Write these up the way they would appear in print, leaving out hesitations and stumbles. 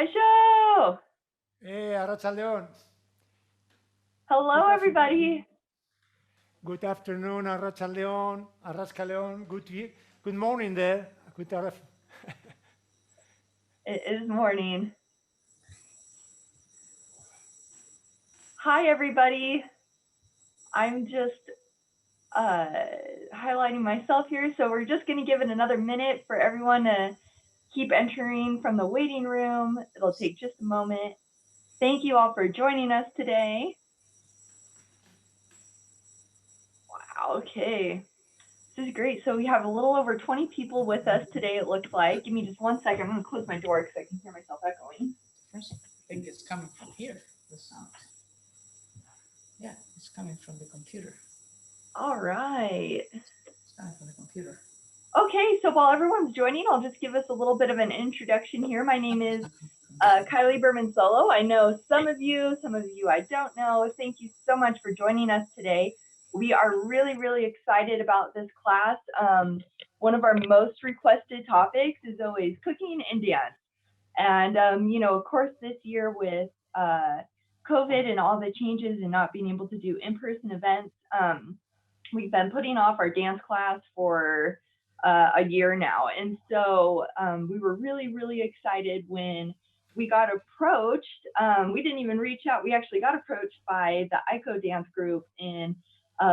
Kaisho! Hey, Arratsaldeon. Hello, Good everybody. afternoon. Good afternoon, Arratsaldeon. Arraskaleon. Good morning there. It is morning. Hi, everybody. I'm just uh, highlighting myself here, so we're just going to give it another minute for everyone to keep entering from the waiting room. It'll take just a moment. Thank you all for joining us today. Wow, okay. This is great. So we have a little over 20 people with us today, it looks like. Give me just 1 second. I'm going to close my door because I can hear myself echoing. First, I think it's coming from here, the sound. Yeah, it's coming from the computer. All right. It's coming from the computer. Okay, so while everyone's joining, I'll just give us a little bit of an introduction here. My name is Kylie Berman Solo. I know some of you I don't know. Thank you so much for joining us today. We are really, really excited about this class. One of our most requested topics is always cooking and dance. And, you know, of course, this year with COVID and all the changes and not being able to do in-person events, we've been putting off our dance class for a year now. And so we were really, really excited when we got approached. We didn't even reach out. We actually got approached by the AIKO dance group in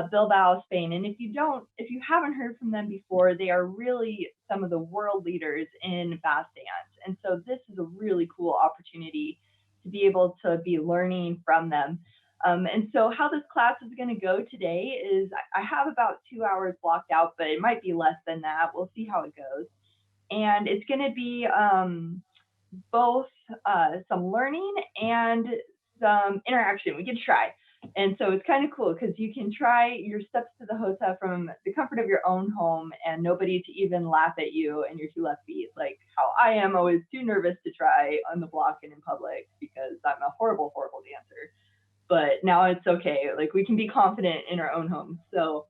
Bilbao, Spain. And if you haven't heard from them before, they are really some of the world leaders in Basque dance. And so this is a really cool opportunity to be able to be learning from them. And so how this class is going to go today is I have about 2 hours blocked out, but it might be less than that. We'll see how it goes. And it's going to be both some learning and some interaction. We can try. And so it's kind of cool because you can try your steps to the Jota from the comfort of your own home and nobody to even laugh at you and your two left feet, like how I am always too nervous to try on the block and in public because I'm a horrible, horrible dancer. But now it's okay. Like we can be confident in our own homes. So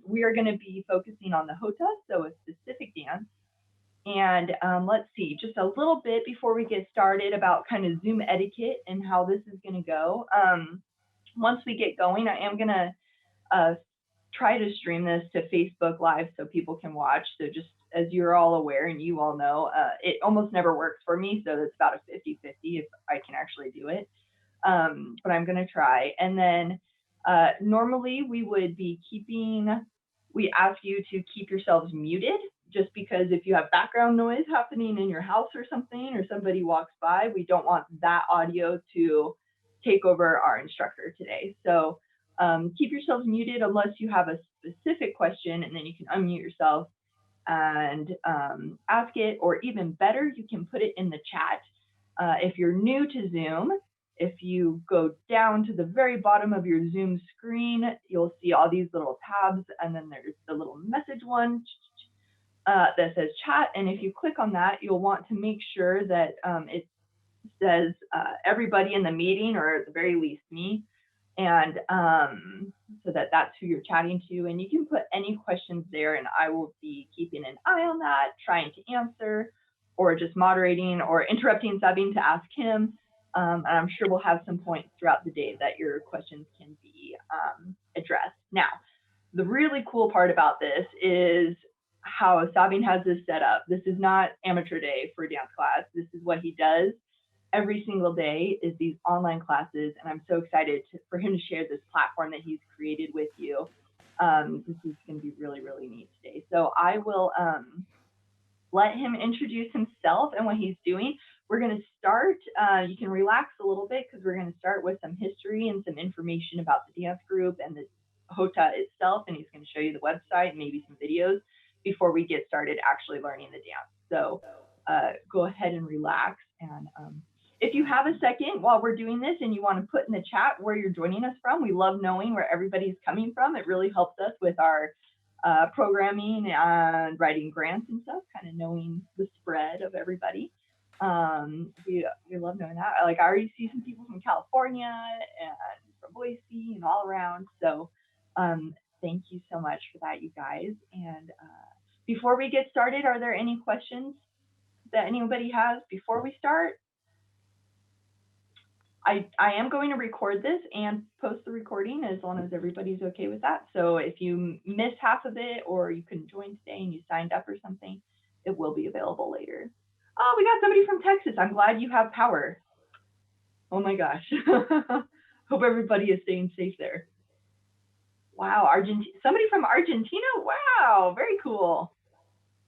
we are going to be focusing on the Jota, so a specific dance. And let's see, just a little bit before we get started about kind of Zoom etiquette and how this is going to go. Once we get going, I am going to try to stream this to Facebook Live so people can watch. So just as you're all aware and you all know, it almost never works for me. So it's about a 50-50 if I can actually do it. But I'm going to try. And then normally we ask you to keep yourselves muted just because if you have background noise happening in your house or something, or somebody walks by, we don't want that audio to take over our instructor today. So keep yourselves muted unless you have a specific question, and then you can unmute yourself and ask it, or even better, you can put it in the chat. If you're new to Zoom, if you go down to the very bottom of your Zoom screen, you'll see all these little tabs, and then there's the little message one that says chat. And if you click on that, you'll want to make sure that it says everybody in the meeting, or at the very least me, and so that's who you're chatting to. And you can put any questions there, and I will be keeping an eye on that, trying to answer, or just moderating or interrupting Sabine to ask him. And I'm sure we'll have some points throughout the day that your questions can be addressed. Now, the really cool part about this is how Sabine has this set up. This is not amateur day for dance class. This is what he does every single day, is these online classes. And I'm so excited for him to share this platform that he's created with you. This is going to be really, really neat today. So I will let him introduce himself and what he's doing. We're going to start, you can relax a little bit because we're going to start with some history and some information about the dance group and the Jota itself. And he's going to show you the website and maybe some videos before we get started actually learning the dance. So go ahead and relax. And if you have a second while we're doing this and you want to put in the chat where you're joining us from, we love knowing where everybody's coming from. It really helps us with our programming and writing grants and stuff, kind of knowing the spread of everybody. We love knowing that. Like I already see some people from California and from Boise and all around. So thank you so much for that, you guys. And before we get started, are there any questions that anybody has before we start? I am going to record this and post the recording as long as everybody's okay with that. So if you miss half of it or you couldn't join today and you signed up or something, it will be available later. Oh, we got somebody from Texas. I'm glad you have power. Oh my gosh. Hope everybody is staying safe there. Wow, somebody from Argentina? Wow, very cool.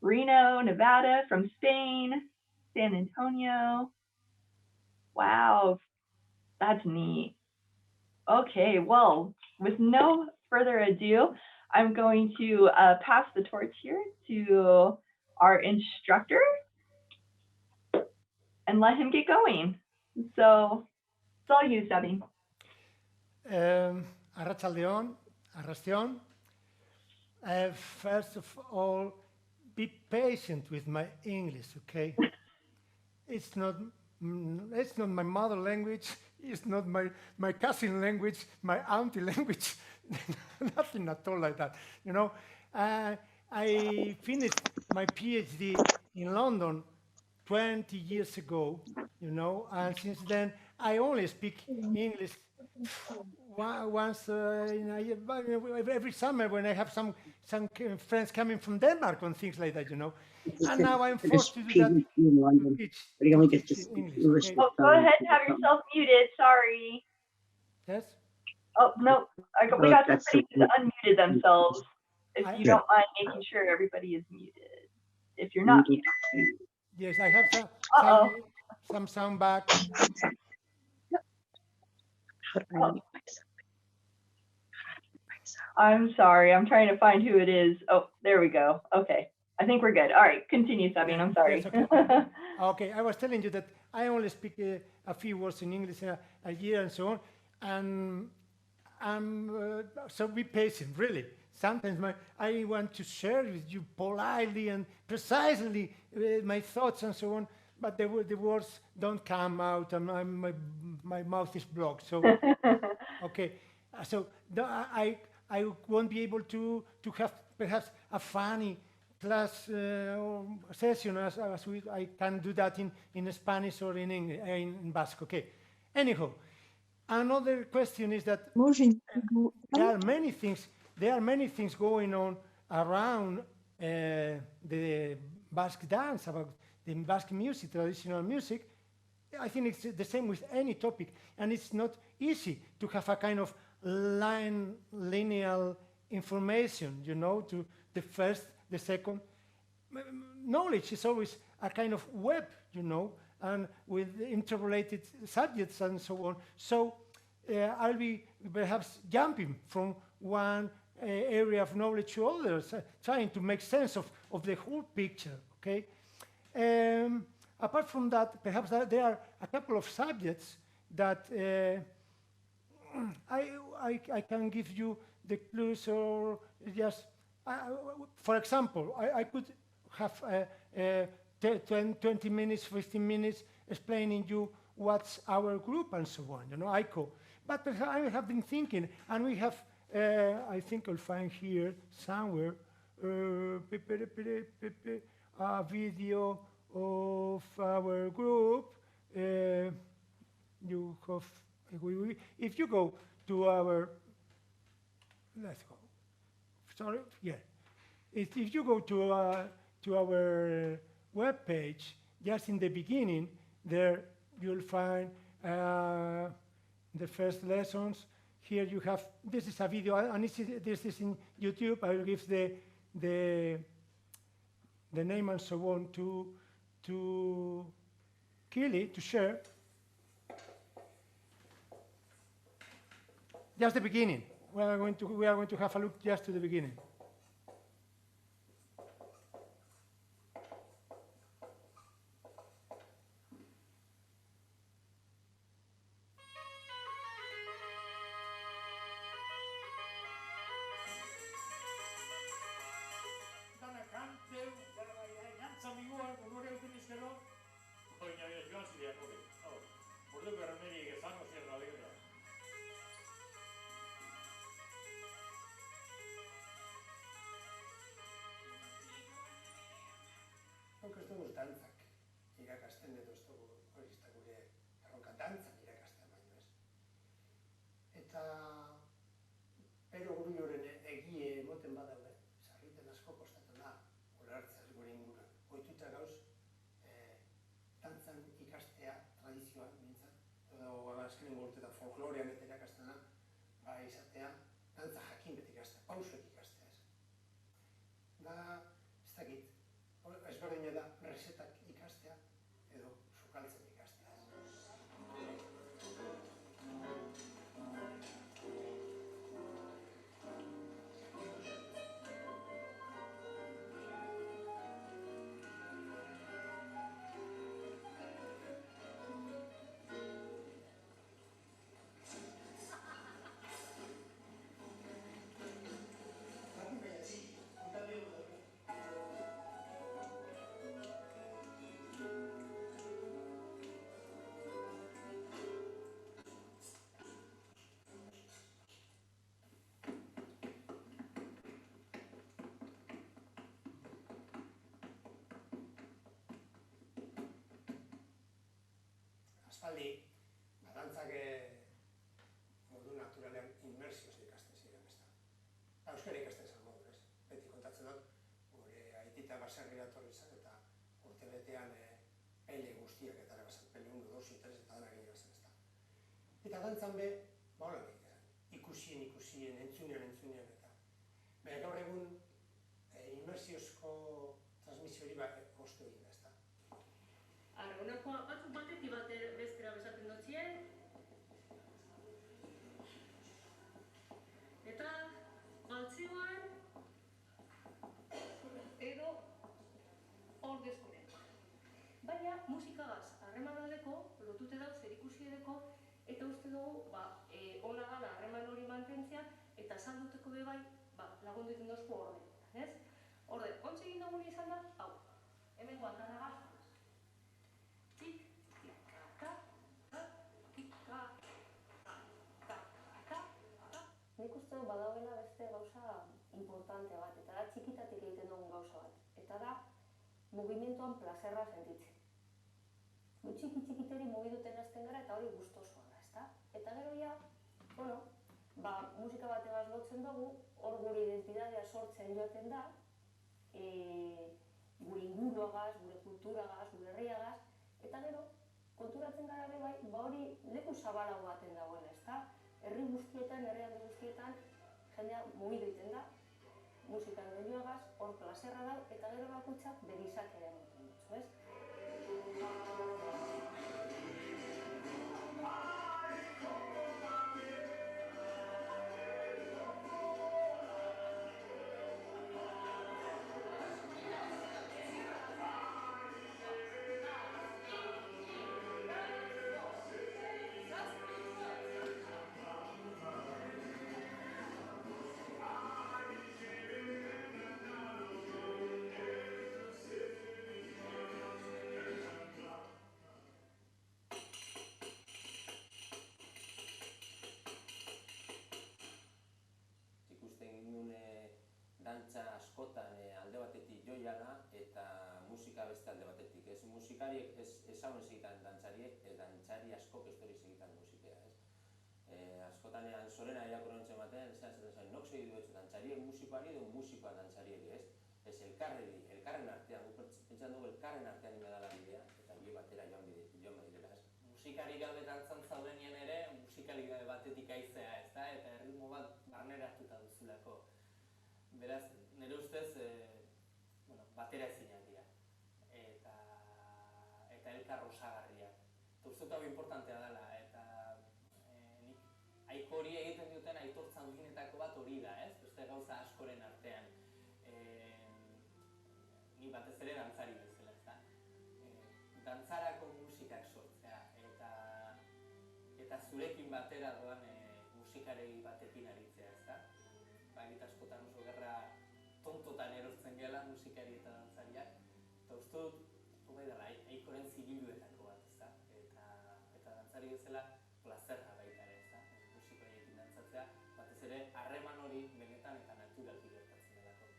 Reno, Nevada, from Spain, San Antonio. Wow, that's neat. Okay, well, with no further ado, I'm going to pass the torch here to our instructor and let him get going. So it's all you, Sabine. Arratsaldeon, Arrastion. First of all, be patient with my English, okay? It's not it's not my mother language, it's not my cousin language, my auntie language, nothing at all like that. You know, I finished my PhD in London 20 years ago, you know, and since then I only speak English once in a year, every summer when I have some friends coming from Denmark and things like that, you know. And now I'm forced to do that to teach English. Okay? Oh, go ahead and have yourself muted. Sorry. Yes. Oh no, we got somebody who's unmuted themselves. If you don't mind making sure everybody is muted. If you're not muted. Yes, I have some sound back. Oh. I'm sorry. I'm trying to find who it is. Oh, there we go. Okay. I think we're good. All right. Continue, Sabine. I'm sorry. Yes, okay. Okay, I was telling you that I only speak a few words in English a year and so on. And so be patient, really. Sometimes I want to share with you politely and precisely my thoughts and so on, but the words don't come out and my mouth is blocked. So, okay. So I won't be able to have perhaps a funny class or session as I can do that in Spanish or in English, in Basque. Okay. Anyhow, another question is that there are many things going on around the Basque dance, about the Basque music, traditional music. I think it's the same with any topic, and it's not easy to have a kind of linear information, you know, to the first, the second. Knowledge is always a kind of web, you know, and with interrelated subjects and so on. So I'll be perhaps jumping from one area of knowledge to others, trying to make sense of the whole picture, okay? Apart from that, perhaps there are a couple of subjects that I can give you the clues, or just, for example, I could have 20 minutes, 15 minutes explaining you what's our group and so on, you know, AIKO. But I have been thinking, and we have, I think I'll find here somewhere, a video of our group. You have, if you go to our, let's go, sorry, yeah. If you go to our web page, just in the beginning, there you'll find the first lessons. Here you have, this is a video, and this is in YouTube. I will give the name and so on to Kili to share. Just the beginning. We are going to have a look just to the beginning. Dantzak irakasten edo ez dugu hori gure erronka dantzak irakasten, baina Eta pero guri horren egie emoten badaude, sarriten asko kostatzen da, ulertzea gure inguruan. Ohituta gauz, dantzan ikastea, tradizioan mintzat, edo azkenengo urteetan folklorean bete irakastena, izatea, dantza jakin beti ikastea, pausuek ikastea ez. Da, ez dakit, ezberdina da resetak ikastea edo sukaltzen ikastea. Aspaldi, dantzak modu naturalean inmersioz ikasten ziren, ez da. Euskara ikasten zen modu, ez? Beti kontatzen dut, gure aitita baserrira etorri zen, eta urtebetean pele guztiak eta ere bazan, pele 1, 2, 3 eta dena ginen zen, ez da. Eta dantzan be, hola ikusien, entzunean, eta. Baina gaur egun, inmersiozko transmisio hori ostu egin da, ez da. Honako batzuk batetik bestera bezaten dutzien. Eta galtzioan edo ordezkoren. Baina musikagaz harreman aldeko, lotute dauz zerikusi edeko, eta uste dugu ona gana harreman hori mantentzea eta salduteko bebai lagundu egiten dozko orde. Orde, ontsa egin dugun izan da, hau, hemen guantana gaz. Tik, tika, ta, tika, ta. Nik uste dut badauela beste gauza importante bat, eta da txikitatik egiten dugun gauza bat. Eta da, mugimenduan plazerra sentitzen. Gu txikiteri mugiduten hasten gara eta hori gustosoa da, ezta? Eta gero ja, musika bategaz lotzen dugu, hor gure identitatea sortzen joaten da, gure inguruagaz, gure kulturagaz, gure herriagaz, eta gero, konturatzen gara ere bai, hori leku zabalago baten dagoela, ezta? Herri guztietan, herrialde guztietan, jendea mugidu egiten da, musikan denioagaz, hor plazerra da, eta gero bakoitzak bere izatea emoten dutzu, ez? dantza askotan alde batetik joiana eta musika beste alde batetik. Ez musikariek ez hau egitan dantzariek, dantzari askok ez doriz egitan musikea. Askotanean sorena irakurrentzen batean, nok segi du dantzariek musikoari edo musikoa dantzariek, ez? Ez elkarren artean, pentsan dugu elkarren artean imedala bidea, eta bide batera joan bidela, ez? Musikari gabe dantzan zaudenien ere, musikari gabe batetik aizea, ez da? Eta erritmo bat barneratuta duzulako. Beraz, nire ustez, batera ezinak dira. Eta elkar osagarriak. Eta uste hau importantea dela, eta nik AIKO hori egiten duten aitortza handienetako bat hori da, ez? Beste gauza askoren artean. Ni batez ere dantzari bezala, ez da? Dantzarako musikak sortzea, eta zurekin batera doan musikarei batekin aritzea, ez da? Bagit askotan oso gerra tontotan erortzen gela musikari eta dantzariak. Eta uste dut, AIKOren zigiluetako bat, ez da? Eta dantzari bezala plazerra baita ere, ez da? Musikoiekin dantzatzea, batez ere harreman hori benetan eta naturalki gertatzen delako.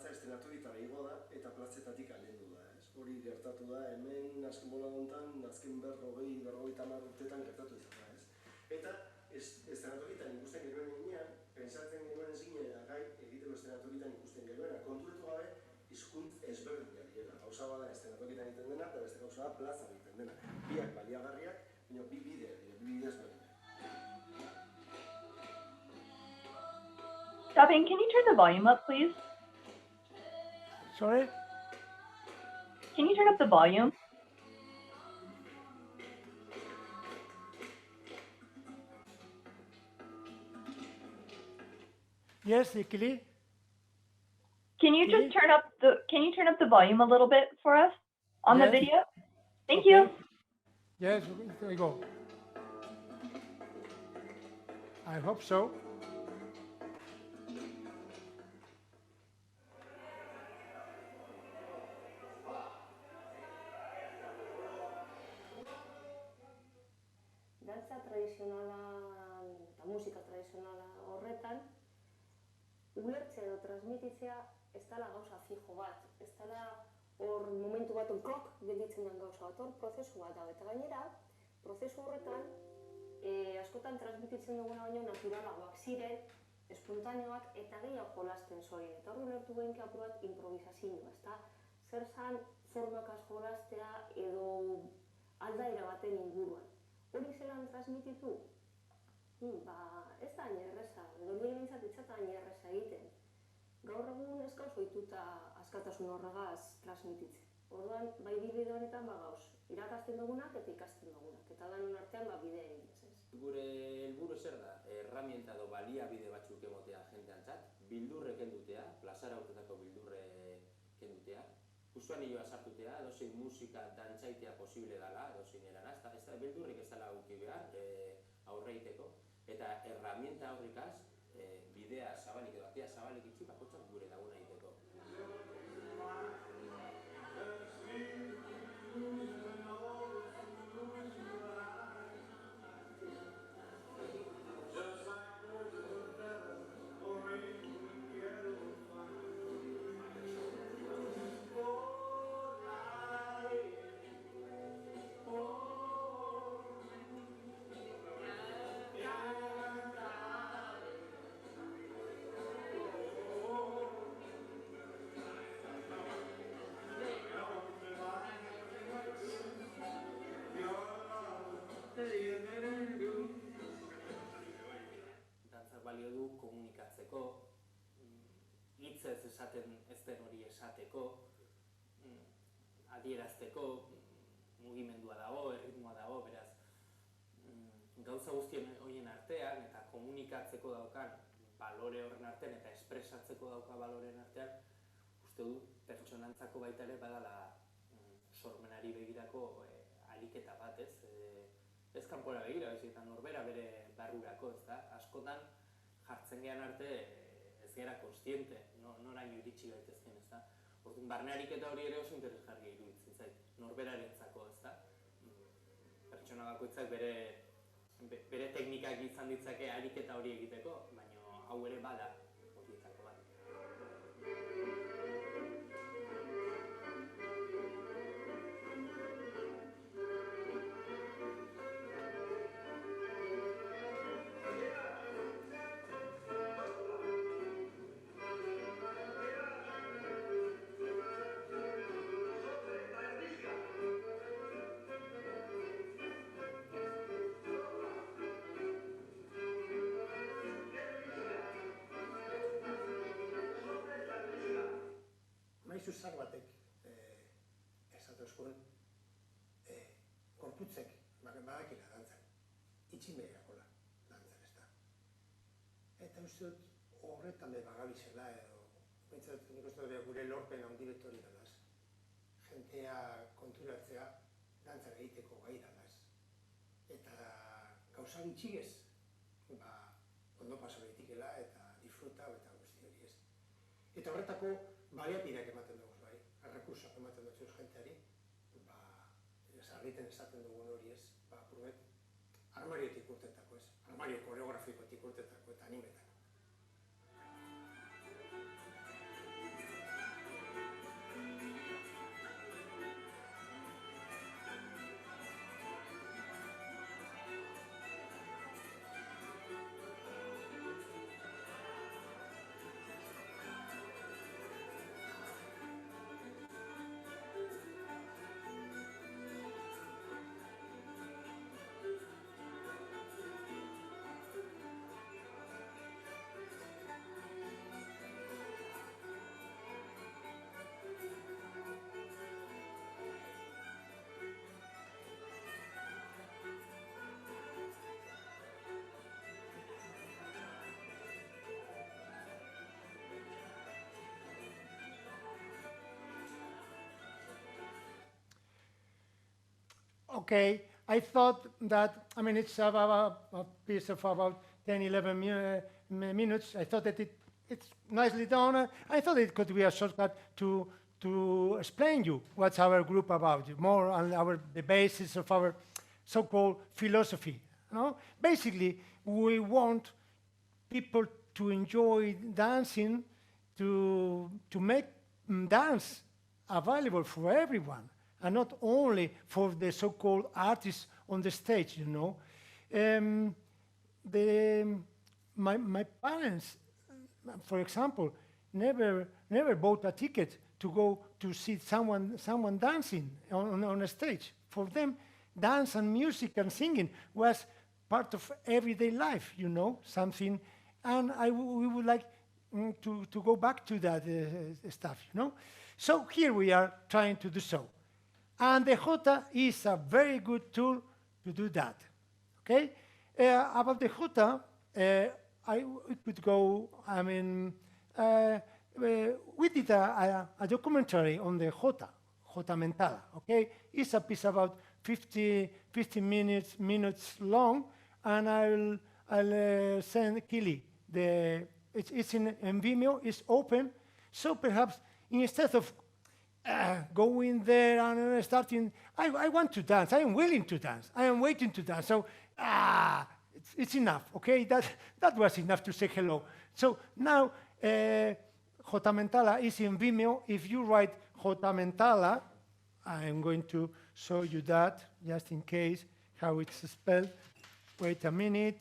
dantza estrenatogitara igo da eta plazetatik aldendu da, ez? Hori gertatu da, hemen azken bola honetan, azken 50 urteetan gertatu izan da, ez? Eta estrenatogitan ikusten genuen eginean, pentsatzen genuen zinera gai egiteko estrenatogitan ikusten genuena, konturetu gabe hizkuntz ezberdinak direla. Gauza bada estrenatogitan egiten dena, eta beste gauza da plaza egiten dena. Biak baliagarriak, baina bi bide ezberdinak. Sabine, can you turn the volume up, please? Sorry? Can you turn up the volume? Yes, Ikili? Can you just turn up the volume a little bit for us on the video? Thank you. Yes, there we go. I hope so. Dantza tradizionala eta musika tradizionala horretan, ulertzea edo transmititzea ez dela gauza fijo bat, ez dela hor momentu bat klok gelditzen den gauza bat, hor prozesu bat dago. Eta gainera, prozesu horretan, askotan transmititzen duguna baino naturalagoak ziren, espontaneoak eta gehiago jolasten zoien. Eta hor ulertu genke apur bat improvisazioa, ezta? Zer zan formakaz jolastea edo aldaera baten inguruan. Hori zelan transmititu? Ez da hain erreza, edo nire bintzat itzata hain erreza egiten. Gaur egun ez gauz ohituta askatasun horregaz transmititzen. Orduan, bai bide honetan gauz, irakasten dugunak eta ikasten dugunak. Eta danon artean bidea egin ez. Gure helburu zer da, herramienta edo baliabide batzuk emotea jenteantzat, bildurre kendutea, plazara urtetako bildurre kendutea, usuan nioa sartutea, edozein musika dantzaitea posible dela, edozein erana, ez da bildurrik ez dela auki behar aurreiteko, eta herramienta horrikaz, bidea zabalik edo atea zabalik itxi bakotzak gure laguna egiteko. Dantzak balio du komunikatzeko, hitzez esaten ez den hori esateko, adierazteko, mugimendua dago, erritmoa dago, beraz, gauza guztien horien artean eta komunikatzeko daukan balore horren artean eta espresatzeko dauka baloren artean, uste du pertsonantzako baita ere badala sormenari begirako ariketa bat, ez? Ez kanpora begira, eta norbera bere barrurako, ez da? Askotan jartzen gehan arte ez gara konstiente, noraino iritsi gaitezken, ez da? Orduan, barne ariketa hori ere oso interesgarria iruditzen zait, norberarentzako, ez da? Pertsona bakoitzak bere teknikak izan ditzake ariketa hori egiteko, baina hau ere bada horietako bat. Maizu zar batek esatu eskuen, korputzek badakila dantzan, itxin behirakola dantzan, ez da. Eta uste dut horretan bagabiltzela edo, bintzat nik uste dut gure lorpen handi betori dalaz. Jentea konturatzea dantzan egiteko gai dalaz. Eta gauza gitxigez, ondo paso behitikela eta disfruta eta guzti hori ez. Eta horretako baliapideak ematen dugu, bai, errekursoak ematen dut jenteari, sarriten esaten dugun hori ez, apurbet, armariotik urtetako ez, armario koreografikotik urtetako eta animetako. okay, I thought that, I mean, it's about a piece of about 10, 11 minutes. I thought that it's nicely done. I thought it could be a shortcut to explain you what's our group about, more on the basis of our so-called philosophy. You know? Basically, we want people to enjoy dancing, to make dance available for everyone, and not only for the so-called artists on the stage, you know. My parents, for example, never bought a ticket to go to see someone dancing on a stage. For them, dance and music and singing was part of everyday life, you know, something. And we would like to go back to that stuff, you know. So here we are trying to do so. And the Jota is a very good tool to do that, okay? About the Jota, we could go, I mean, we did a documentary on the Jota Mentada, okay? It's a piece about 50 minutes long, and I'll send Kili. It's in Vimeo, it's open, so perhaps instead of going there and starting, I want to dance, I am willing to dance, I am waiting to dance, so it's enough, okay? That was enough to say hello. So now, Jota Mentala is in Vimeo. If you write Jota Mentala, I'm going to show you that, just in case, how it's spelled. Wait a minute.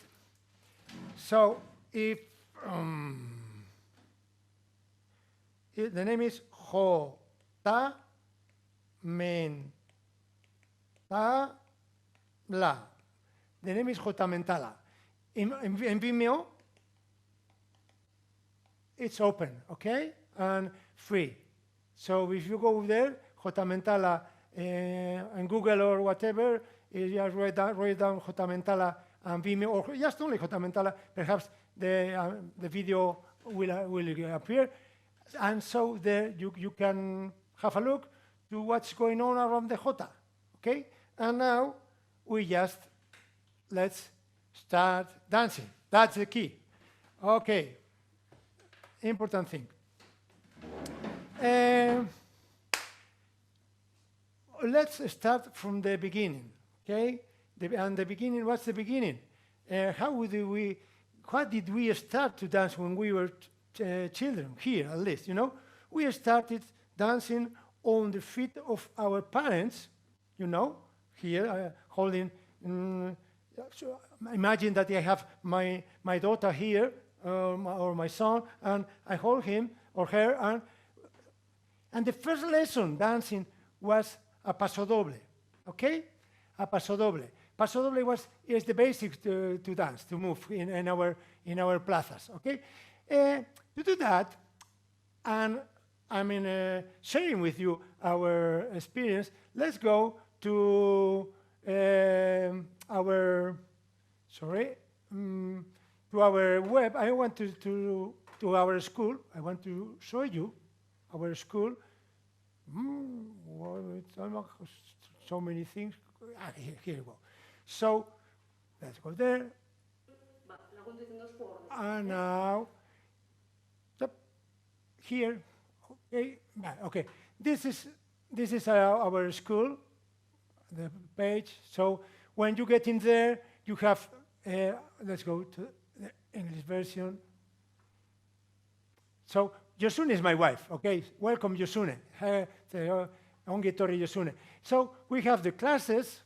So if the name is Jota Mentala. The name is Jota Mentala. In Vimeo, it's open, okay, and free. So if you go there, Jota Mentala, and Google or whatever, you just write down Jota Mentala and Vimeo, or just only Jota Mentala, perhaps the video will appear. And so there you can have a look to what's going on around the Jota, okay? And now let's start dancing. That's the key. Okay, important thing. Let's start from the beginning, okay? And the beginning, what's the beginning? How did we start to dance when we were children, here at least, you know? We started dancing on the feet of our parents, you know, here, holding, so imagine that I have my daughter here, or my son, and I hold him or her, and the first lesson dancing was a paso doble, okay? A paso doble. Paso doble is the basics to dance, to move in our plazas, okay? To do that, and I mean, sharing with you our experience, let's go to our web. I want to our school. I want to show you our school. Well, it's so many things. Here we go. So let's go there. And now, here, okay. This is our school, the page. So when you get in there, you have. Let's go to the English version. So Yosune is my wife. Okay, welcome Yosune. Ongi Torri Yosune. So we have the classes,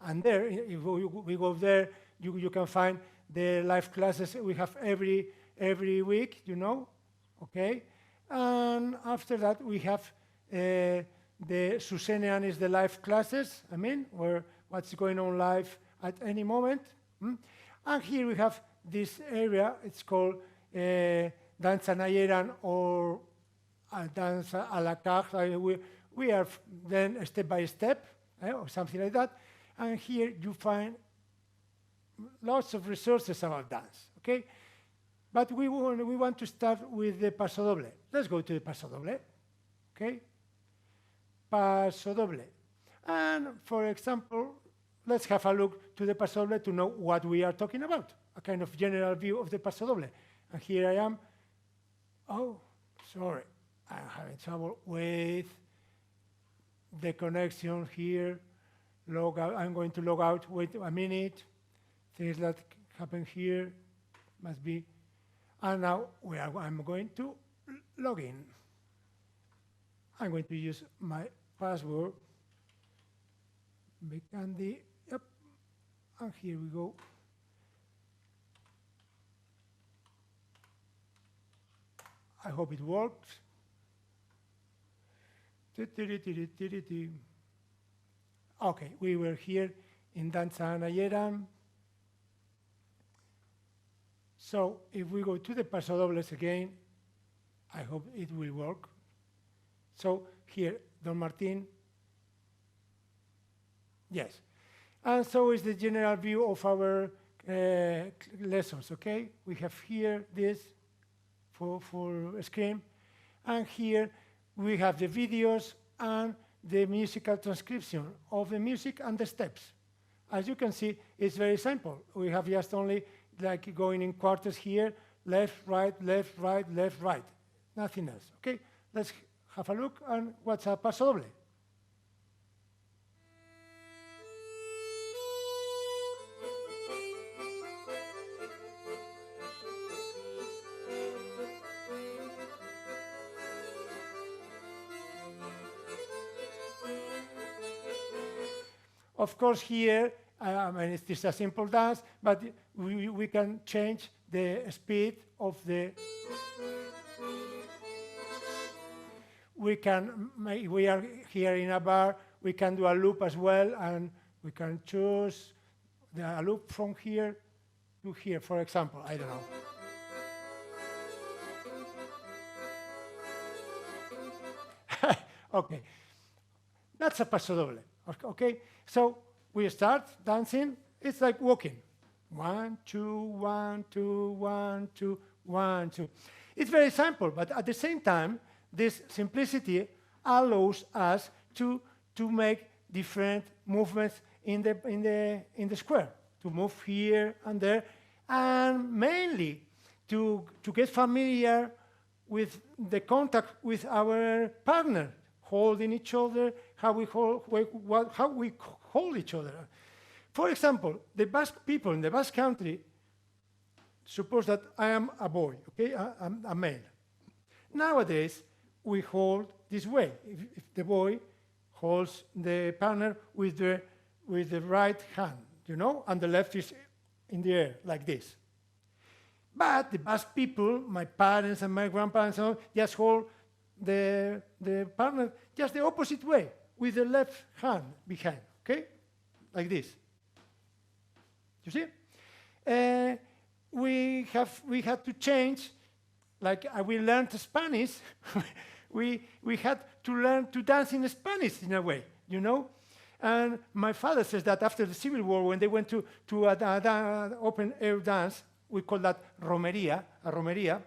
and there, if we go there, you can find the live classes we have every week, you know, okay? And after that, we have the Susenean is the live classes, I mean, where what's going on live at any moment. And here we have this area, it's called Danza Nayeran or Danza a la carte. We are then step by step, or something like that. And here you find lots of resources about dance, okay? But we want to start with the paso doble. Let's go to the paso doble, okay? Paso doble. And for example, let's have a look to the paso doble to know what we are talking about, a kind of general view of the paso doble. And here I am. Oh, sorry, I'm having trouble with the connection here. Log out. I'm going to log out. Wait a minute. Things that happen here must be. And now I'm going to log in. I'm going to use my password. Big Candy. Yep. And here we go. I hope it works. Okay, we were here in Danza Nayeran. So if we go to the paso dobles again, I hope it will work. So here, Don Martin. Yes. And so is the general view of our lessons, okay? We have here this for screen, and here we have the videos and the musical transcription of the music and the steps. As you can see, it's very simple. We have just only like going in quarters here, left, right, left, right, left, right. Nothing else, okay? Let's have a look on what's a paso doble. Of course, here, I mean, it's just a simple dance, but we can change the speed of the. We are here in a bar, we can do a loop as well, and we can choose a loop from here to here, for example, I don't know. Okay, that's a paso doble, okay? So we start dancing, it's like walking. 1, 2, 1, 2, 1, 2, 1, 2. It's very simple, but at the same time, this simplicity allows us to make different movements in the square, to move here and there, and mainly to get familiar with the contact with our partner, holding each other, how we hold each other. For example, the Basque people in the Basque country, suppose that I am a boy, okay, I'm a male. Nowadays, we hold this way. If the boy holds the partner with the right hand, you know, and the left is in the air, like this. But the Basque people, my parents and my grandparents, just hold the partner just the opposite way, with the left hand behind, okay? Like this. You see? We had to change, like we learned Spanish, we had to learn to dance in Spanish in a way, you know? And my father says that after the Civil War, when they went to an open air dance, we call that romería, a romería,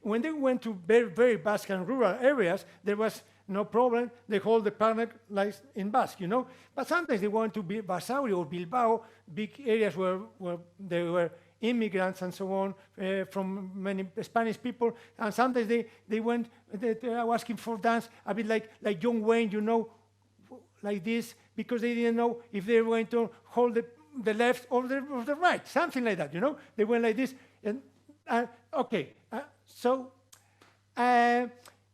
when they went to very, very Basque and rural areas, there was no problem. They hold the partner like in Basque, you know? But sometimes they went to Basauri or Bilbao, big areas where there were immigrants and so on from many Spanish people. And sometimes they went asking for dance, a bit like John Wayne, you know, like this, because they didn't know if they were going to hold the left or the right, something like that, you know? They went like this. And okay, so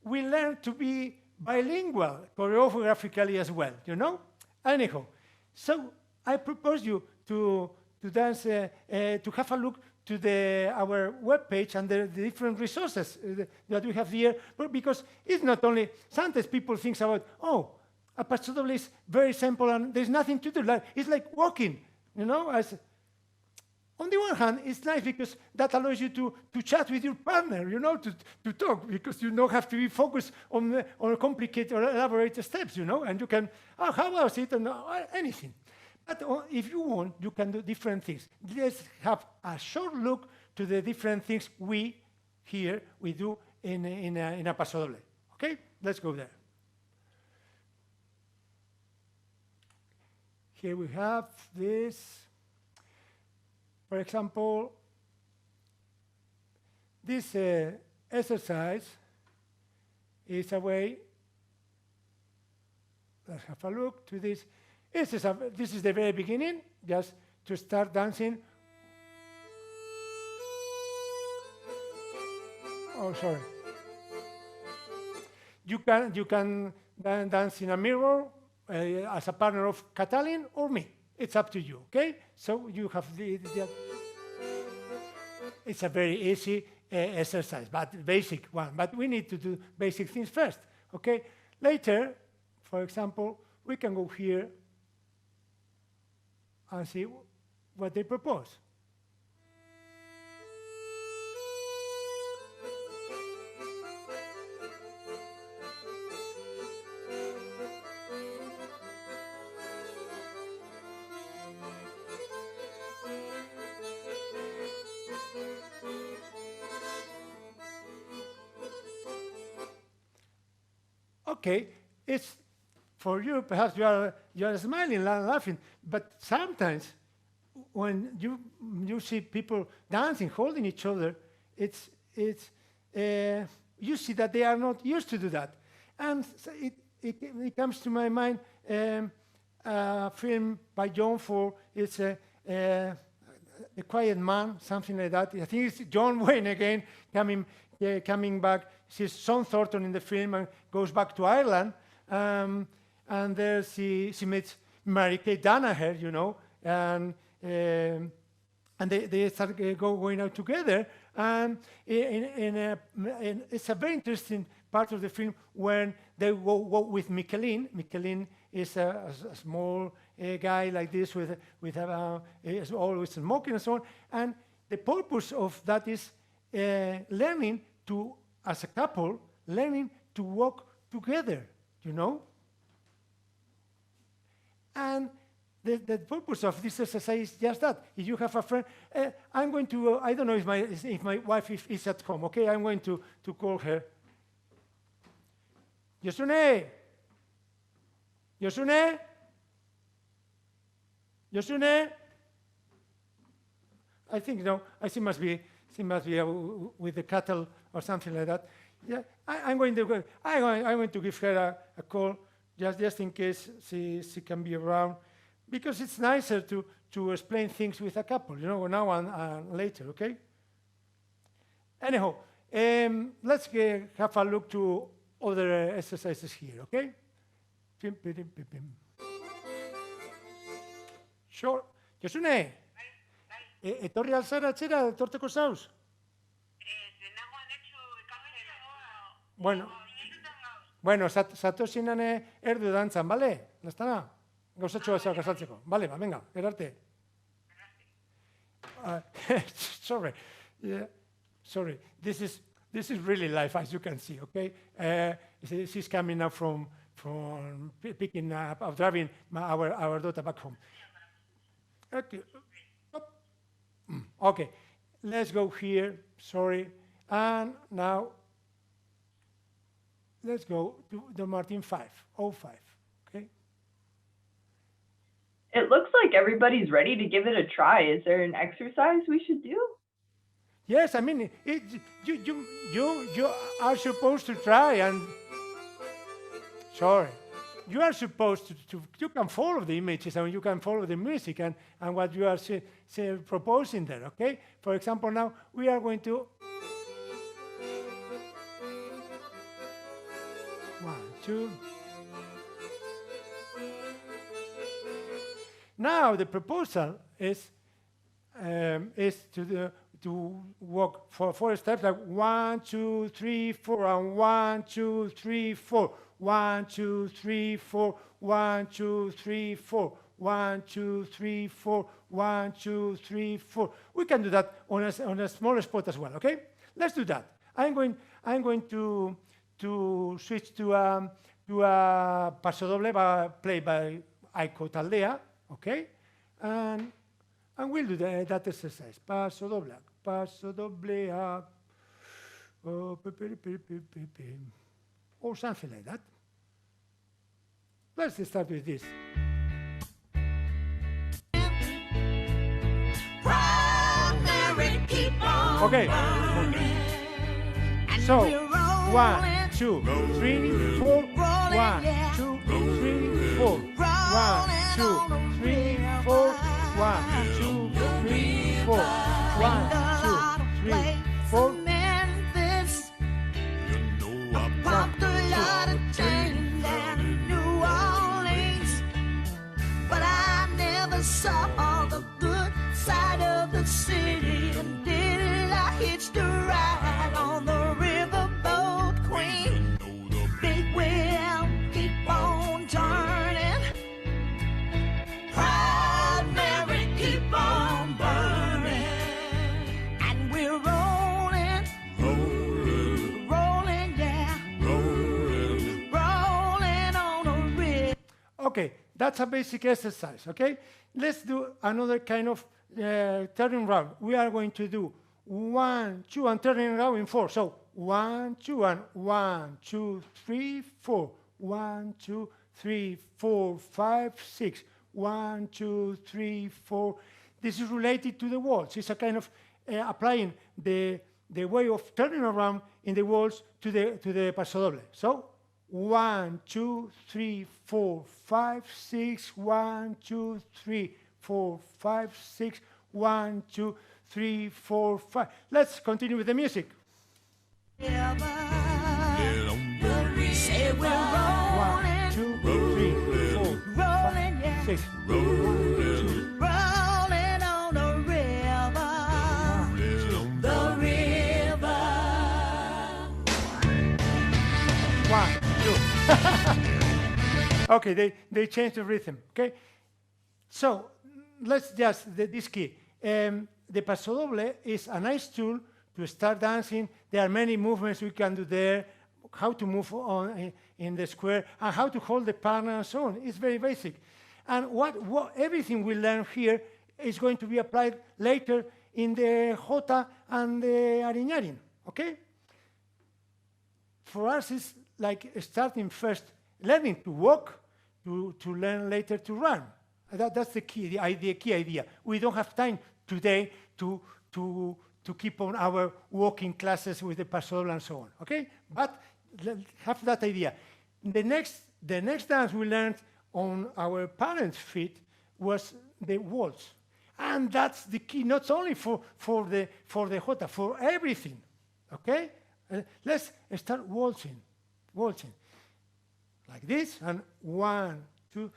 we learned to be bilingual choreographically as well, you know? Anyhow, so I propose you to dance, to have a look to our webpage and the different resources that we have here, because it's not only, sometimes people think about, oh, a paso doble is very simple and there's nothing to do. It's like walking, you know? On the one hand, it's nice because that allows you to chat with your partner, you know, to talk, because you don't have to be focused on complicated or elaborate steps, you know, and you can, oh, how was it, and anything. But if you want, you can do different things. Let's have a short look to the different things we do in a paso doble. Okay, let's go there. here we have this. For example, this exercise is a way. Let's have a look to this. This is the very beginning, just to start dancing. Oh, sorry. You can dance in a mirror as a partner of Catalin or me. It's up to you, okay? So you have it's a very easy exercise, but basic one. But we need to do basic things first, okay? Later, for example, we can go here and see what they propose. Okay, it's for you. Perhaps you are smiling, laughing, but sometimes when you see people dancing, holding each other, it's you see that they are not used to do that, and so it comes to my mind a film by John Ford. It's The Quiet Man, something like that. I think it's John Wayne again coming back. Sees Sean Thornton in the film and goes back to Ireland, and there she meets Mary Kay Danaher, you know, and they start going out together. And it's a very interesting part of the film when they go with Michelin. Michelin is a small guy like this with is always smoking and so on. And the purpose of that is learning to, as a couple, learning to walk together, you know? And the purpose of this exercise is just that. If you have a friend, I'm going to, I don't know if my wife is at home, okay? I'm going to call her. Yosune! Yosune! Yosune! I think, no, she must be with the cattle or something like that. Yeah, I'm going to give her a call just in case she can be around, because it's nicer to explain things with a couple, you know, now and later, okay? Anyhow, let's have a look to other exercises here, okay? Sure. Josune, etorri alzara etxera, etorteko zauz? Bueno, zatozinan erdu dantzan, bale? Lastana? Gauzatxo bat azaltzeko. Bale, ba, venga, erarte. Sorry. Yeah, sorry. This is really life, as you can see, okay? She's coming now from picking up, of driving our daughter back home. Okay. Okay, let's go here, sorry. And now, let's go to the Martin 505, okay? It looks like everybody's ready to give it a try. Is there an exercise we should do? Yes, I mean, you are supposed to try, and sorry, you are supposed to you can follow the images and you can follow the music and what you are proposing there, okay? For example, now we are going to 1, 2. Now the proposal is to walk for 4 steps, like 1, 2, 3, 4, and 1, 2, 3, 4, 1, 2, 3, 4, 1, 2, 3, 4, 1, 2, 3, 4, 1, 2, 3, 4. We can do that on a smaller spot as well. Okay, let's do that. I'm going to switch to a paso doble played by AIKO Taldea. Okay, and we'll do that exercise. Paso doble, or something like that. Let's start with this. Okay. So 1, 2, 3, 4. 1, 2, 3, 4. 1, 2, 3, 4. 1, 2, 3, 4. 1, 2, 3, 4. Memphis, pumped a lot of change down in New Orleans, but I never saw the good side of the city until I hitched a ride on the riverboat Queen. Big wheel keep on turning, Proud Mary keep on burning, and we're rolling, rolling, yeah, rolling on a river. Okay, that's a basic exercise, okay? Let's do another kind of turning round. We are going to do 1, 2, and turning around in 4. So 1, 2, and 1, 2, 3, 4. 1, 2, 3, 4, 5, 6. 1, 2, 3, 4. This is related to the waltz. It's a kind of applying the way of turning around in the waltz to the paso doble. So 1, 2, 3, 4, 5, 6. 1, 2, 3, 4, 5, 6. 1, 2, 3, 4, 5. Let's continue with the music. Say we're 1, 2, 3, 4, 5, 6. rolling on the river, the river. 1, 2. Okay, they changed the rhythm. Okay, so let's just this key. The paso doble is a nice tool to start dancing. There are many movements we can do there, how to move on in the square, and how to hold the partner and so on. It's very basic. And what everything we learn here is going to be applied later in the Jota and the Ariñarin, okay? For us, it's like starting first, learning to walk, to learn later to run. That's the key, the key idea. We don't have time today to keep on our walking classes with the paso doble and so on, okay? But have that idea. The next dance we learned on our parents' feet was the waltz. And that's the key, not only for the Jota, for everything, okay? Let's start waltzing, like this, and 1, 2.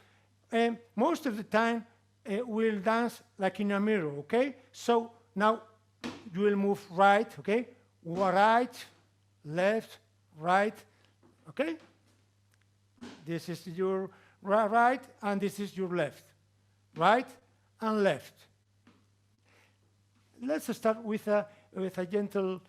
Most of the time, we'll dance like in a mirror, okay? So now you will move right, okay? Right, left, right, okay? This is your right, and this is your left. Right and left. Let's start with a gentle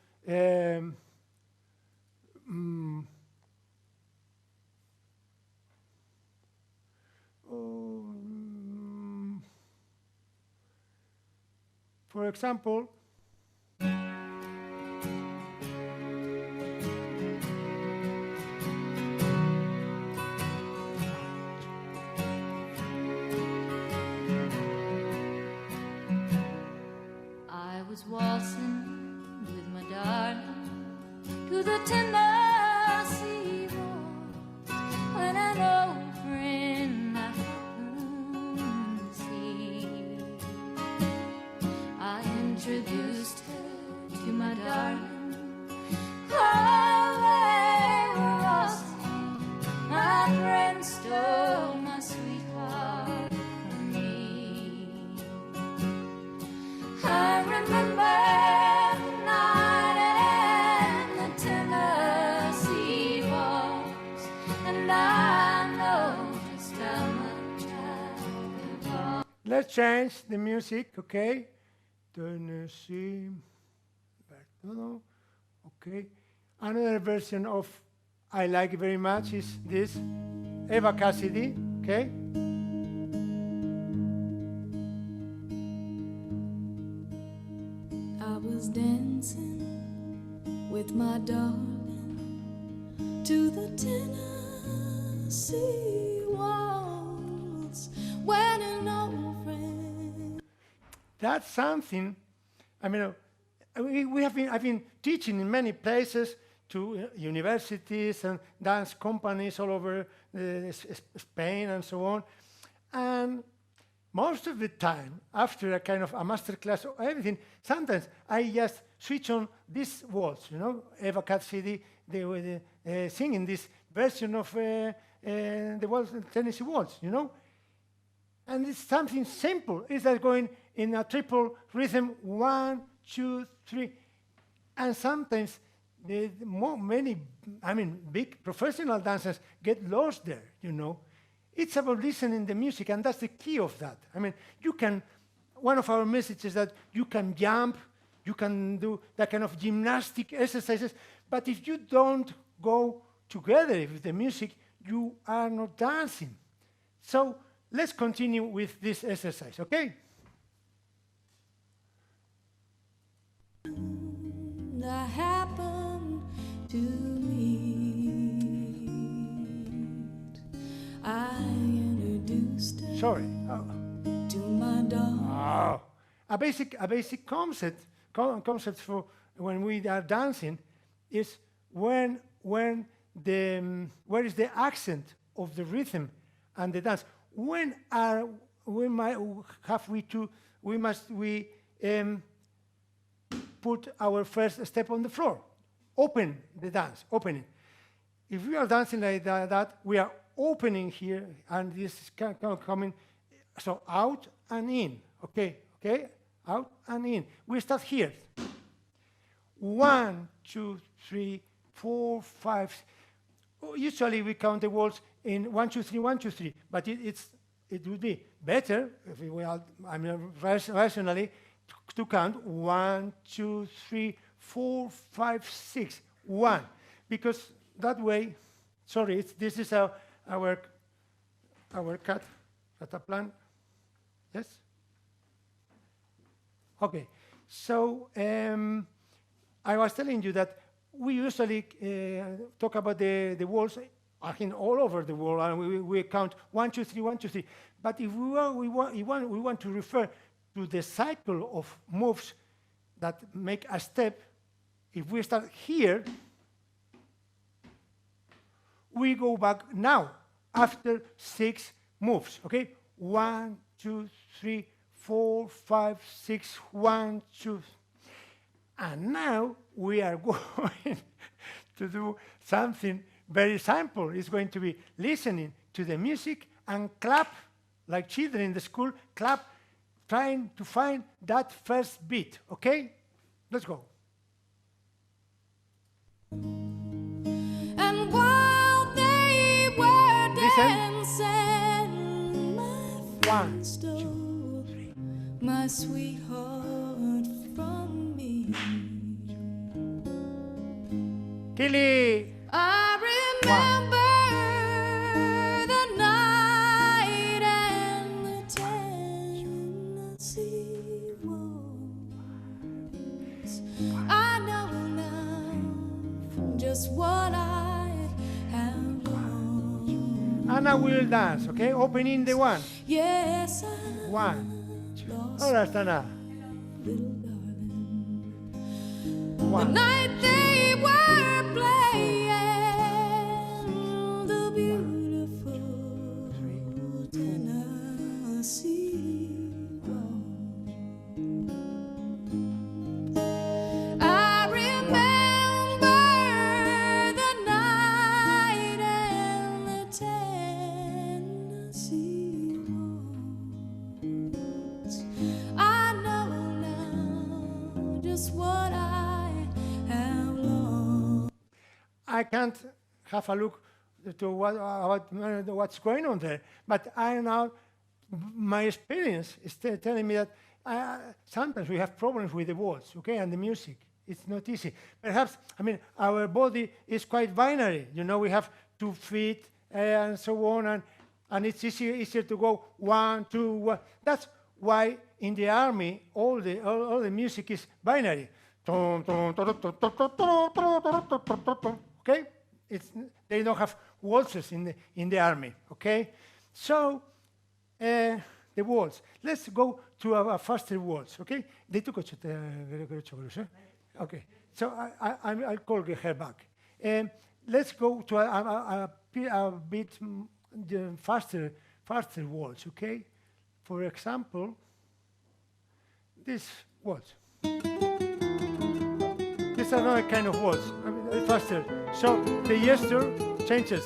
for example, I was waltzing with my darling to the Tennessee waltz when an old friend I happened to see. I introduced her to my darling. While they were waltzing, my friend stole my sweetheart from me. I remember the night in the Tennessee waltz, and I know just how much I love. let's change the music, okay? Tennessee, Bertolo, okay. Another version of I like very much is this, Eva Cassidy, okay? I was dancing with my darling to the Tennessee waltz when an old friend. That's something, I mean, I've been teaching in many places to universities and dance companies all over Spain and so on. And most of the time, after a kind of a master class or everything, sometimes I just switch on these waltz, you know, Eva Cassidy, they were singing this version of the waltz, Tennessee Waltz, you know. And it's something simple. It's like going in a triple rhythm, 1, 2, 3. And sometimes many big professional dancers get lost there, you know. It's about listening the music, and that's the key of that. I mean, you can, one of our messages is that you can jump, you can do that kind of gymnastic exercises, but if you don't go together with the music, you are not dancing. So let's continue with this exercise, okay? That happened to me. I introduced her Sorry. to my dog. A basic concept for when we are dancing is where is the accent of the rhythm and the dance. Must we put our first step on the floor? Open the dance, open it. If we are dancing like that, we are opening here, and this is coming, so out and in, okay, out and in. We start here. 1, 2, 3, 4, 5. Usually we count the waltz in 1, 2, 3, 1, 2, 3, but it would be better if we are, rationally, to count 1, 2, 3, 4, 5, 6, 1, because that way, sorry, this is our kata plan. Yes. Okay. So I was telling you that we usually talk about the waltz, I think, all over the world, and we count 1, 2, 3, 1, 2, 3. But if we want to refer to the cycle of moves that make a step, if we start here, we go back now after 6 moves. Okay, 1, 2, 3, 4, 5, 6, 1, 2. And now we are going to do something very simple. It's going to be listening to the music and clap like children in the school, clap, trying to find that first beat. Okay, let's go. And while they were dancing, my friend stole my sweetheart from me. Kili. I remember the night and the Tennessee waltz. I know now just what I have done. Anna will dance, okay? Opening the 1. Yes, I 1, 2. lost Ahora está Ana. little darling. The 1. night they were playing the beautiful Tennessee waltz. I remember the night and the Tennessee waltz. I know now just what I have lost. I can't have a look to what's going on there, but I now, my experience is telling me that sometimes we have problems with the words, okay, and the music. It's not easy. Perhaps, our body is quite binary. You know, we have 2 feet and so on, and it's easier to go 1, 2, 1. That's why in the army all the music is binary. Okay, they don't have waltzes in the army. Okay, so the the waltz. Let's go to a faster waltz, okay? Okay, so I'll call her back. Let's go to a bit faster waltz, okay? For example, this waltz. This is another kind of waltz, faster. So the gesture changes.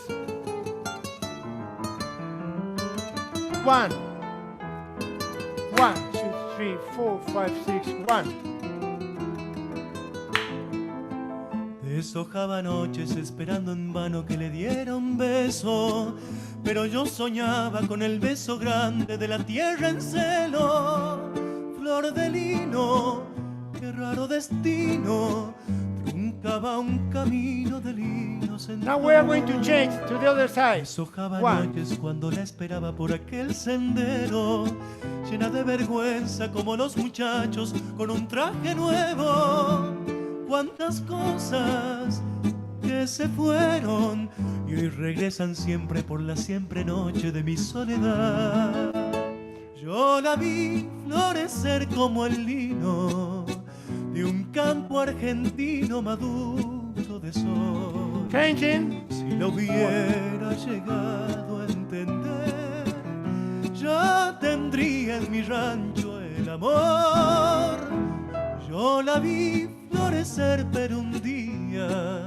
1, 2, 3, 4, 5, 6, 1. Deshojaba noches esperando en vano que le diera un beso, pero yo soñaba con el beso grande de la tierra en celo. Flor de lino, qué raro destino, truncaba un camino de linos. Now we are going to change to the other side. Deshojaba 1. noches cuando la esperaba por aquel sendero, llena de vergüenza como los muchachos con un traje nuevo. Cuántas cosas que se fueron y hoy regresan siempre por la siempre noche de mi soledad. Yo la vi florecer como el lino de un campo argentino maduro de sol. Changing. Si lo hubiera llegado a entender, ya tendría en mi rancho el amor. Yo la vi florecer, pero un día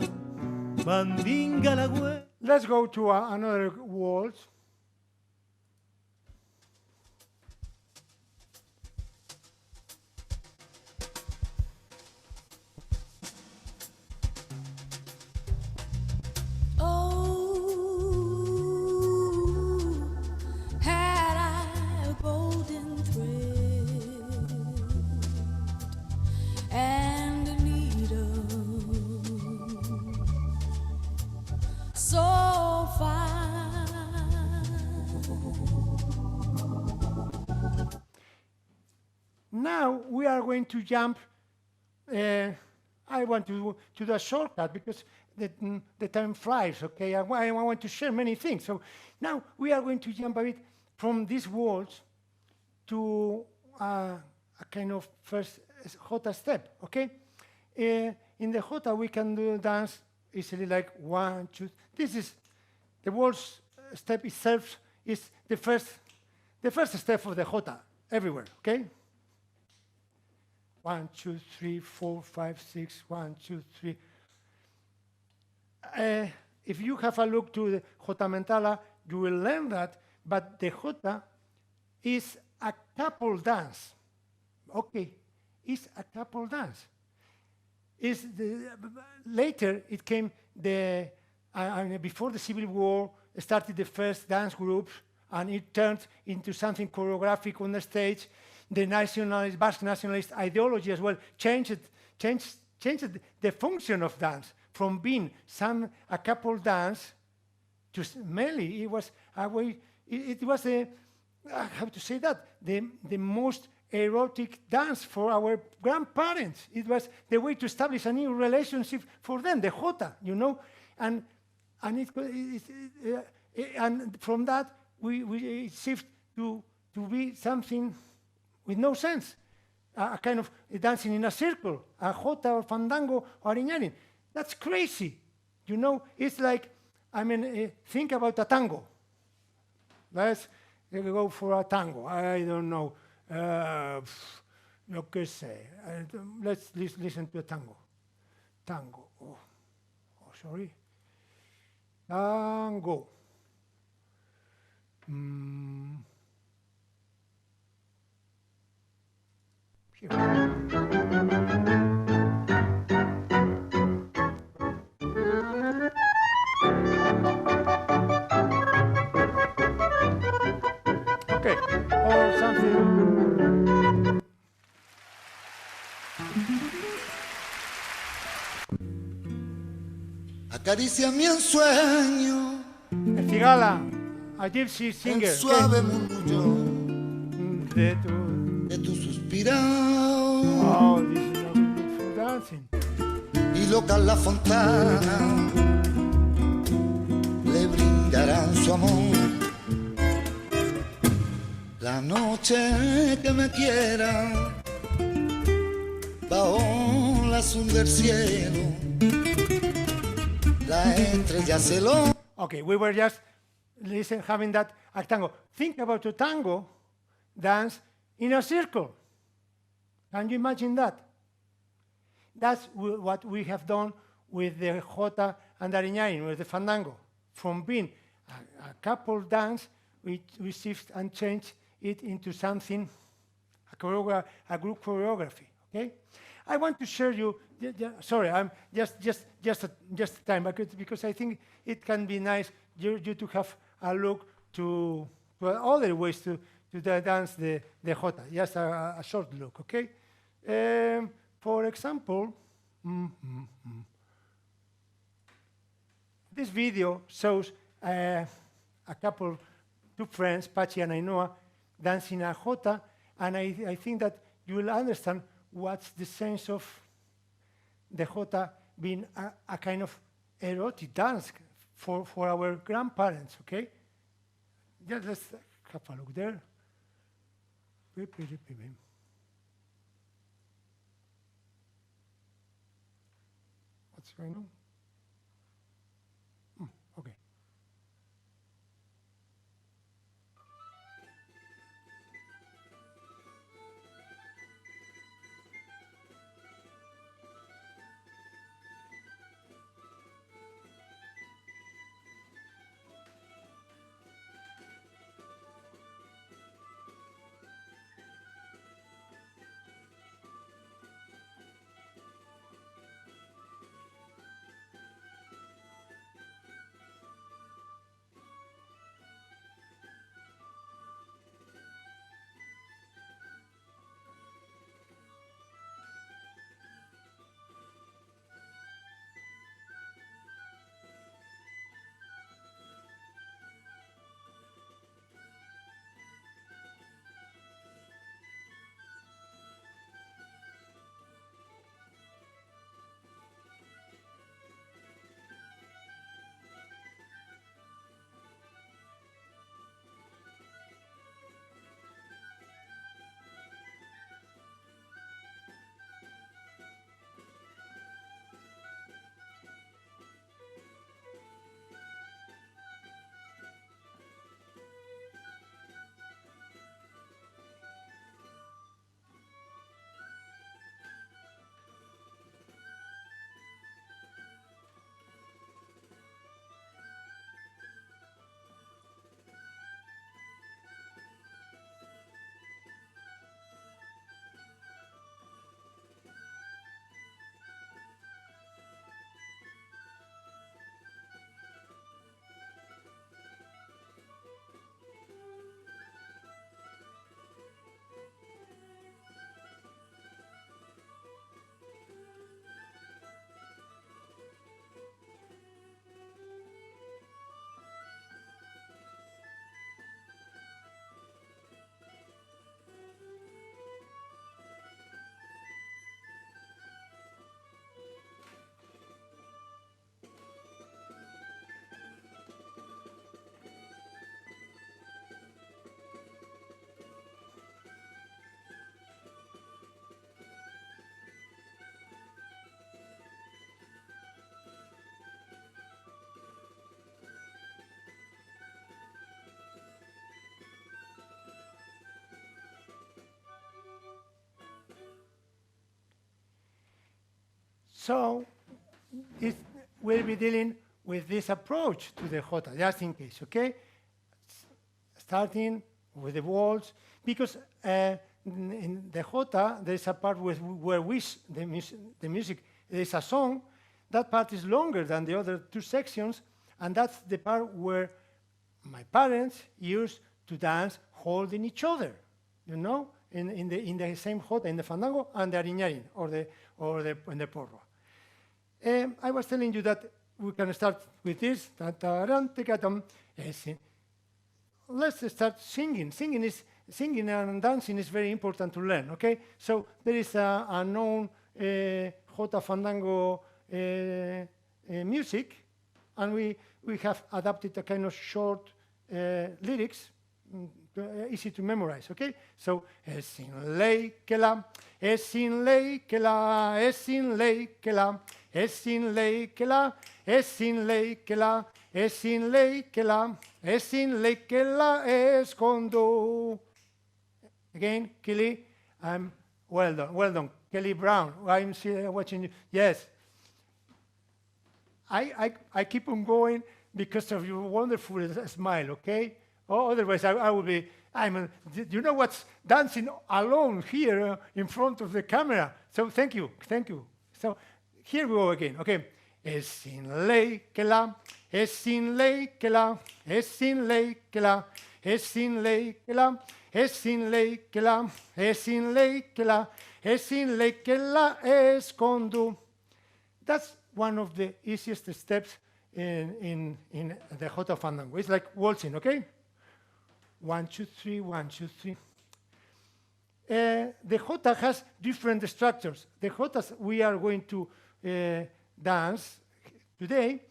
mandinga la huella. Let's go to another waltz. Now we are going to jump. I want to do a shortcut because the time flies, okay? I want to share many things. So now we are going to jump a bit from these walls to a kind of first Jota step, okay? In the Jota, we can do dance easily like 1, 2. This is the waltz step itself is the first step of the Jota everywhere, okay? 1, 2, 3, 4, 5, 6, 1, 2, 3. If you have a look to the Jota Mentala, you will learn that, but the Jota is a couple dance. Okay, it's a couple dance. Later it came before the Civil War, started the first dance group, and it turned into something choreographic on the stage. The nationalist, Basque nationalist ideology as well changed the function of dance from being a couple dance to mainly it was a way. It was how to say that the most erotic dance for our grandparents. It was the way to establish a new relationship for them, the Jota, you know, and from that we shift to be something with no sense, a kind of dancing in a circle, a Jota or fandango or Ariñanin. That's crazy, you know. It's like, think about a tango. Let's go for a tango. I don't know. Lo que sé. Let's listen to a tango. Tango. Oh, sorry. Tango. Here. Okay, or something. Acaríciame en sueño. El cigala, a gypsy singer. El suave murmullo de tu suspirado. Oh, this is not good for dancing. Y loca la fontana le brindarán su amor. La noche que me quiera, bajo el azul del cielo, la estrella se lo... Okay, we were just having that a tango. Think about a tango dance in a circle. Can you imagine that? That's what we have done with the Jota and Ariñain, with the fandango. From being a couple dance, we shift and change it into something, a group choreography. Okay, I want to share you. Sorry, I'm just time because I think it can be nice you to have a look to other ways to dance the Jota. Just a short look. Okay, for example. This video shows a couple, two friends, Pachi and Ainhoa, dancing a Jota, and I think that you will understand what's the sense of the Jota being a kind of erotic dance for our grandparents, okay? Yeah, let's have a look there. What's going on? Okay. So we'll be dealing with this approach to the Jota, just in case, okay? Starting with the waltz, because in the Jota, there's a part where the music, there's a song. That part is longer than the other two sections, and that's the part where my parents used to dance holding each other, you know, in the same Jota, in the fandango and the ariñarin, or in the porro. I was telling you that we can start with this. Let's start singing. Singing and dancing is very important to learn, okay? So there is a known Jota fandango music, and we have adapted a kind of short lyrics, easy to memorize, okay? So, es in ley que la, es in ley que la, es in ley que la, es in ley que la, es in ley que la, es in ley que la, es in ley que la escondo. Again, Kelly, well done. Kelly Brown, I'm watching you. Yes. I keep on going because of your wonderful smile, okay? Oh, otherwise I would be, you know what's dancing alone here in front of the camera? So thank you. So here we go again, okay? Es sin ley que la, es sin ley que la, es sin ley que la, es sin ley que la, es sin ley que la, es sin ley que la, es sin ley que la escondo. That's one of the easiest steps in the Jota fandango. It's like waltzing, okay? 1, 2, 3, 1, 2, 3. The Jota has different structures. The Jotas we are going to dance today,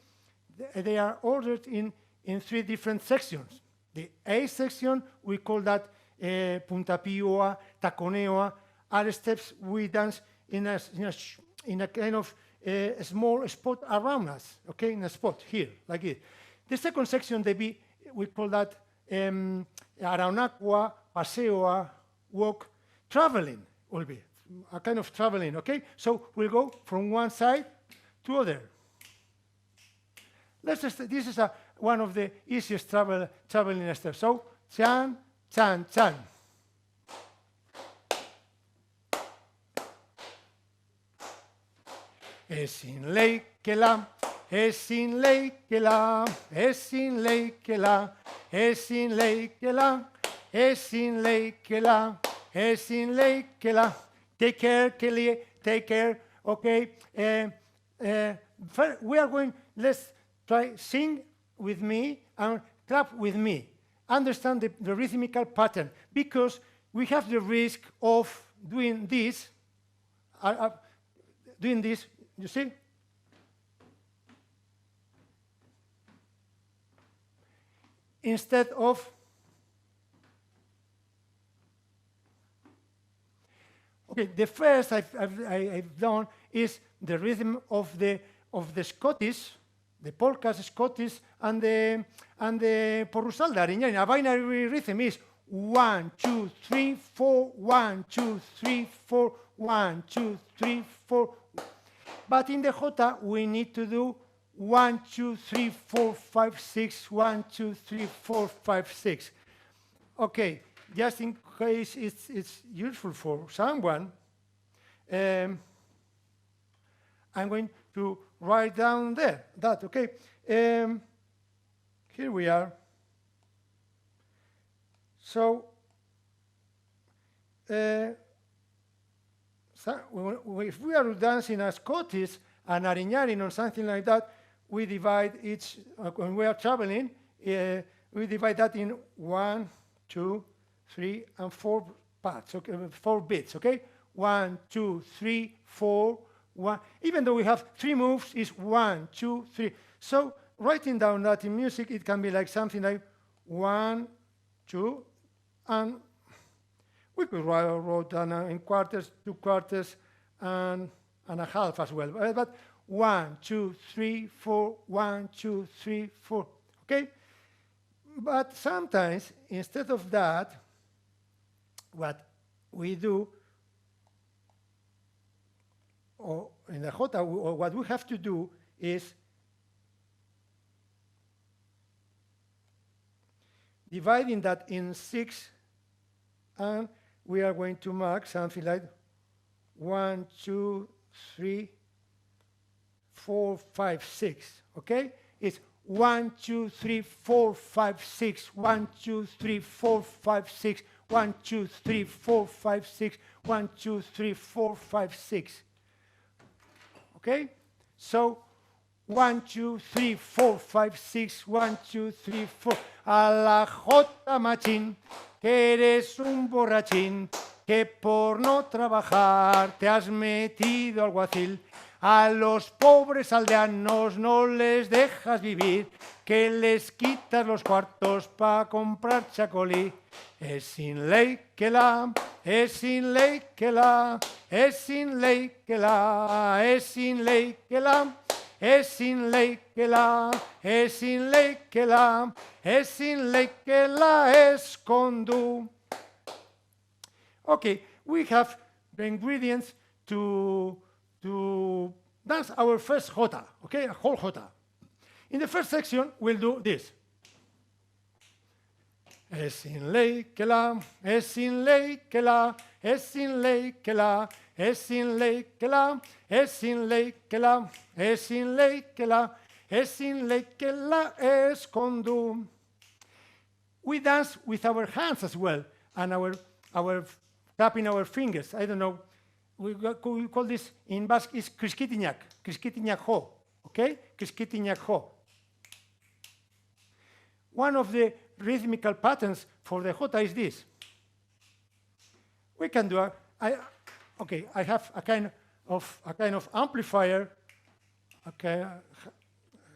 they are ordered in 3 different sections. The A section, we call that puntapioa, taconeoa, are steps we dance in a kind of a small spot around us, okay, in a spot here, like it. The second section, the B, we call that araunacua, paseoa, walk, traveling will be a kind of traveling, okay? So we'll go from one side to other. This is one of the easiest traveling steps. So, chan, chan, chan. Es sin ley que la, es sin ley que la, es sin ley que la, es sin ley que la, es sin ley que la, es sin ley que la. Take care, Kelly, take care, okay? We are going, let's try sing with me and clap with me. Understand the rhythmical pattern, because we have the risk of doing this, you see? Instead of okay, the first I've done is the rhythm of the Scottish, the polkas Scottish, and the porrusalda Ariñana. A binary rhythm is 1, 2, 3, 4, 1, 2, 3, 4, 1, 2, 3, 4. But in the Jota, we need to do 1, 2, 3, 4, 5, 6, 1, 2, 3, 4, 5, 6. Okay, just in case it's useful for someone, I'm going to write down that, okay? Here we are. So, if we are dancing a Scottish and Ariñarin or something like that, we divide each, when we are traveling, we divide that in 1, 2, 3, and 4 parts, okay, 4 bits, okay? 1, 2, 3, 4, 1. Even though we have 3 moves, it's 1, 2, 3. So writing down that in music, it can be like something like 1, 2, and we could write down in quarters, 2 quarters, and a half as well. But 1, 2, 3, 4, 1, 2, 3, 4, okay? But sometimes, instead of that, what we do, or in the Jota, or what we have to do is dividing that in 6, and we are going to mark something like 1, 2, 3, 4, 5, 6, okay? It's 1, 2, 3, 4, 5, 6, 1, 2, 3, 4, 5, 6, 1, 2, 3, 4, 5, 6, 1, 2, 3, 4, 5, 6. Okay? So 1, 2, 3, 4, 5, 6, 1, 2, 3, 4. A la Jota machín, que eres un borrachín, que por no trabajar te has metido alguacil. A los pobres aldeanos no les dejas vivir, que les quitas los cuartos para comprar chacolí. Esin leikela, esin leikela, esin leikela, esin leikela, esin leikela, esin leikela, esin leikela eskondu. Okay, we have the ingredients to dance our first jota, okay, a whole jota. In the first section, we'll do this. Esin leikela, esin leikela, esin leikela, esin leikela, esin leikela, esin leikela, esin leikela eskondu. We dance with our hands as well, and our tapping our fingers. I don't know. We call this in Basque is kriskitinak ho, okay? Kriskitinak ho. One of the rhythmical patterns for the jota is this. We can do I have a kind of amplifier, okay,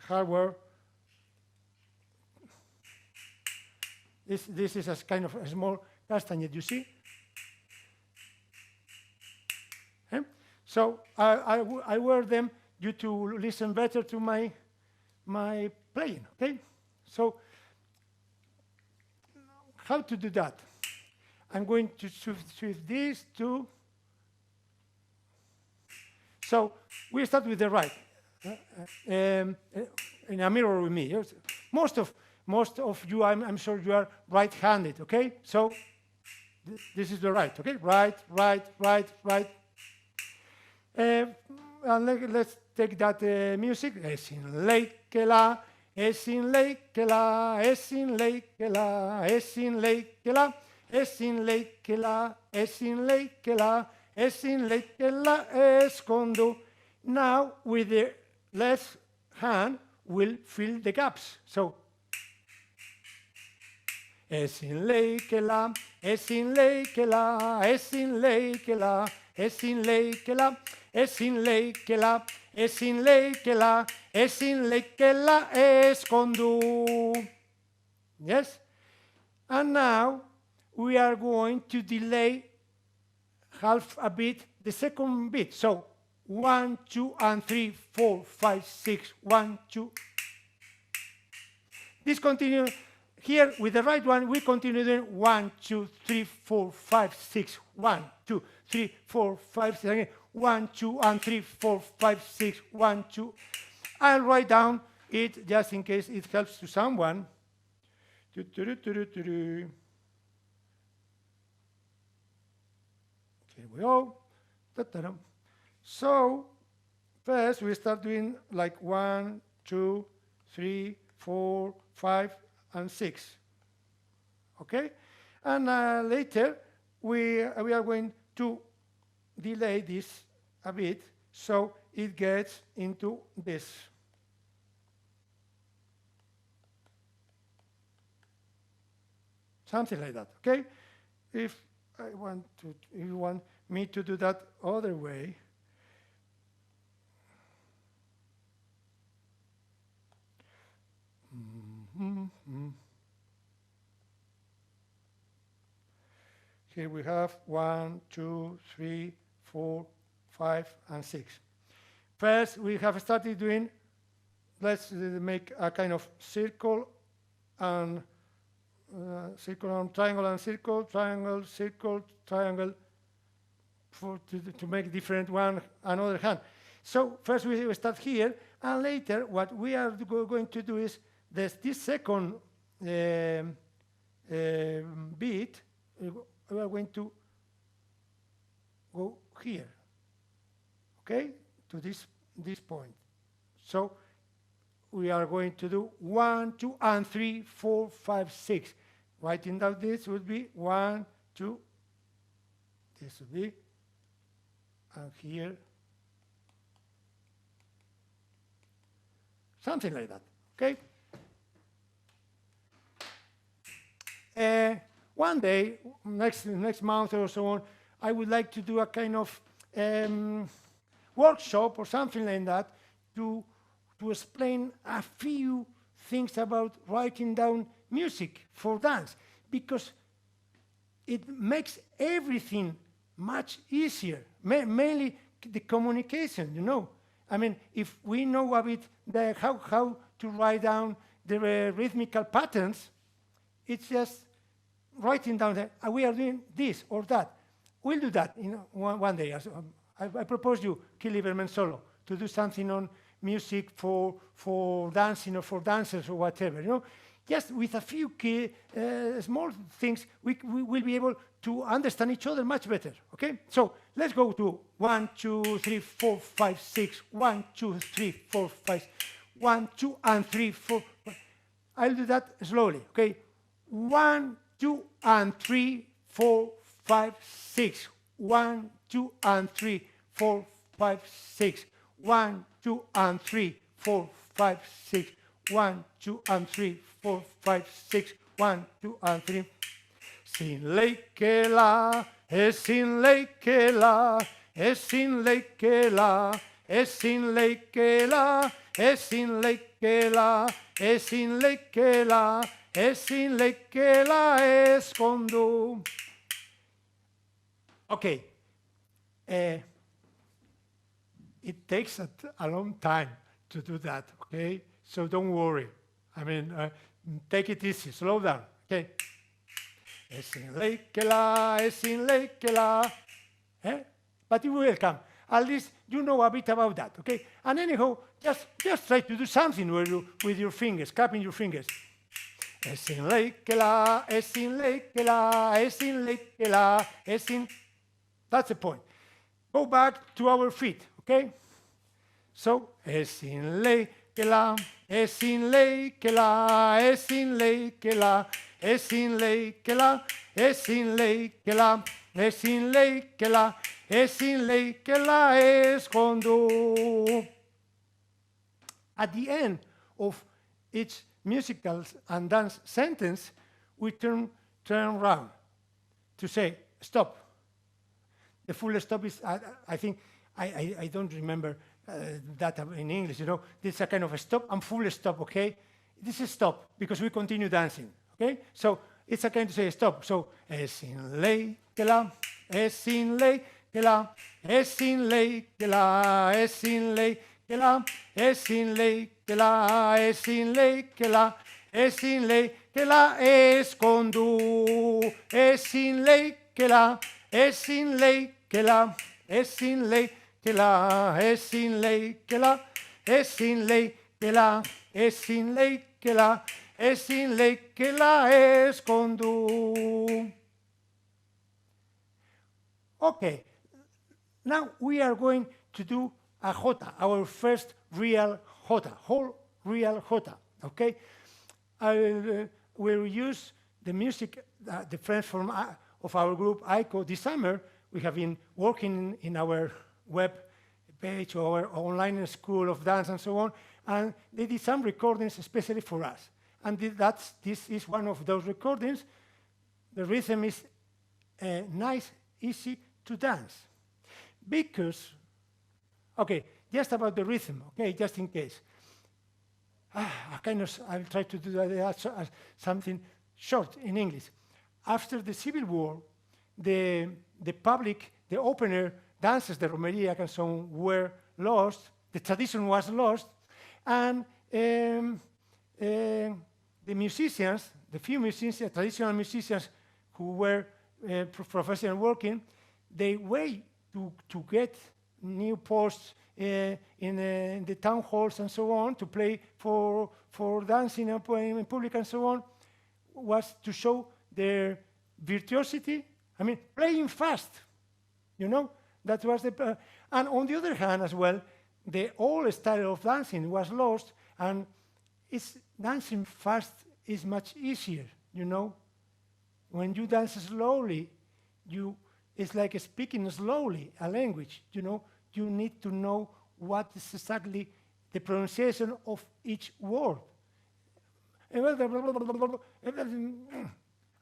hardware. This is a kind of a small castanet, you see. Okay? So I wear them due to listen better to my playing. Okay, so. How to do that? I'm going to shift this to. So we start with the right, in a mirror with me. Most of you, I'm sure you are right-handed. Okay, so this is the right. Okay, right. And let's take that music. Esin leikela. Esin leikela, esin leikela, esin leikela, esin leikela, esin leikela, esin leikela eskondu. Now with the left hand we'll fill the gaps. So esin leikela, esin leikela, esin leikela, esin leikela, esin leikela, esin leikela, esin leikela eskondu. Yes? And now we are going to delay half a beat the second beat. So 1, 2, and 3, 4, 5, 6, 1, 2. This continue here with the right one. We continue doing 1, 2, 3, 4, 5, 6, 1, 2, 3, 4, 5, 6. Again. 1, 2, and 3, 4, 5, 6, 1, 2. I'll write down it just in case it helps to someone. Here we go. So first we start doing like 1, 2, 3, 4, 5, and 6. Okay? And later we are going to delay this a bit so it gets into this. Something like that, okay? If you want me to do that other way, here we have 1, 2, 3, 4, 5, and 6. First, we have started doing, let's make a kind of circle and triangle and circle, triangle, circle, triangle, to make different one another hand. So first we start here, and later what we are going to do is this second beat, we are going to go here, okay, to this point. So we are going to do 1, 2, and 3, 4, 5, 6. Writing down this would be 1, 2. This would be, and here, something like that. Okay. One day, next month or so on, I would like to do a kind of workshop or something like that to explain a few things about writing down music for dance, because it makes everything much easier, mainly the communication, you know. I mean, if we know a bit how to write down the rhythmical patterns, it's just writing down that we are doing this or that. We'll do that in one day. I propose you, Kili Berman Solo, to do something on music for dancing or for dancers or whatever, you know. Just with a few key, small things, we will be able to understand each other much better, okay? So let's go to 1, 2, 3, 4, 5, 6, 1, 2, 3, 4, 5, 1, 2, and 3, 4. I'll do that slowly, okay? 1, 2, and 3, 4, 5, 6. 1, 2, and 3, 4, 5, 6. 1, 2, and 3, 4, 5, 6. 1, 2, and 3, 4, 5, 6. 1, 2, and 3. Sin ley que la, es sin ley que la, es sin ley que la, es sin ley que la, es sin ley que la, es sin ley que la, es sin ley que la escondo. Okay. It takes a long time to do that, okay? So don't worry. I mean, take it easy, slow down, okay? Es sin ley que la, es sin ley que la. But it will come. At least you know a bit about that, okay? And anyhow, just try to do something with your fingers, clapping your fingers. Es sin ley que la, es sin ley que la, es sin ley que la, es sin... That's the point. Go back to our feet, okay? So, es sin ley que la, es sin ley que la, es sin ley que la, es sin ley que la, es sin ley que la, es sin ley que la, es sin ley que la escondo. At the end of each musical and dance sentence, we turn around to say stop. The full stop is, I think, I don't remember that in English, you know. This is a kind of a stop and full stop, okay? This is stop because we continue dancing, okay? So it's a kind to say stop. So, es sin ley que la, es sin ley que la, es sin ley que la, es sin ley que la, es sin ley que la, es sin ley que la, es sin ley que la escondo, es sin ley que la, es sin ley que la, es sin ley que la, es sin ley que la, es sin ley que la, es sin ley que la, es sin ley que la escondo. Okay, now we are going to do a jota, our first real jota, whole real jota, okay? I will use the music, the friends from of our group AIKO this summer. We have been working in our web page, our online school of dance and so on, and they did some recordings especially for us. And this is one of those recordings. The rhythm is nice, easy to dance. Because, okay, just about the rhythm, okay, just in case. I'll try to do that something short in English. After the Civil War, the public, the opener dances, the Romería and so on, were lost. The tradition was lost, and the musicians, the few musicians, traditional musicians who were professional working, they wait to get new posts in the town halls and so on, to play for dancing in public and so on, was to show their virtuosity. I mean, playing fast, you know? That was the... and on the other hand as well, the old style of dancing was lost, and dancing fast is much easier, you know? When you dance slowly, it's like speaking slowly a language, you know? You need to know what is exactly the pronunciation of each word.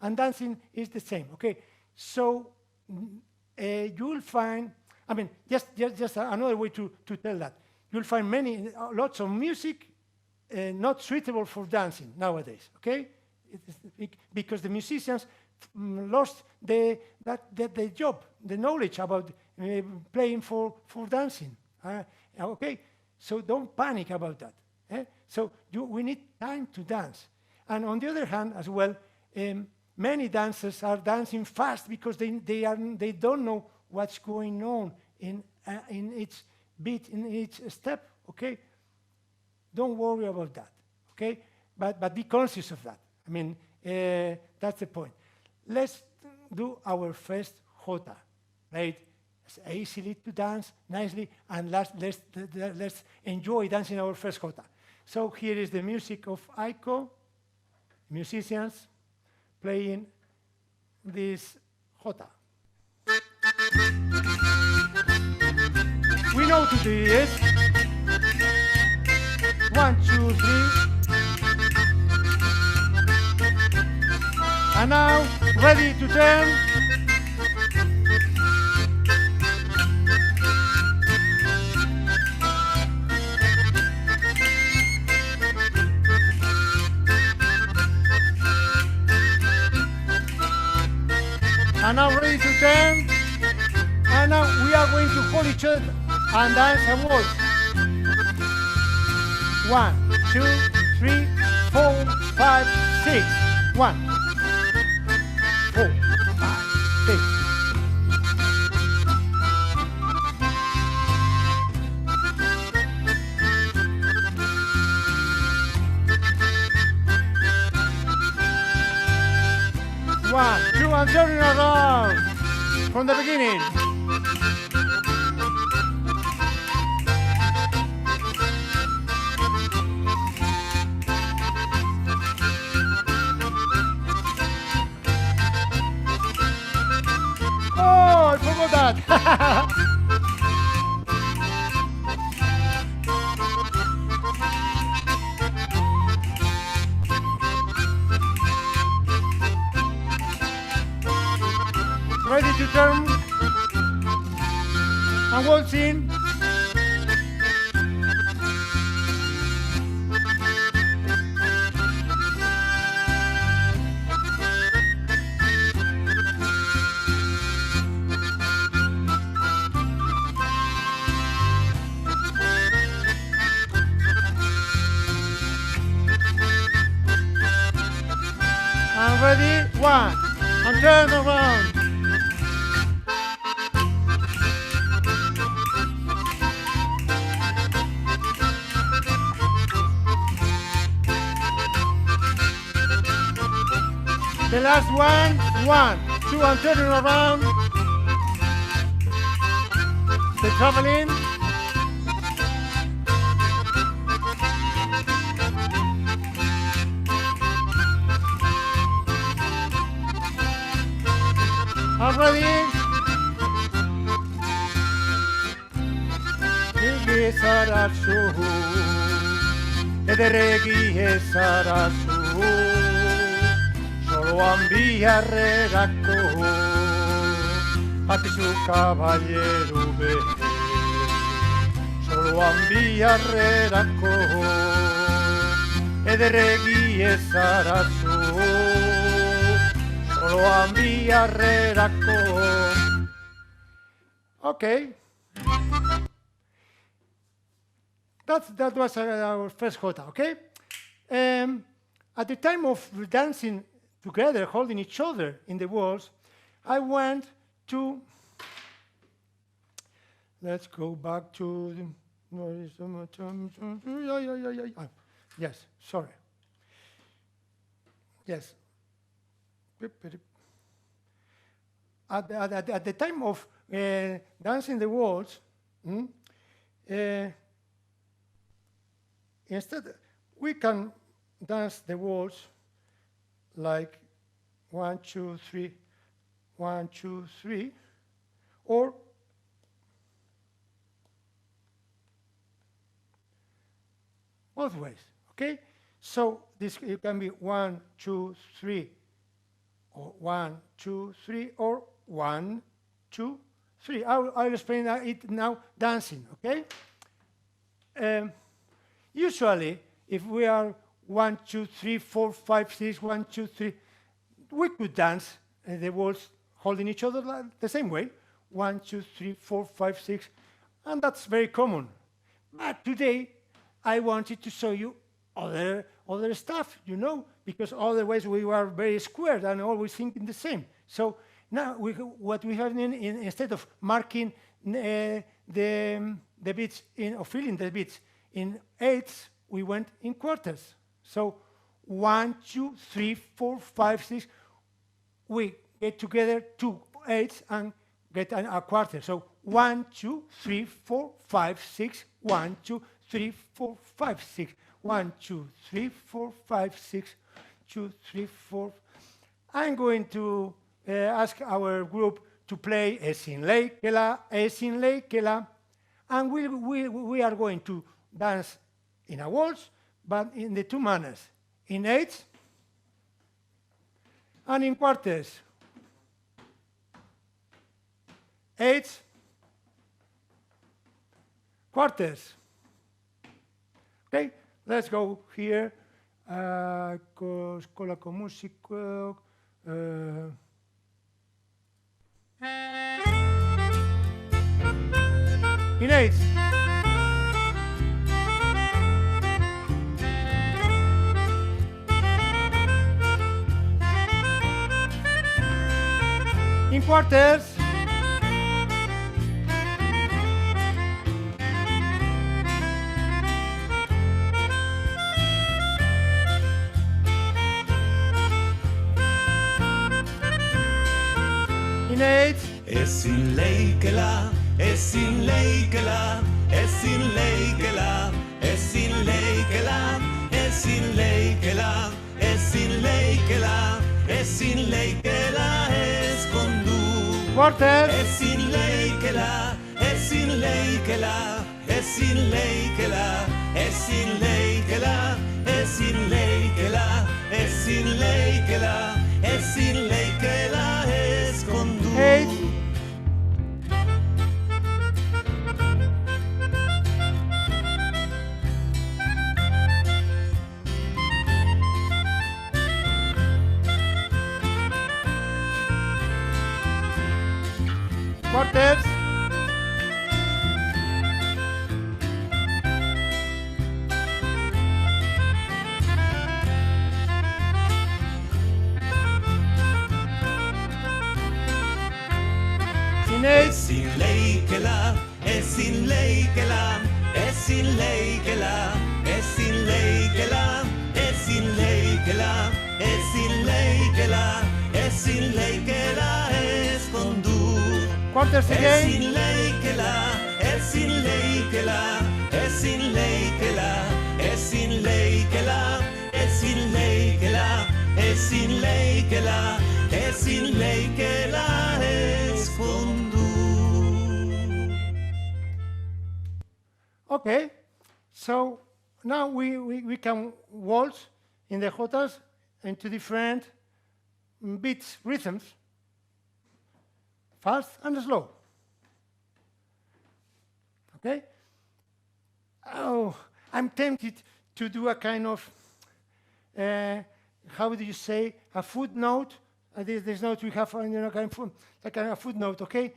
And dancing is the same, okay? So you'll find, I mean, just another way to tell that. You'll find lots of music not suitable for dancing nowadays, okay? Because the musicians lost the job, the knowledge about playing for dancing. Okay, so don't panic about that. So we need time to dance. And on the other hand, as well, many dancers are dancing fast because they don't know what's going on in each beat, in each step. Okay, don't worry about that. Okay, but be conscious of that. I mean, that's the point. Let's do our first jota, right? It's easily to dance nicely, and let's enjoy dancing our first jota. So here is the music of AIKO musicians playing this jota. We know to do this. 1, 2, 3. And now, ready to turn. And now ready to turn. And now we are going to hold each other and dance a waltz. 1, 2, 3, 4, 5, 6. 1, 4, 5, 6. One, two, and turning around from the beginning. Oh, I forgot that. Ready to turn and waltzing. And ready, 1, and turn around. The last one, 1, 2, and turning around. The traveling. I'm ready. Regi sarasu, ederregi sarasu. Soloan biharrerako Atizu kaballeru behe Soloan biharrerako Ederregi ezarazu Soloan biharrerako. Okay. That was our first jota, okay? At the time of dancing together, holding each other in the walls, I went to, let's go back to, yes, sorry. Yes. At the time of dancing the waltz, instead, we can dance the waltz like 1, 2, 3, 1, 2, 3, or both ways, okay? So this it can be 1, 2, 3, or 1, 2, 3, or 1, 2, 3. I'll explain it now dancing, okay? Usually, if we are 1, 2, 3, 4, 5, 6, 1, 2, 3, we could dance the walls holding each other the same way. 1, 2, 3, 4, 5, 6, and that's very common. But today, I wanted to show you other stuff, because otherwise we were very squared and always thinking the same. So now what we have instead of marking the beats or filling the beats in eighths, we went in quarters. So 1, 2, 3, 4, 5, 6. We get together 2 eighths and get a quarter. So 1, 2, 3, 4, 5, 6. 1, 2, 3, 4, 5, 6. 1, 2, 3, 4, 5, 6. 2, 3, 4. I'm going to ask our group to play Esin Leikela, Esin Leikela, and we are going to dance in a waltz, but in the two manners, in eighths and in quarters. Eighths, quarters. Okay, let's go here. Scuola con musico. In eighths. In quarters. In eighths. Esin leikela, esin leikela, esin leikela, esin leikela, esin leikela, esin leikela, esin leikela eskondu. Quarters. Esin leikela, esin leikela, esin leikela, esin leikela, esin leikela, esin leikela, esin leikela eskondu. Eight. Quarters. In eighths. Esin leikela, esin leikela, esin leikela, esin leikela, esin leikela, esin leikela, esin leikela eskondu. Quarters again. Esin leikela, esin leikela, esin leikela, esin leikela, esin leikela, esin leikela, esin leikela eskondu. Okay, so now we can waltz in the jotas into different beats, rhythms, fast and slow. Okay? Oh, I'm tempted to do a kind of, how do you say, a footnote. This note we have, kind of footnote, okay,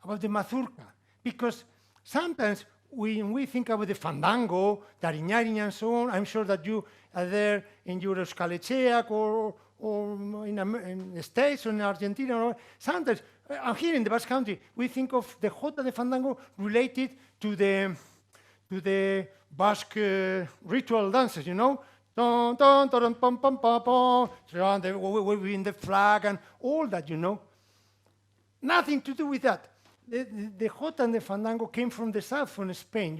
about the mazurka, because sometimes when we think about the fandango, tariñariña and so on, I'm sure that you are there in your Euskal or in the States or in Argentina. Or sometimes, here in the Basque Country, we think of the Jota de fandango related to the Basque ritual dances, Don, don, don, pom, pom, pom, pom, waving the flag and all that, Nothing to do with that. The Jota and the fandango came from the south, from Spain,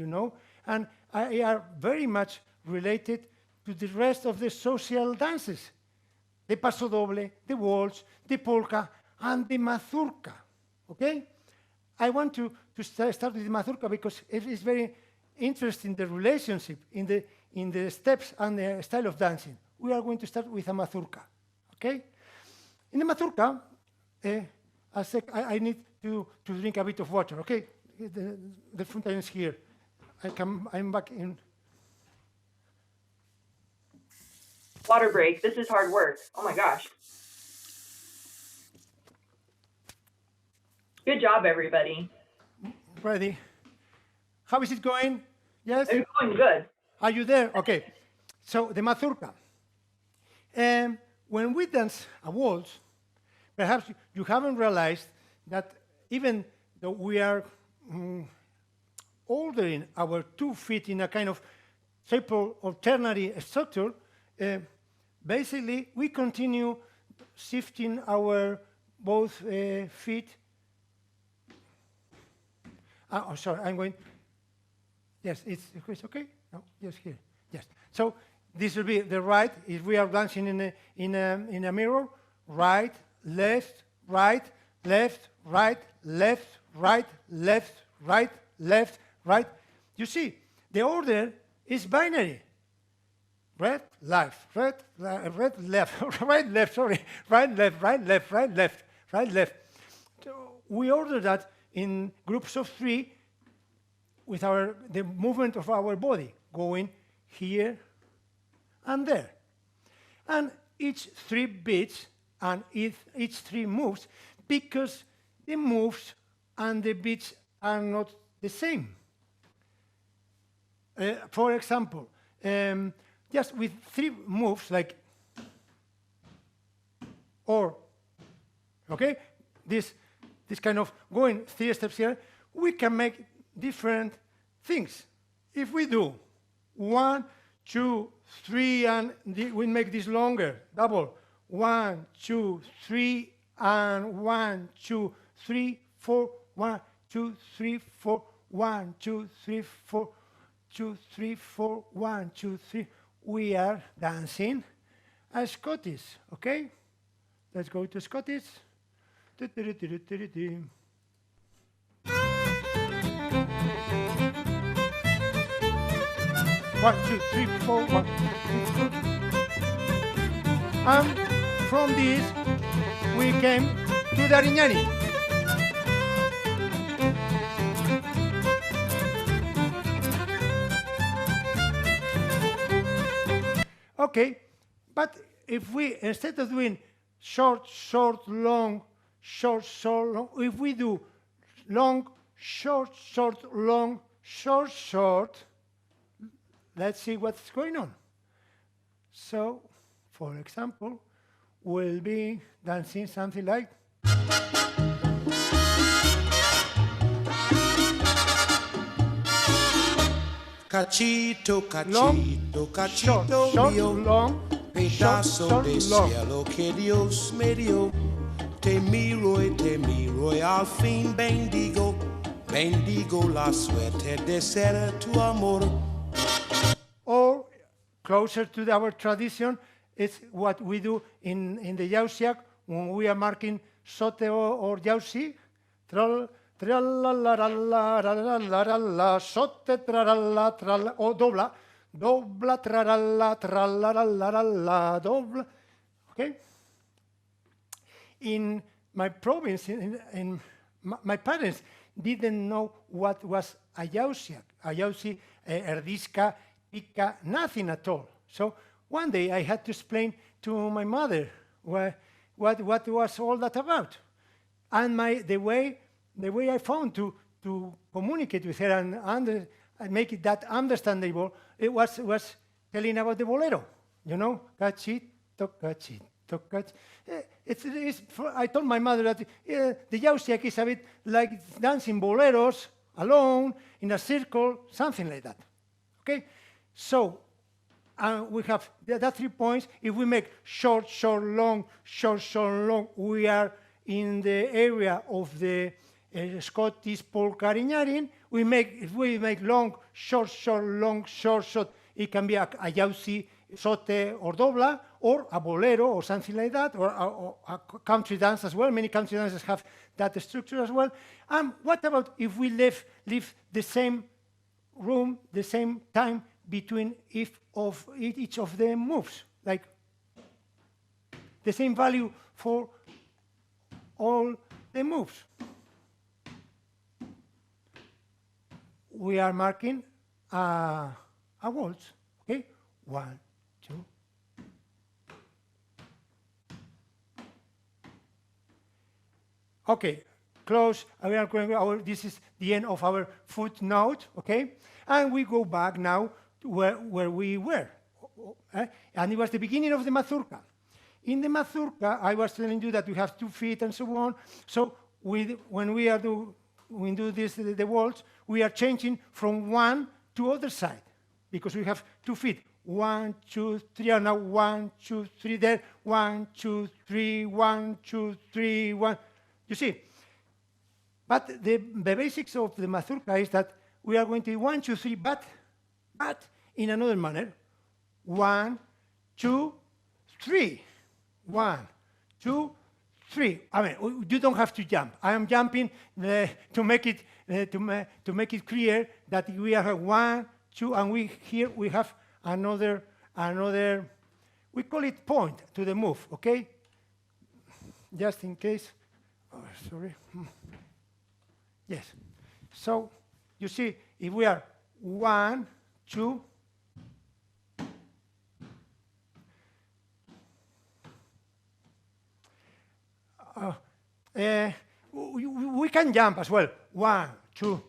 and they are very much related to the rest of the social dances. The paso doble, the waltz, the polka, and the mazurka, okay? I want to start with the mazurka because it is very interesting, the relationship in the steps and the style of dancing. We are going to start with a mazurka, okay? In the mazurka, I need to drink a bit of water, okay? The fountain is here. I'm back in. Water break. This is hard work. Oh my gosh. Good job, everybody. Ready? How is it going? Yes? It's going good. Are you there? Okay. So the mazurka. When we dance a waltz, perhaps you haven't realized that even though we are ordering our 2 feet in a kind of triple alternative structure, basically we continue shifting our both feet. Oh, sorry, I'm going. Yes, it's okay. No, yes, here. Yes. So this will be the right. If we are dancing in a mirror, right, left, right, left, right, left, right, left, right, left, right. You see, the order is binary. Red, left, red, left, right, left, sorry, right, left, right, left, right, left, right, left. So we order that in groups of 3 with the movement of our body, going here and there. And each 3 beats and each 3 moves, because the moves and the beats are not the same. For example, just with 3 moves, like, or, okay, this kind of going 3 steps here, we can make different things. If we do 1, 2, 3, and we make this longer, double, 1, 2, 3, and 1, 2, 3, 4, 1, 2, 3, 4, 1, 2, 3, 4, 2, 3, 4, 1, 2, 3. We are dancing a Scottish, okay? Let's go to Scottish. 1, 2, 3, 4, 1, 2, 3. And from this, we came to the Arignani. Okay, but if we, instead of doing short, short, long, short, short, long, if we do long, short, short, long, short, short, let's see what's going on. So, for example, we'll be dancing something like. Cachito, Long, cachito, short, cachito short, mío, long, pedazo short, de long. cielo que Dios me dio. Te miro y al fin bendigo, bendigo la suerte de ser tu amor. Or, closer to our tradition, it's what we do in the Jausiak when we are marking sote or Jausi. Tralla, sote, tralla, tralla, or dobla. Dobla, tralla, tralla, dobla. Okay? In my province, my parents didn't know what was a Jausiak. A Jausi, erdizka, pika, nothing at all. So one day I had to explain to my mother what was all that about. And the way I found to communicate with her and make it that understandable, it was telling about the bolero. You know, cachito, cachito, cachito. I told my mother that the Jausiak is a bit like dancing boleros alone in a circle, something like that. Okay, so we have that 3 points. If we make short, short, long, short, short, long, we are in the area of the Scottish polka Arignani. If we make long, short, short, long, short, short, it can be a Jausi, sote, or dobla, or a bolero, or something like that, or a country dance as well. Many country dances have that structure as well. What about if we leave the same room, the same time between each of the moves, like the same value for all the moves? We are marking a waltz, okay? 1, 2. Okay, close. We are going. This is the end of our footnote, okay? And we go back now to where we were, and it was the beginning of the mazurka. In the mazurka, I was telling you that we have 2 feet and so on. So when we do this, the waltz, we are changing from one to other side because we have 2 feet. 1, 2, 3, and now 1, 2, 3 there. 1, 2, 3, 1, 2, 3, 1. You see? But the basics of the mazurka is that we are going to 1, 2, 3, but in another manner. 1, 2, 3. 1, 2, 3. I mean, you don't have to jump. I am jumping to make it clear that we are 1, 2, and here we have another. We call it point to the move. Okay. Just in case. Oh, sorry. Yes. So you see, if we are 1, 2. We can jump as well. 1, 2,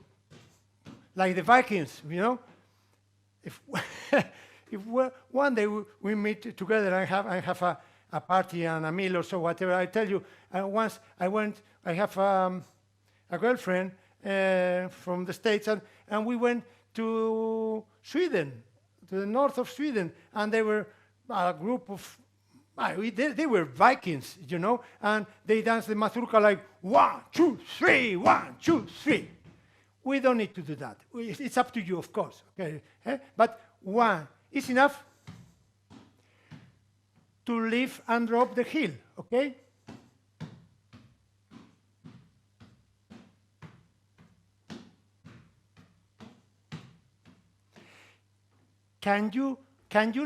like the Vikings, you know. If one day we meet together and have a party and a meal or so, whatever. I tell you, once I have a girlfriend from the States, and we went to Sweden, to the north of Sweden, and they were a group of. They were Vikings, you know, and they danced the mazurka like 1, 2, 3, 1, 2, 3. We don't need to do that. It's up to you, of course. Okay, but 1 is enough to lift and drop the heel. Okay. Can you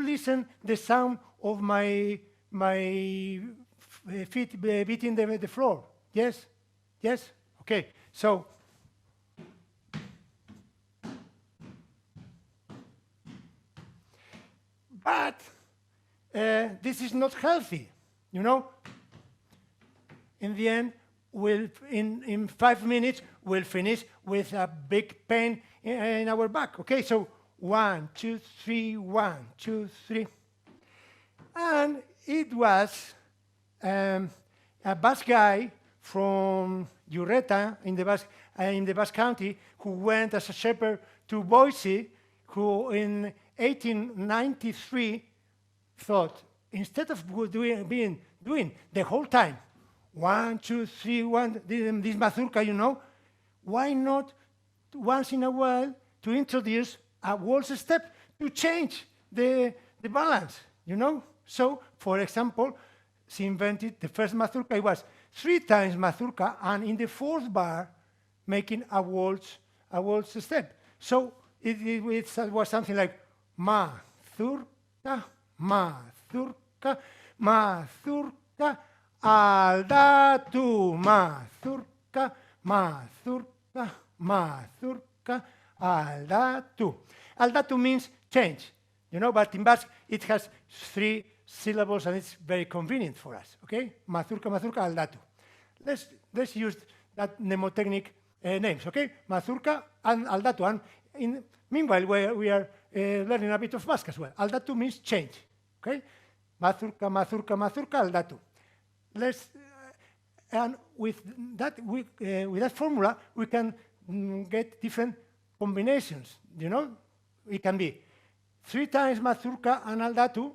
listen the sound of my feet beating the floor? Yes? Yes? Okay. So, but this is not healthy, you know? In the end, in 5 minutes, we'll finish with a big pain in our back. Okay, so 1, 2, 3, 1, 2, 3. And it was a Basque guy from Jota in the Basque County who went as a shepherd to Boise, who in 1893 thought, instead of doing the whole time, 1, 2, 3, 1, this mazurka, you know, why not once in a while to introduce a waltz step to change the balance, you know? So, for example, she invented the first mazurka. It was 3 times mazurka, and in the 4th bar, making a waltz step. So it was something like mazurka, mazurka, mazurka, aldatu, mazurka, mazurka, mazurka, aldatu. Aldatu means change, you know, but in Basque it has 3 syllables and it's very convenient for us, okay? Mazurka, mazurka, aldatu. Let's use that mnemotechnic names, okay? Mazurka and aldatu. And meanwhile, we are learning a bit of Basque as well. Aldatu means change, okay? Mazurka, mazurka, mazurka, aldatu. And with that formula, we can get different combinations, you know? It can be 3 times mazurka and aldatu.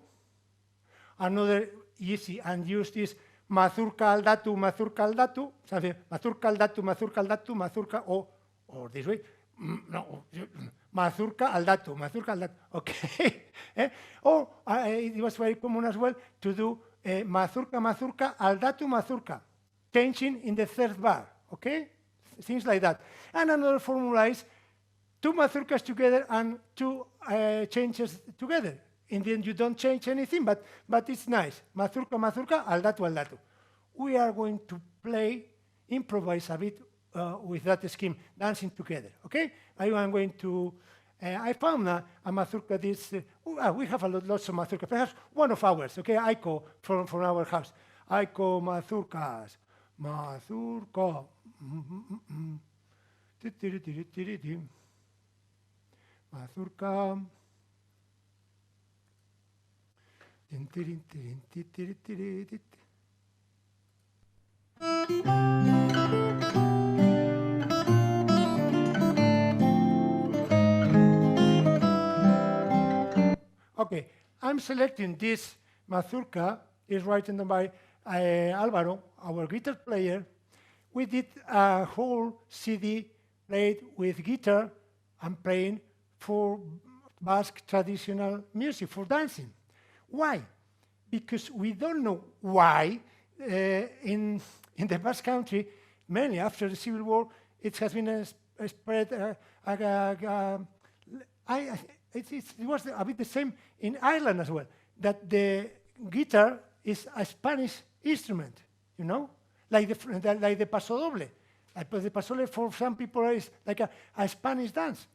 Another easy and used is mazurka aldatu, mazurka aldatu. Something mazurka aldatu, mazurka aldatu, mazurka, or this way. No, mazurka aldatu, mazurka aldatu. Okay. Or it was very common as well to do mazurka, mazurka, aldatu, mazurka, changing in the 3rd bar. Okay, things like that. And another formula is 2 mazurkas together and 2 changes together. In the end, you don't change anything, but it's nice. Mazurka, mazurka, aldatu, aldatu. We are going to improvise a bit with that scheme, dancing together, okay? I am going to, I found a mazurka, we have lots of mazurka, perhaps one of ours, okay? AIKO from our house. AIKO mazurkas, mazurka, Mazurka. Okay, I'm selecting this mazurka. Is written by Álvaro, our guitar player. We did a whole CD played with guitar and playing for Basque traditional music, for dancing. Why? Because we don't know why in the Basque country, mainly after the Civil War, it has been spread. It was a bit the same in Ireland as well, that the guitar is a Spanish instrument, you know, like the paso doble. The paso doble for some people is like a Spanish dance,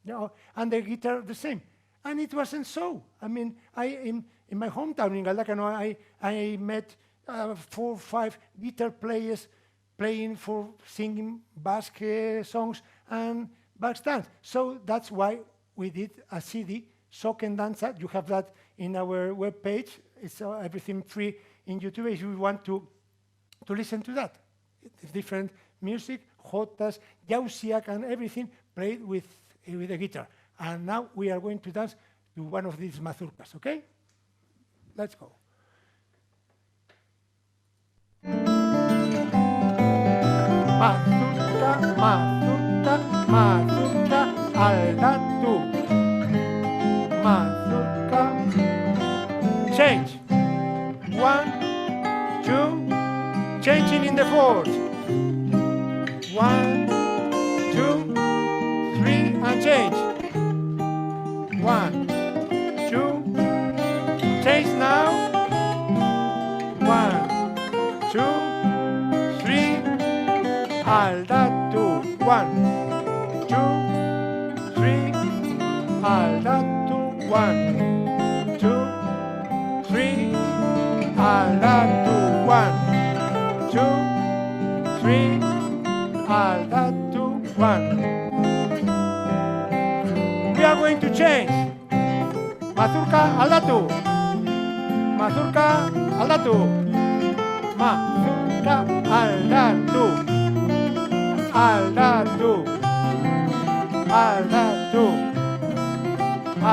you know, and the guitar the same. And it wasn't so. I mean, in my hometown in Galdacano, I met 4 or 5 guitar players playing for singing Basque songs and Basque dance. So that's why we did a CD, Sok and Danza. You have that in our webpage. It's everything free in YouTube if you want to listen to that. It's different music, jotas, jauziak, and everything played with a guitar. And now we are going to dance to one of these mazurkas, okay? Let's go. Mazurka, mazurka, mazurka, aldatu. Mazurka. Change. 1, 2, changing in the 4th. 1, 2, 3, and change. 1, 2, change now. 1, 2, 3, aldatu. 1, 2, 3, aldatu. 1, 2, 3, aldatu. 1, 2, 3, aldatu. 1. We are going to change. Mazurka aldatu. Mazurka aldatu. Mazurka aldatu. Aldatu. Aldatu.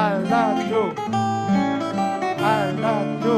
Aldatu. Aldatu.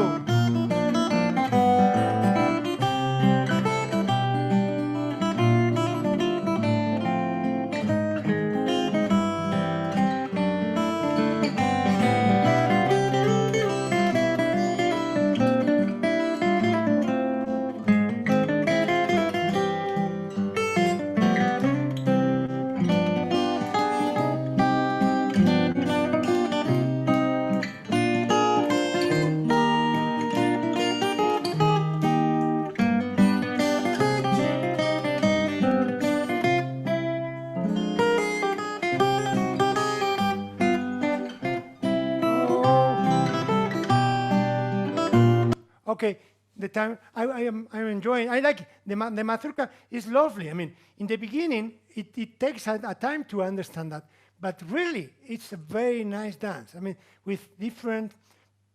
Okay, the time I'm enjoying. I like the mazurka is lovely. I mean, in the beginning, it takes a time to understand that, but really, it's a very nice dance. I mean, with different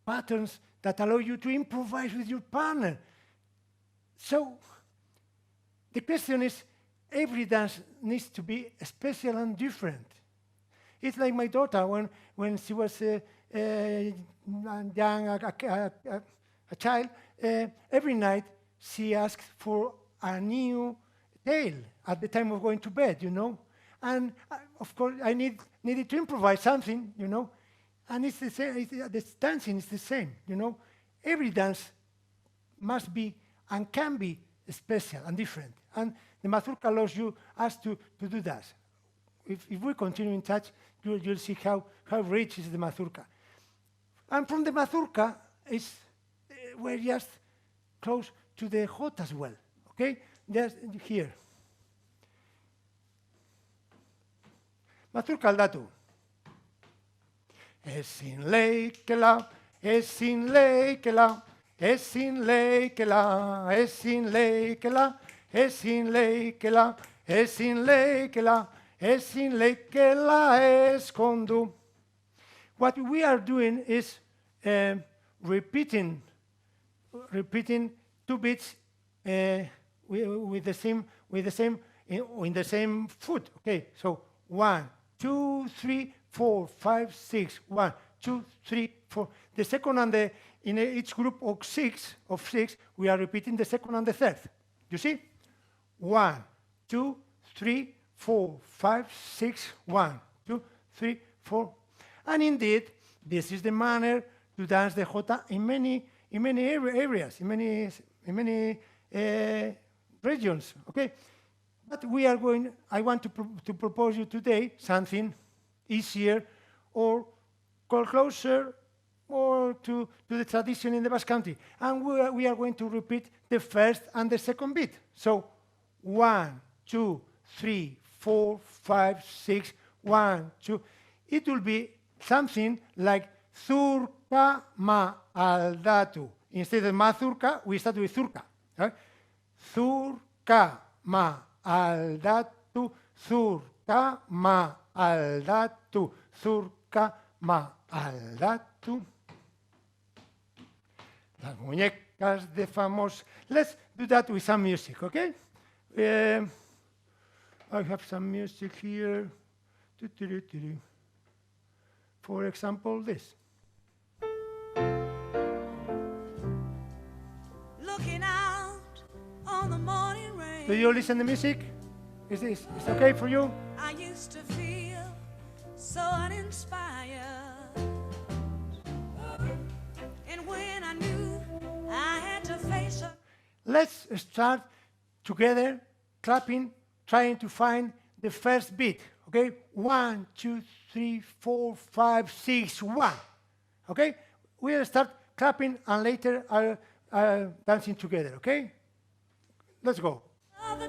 patterns that allow you to improvise with your partner. So, the question is, every dance needs to be special and different. It's like my daughter when she was young, a child, every night she asked for a new tale at the time of going to bed, you know. And of course, I needed to improvise something, you know. And it's the same. The dancing is the same, you know. Every dance must be and can be special and different. And the mazurka allows us to do that. If we continue in touch, you'll see how rich is the mazurka. And from the mazurka, we're just close to the jota as well, okay? Just here. Mazurka aldatu. Ezin leikela, ezin leikela, ezin leikela, ezin leikela, es sin ley que la, es sin ley que la, es sin ley que la escondo. What we are doing is repeating two beats with the same in the same foot. Okay, so 1, 2, 3, 4, 5, 6. 1, 2, 3, 4. The second and the in each group of six, we are repeating the second and the third. You see? 1, 2, 3, 4, 5, 6. 1, 2, 3, 4. And indeed, this is the manner to dance the jota in many areas, in many regions. Okay, but I want to propose you today something easier or closer or to the tradition in the Basque Country, and we are going to repeat the first and the second beat. So 1, 2, 3, 4, 5, 6. 1, 2. It will be something like zurka ma aldatu. Instead of mazurka, we start with zurka. Right? Zurka ma aldatu, zurka ma aldatu, zurka ma aldatu. Las muñecas de famosos. Let's do that with some music, okay? I have some music here. For example, this. Looking out on the morning rain. Do you listen to music? Is okay for you? I used to feel so uninspired. And when I knew I had to face her. Let's start together, clapping, trying to find the first beat. Okay? 1, 2, 3, 4, 5, 6, 1. Okay? We'll start clapping and later dancing together. Okay? Let's go. 3,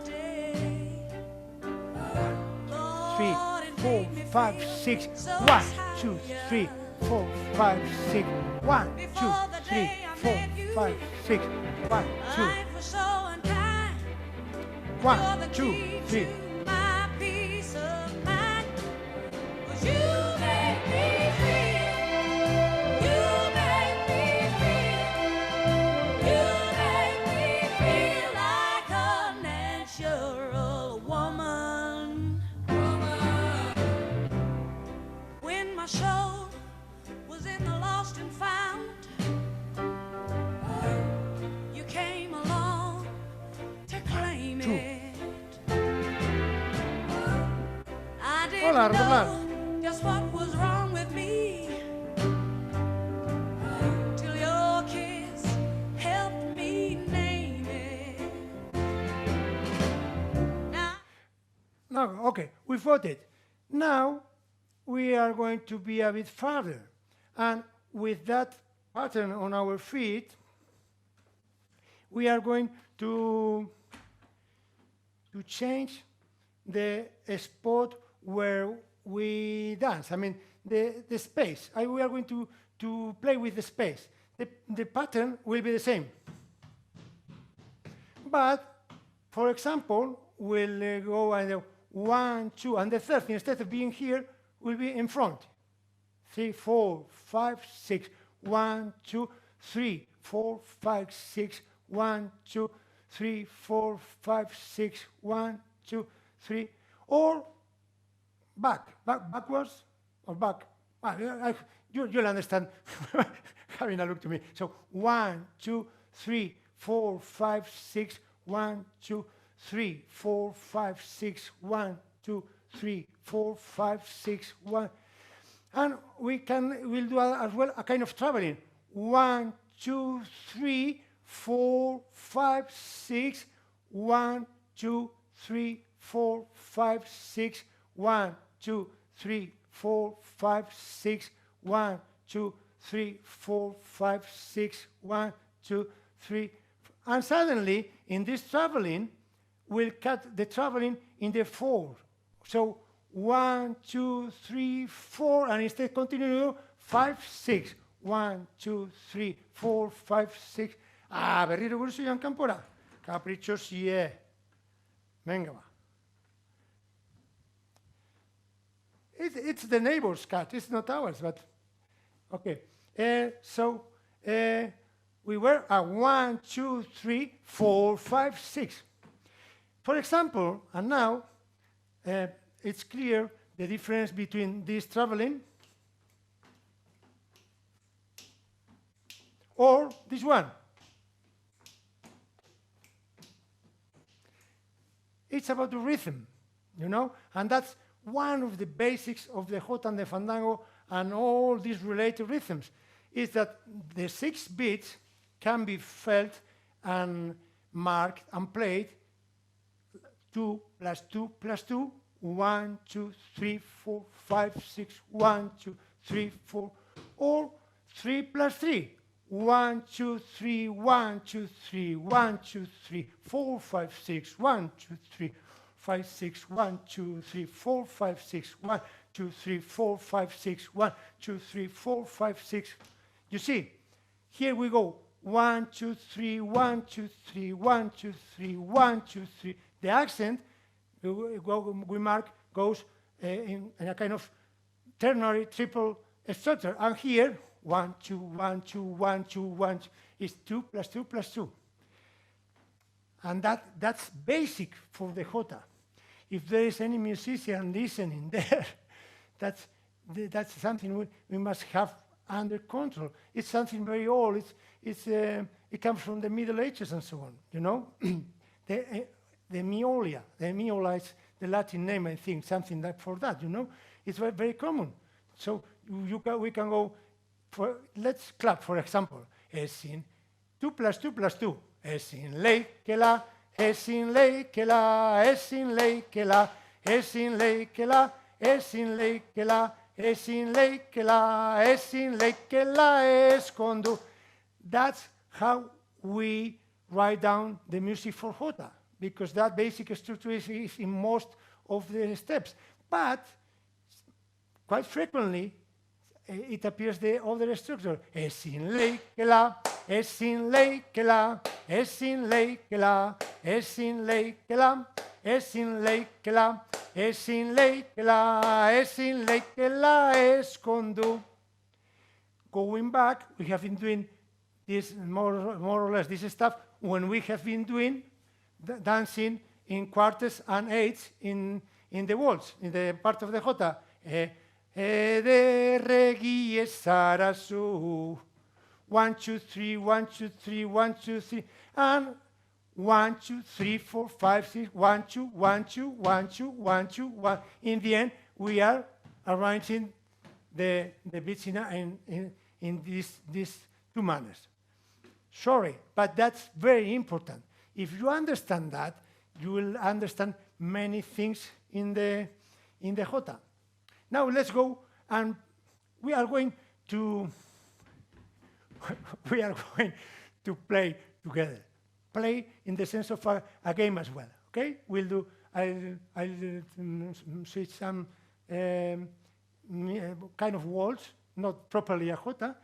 4, 5, 6. 1, 2, 3, 4, 5, 6. 1, 2, 3, 4, 5, 6. 1, 2. 1, 2, 3. Just what was wrong with me till your kiss helped me name it. No, okay, we fought it. Now we are going to be a bit farther, and with that pattern on our feet, we are going to change the spot where we dance. I mean, the space. We are going to play with the space. The pattern will be the same. But, for example, we'll go and 1, 2, and the third, instead of being here, will be in front. 3, 4, 5, 6. 1, 2, 3, 4, 5, 6. 1, 2, 3, 4, 5, 6. 1, 2, 3. Or backwards or back. You'll understand having a look to me. So 1, 2, 3, 4, 5, 6. 1, 2, 3, 4, 5, 6. 1, 2, 3, 4, 5, 6. 1. And we'll do as well a kind of traveling. 1, 2, 3, 4, 5, 6. 1, 2, 3, 4, 5, 6. 1, 2, 3, 4, 5, 6. 1, 2, 3, 4, 5, 6. 1, 2, 3. And suddenly, in this traveling, we'll cut the traveling in the 4. So 1, 2, 3, 4, and instead continue 5, 6. 1, 2, 3, 4, 5, 6. Berriro burzu joan kanpora. Caprichos, yeah. Venga va. It's the neighbor's cat. It's not ours, but okay. So we were at 1, 2, 3, 4, 5, 6. For example, and now it's clear the difference between this traveling or this one. It's about the rhythm, and that's one of the basics of the Jota and the Fandango and all these related rhythms, is that the 6 beats can be felt and marked and played 2 plus 2 plus 2, 1, 2, 3, 4, 5, 6, 1, 2, 3, 4, or 3 plus 3, 1, 2, 3, 1, 2, 3, 1, 2, 3, 4, 5, 6, 1, 2, 3, 5, 6, 1, 2, 3, 4, 5, 6, 1, 2, 3, 4, 5, 6, 1, 2, 3, 4, 5, 6. You see, here we go. 1, 2, 3, 1, 2, 3, 1, 2, 3, 1, 2, 3. The accent we mark goes in a kind of ternary triple structure. And here, 1, 2, 1, 2, 1, 2, 1 is 2 plus 2 plus 2. And that's basic for the Jota. If there is any musician listening there, that's something we must have under control. It's something very old. It comes from the Middle Ages and so on. The miola. The miola is the Latin name, I think, something like for that. It's very, very common. So we can go for. Let's clap, for example. Es in 2 plus 2 plus 2. Es in ley que la. Es in ley que la. Es in ley que la. Es in ley que la. Es in ley que la. Es in ley que la. Es in ley que la es con do. That's how we write down the music for Jota, because that basic structure is in most of the steps. But quite frequently, it appears the other structure. Es in ley que la. Es in ley que la. Es in ley que la. Es in ley que la. Es in ley que la. Es in ley que la. Es in ley que la es con do. Going back, we have been doing this more or less this stuff when we have been doing dancing in quarters and eighths in the waltz, in the part of the Jota. De reggae sarasu. 1, 2, 3, 1, 2, 3, 1, 2, 3, and 1, 2, 3, 4, 5, 6, 1, 2, 1, 2, 1, 2, 1, 2, 1. In the end, we are arranging the beats in these two manners. Sorry, but that's very important. If you understand that, you will understand many things in the Jota. Now let's go, and we are going to play together. Play in the sense of a game as well. Okay? I'll switch some kind of waltz, not properly a Jota,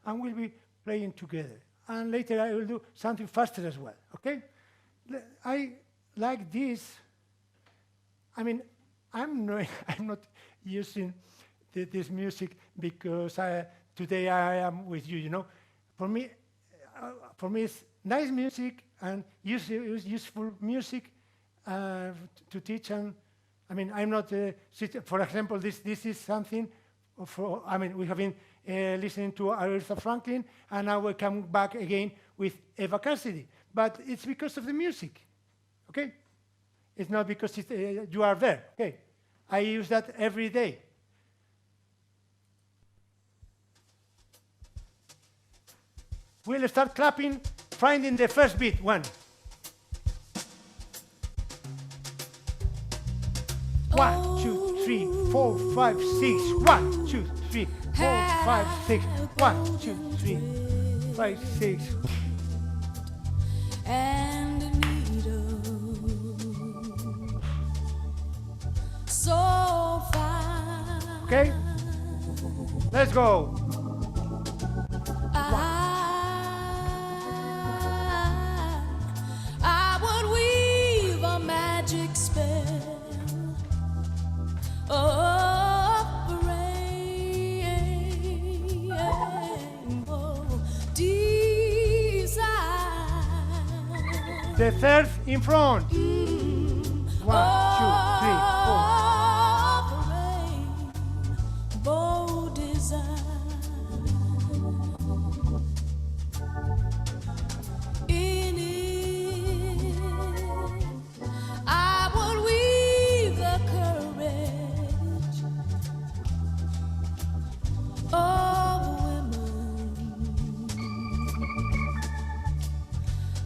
and we'll be playing together. And later I will do something faster as well. Okay? I like this. I mean, I'm not using this music because today I am with you. For me, it's nice music and useful music to teach. And I mean, I'm not. For example, this is something. We have been listening to Aretha Franklin, and now we come back again with Eva Cassidy. But it's because of the music. Okay? It's not because you are there. Okay? I use that every day. We'll start clapping, finding the first beat. 1. 1, 2, 3, 4, 5, 6. 1, 2, 3, 4, 5, 6. 1, 2, 3, 5, 6. And a needle so fine. Okay? Let's go. I would weave a magic The third in front. 1, 2, 3, 4. Rainbow design. In it, I would weave the courage of women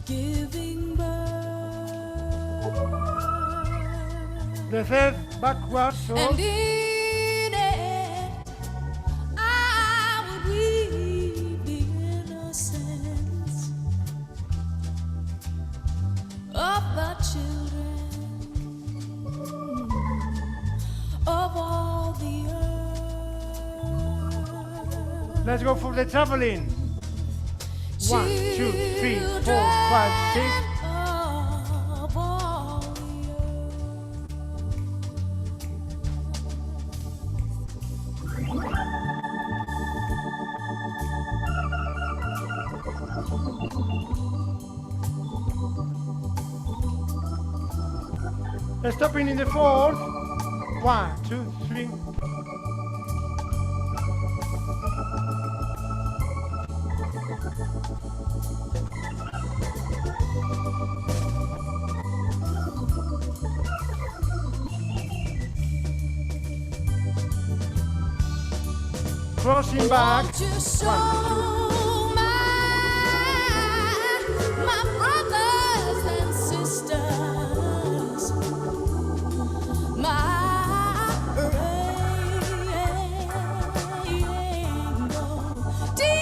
giving birth. The third backward. So. And in it, I would weave the innocence of the children of all the earth. Let's go for the traveling. 1, 2, 3, 4, 5, 6. Of all the Stopping in the fourth. 1, 2, 3. Crossing back. Want to show my brothers and sisters my rainbow design.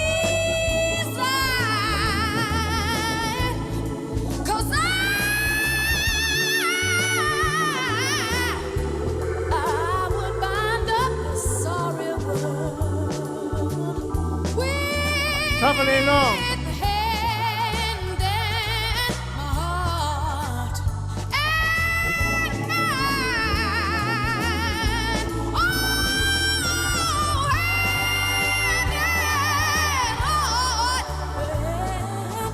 'Cause I would bind up the sorry world with Traveling along. hand and my heart and mind. Oh, hand and heart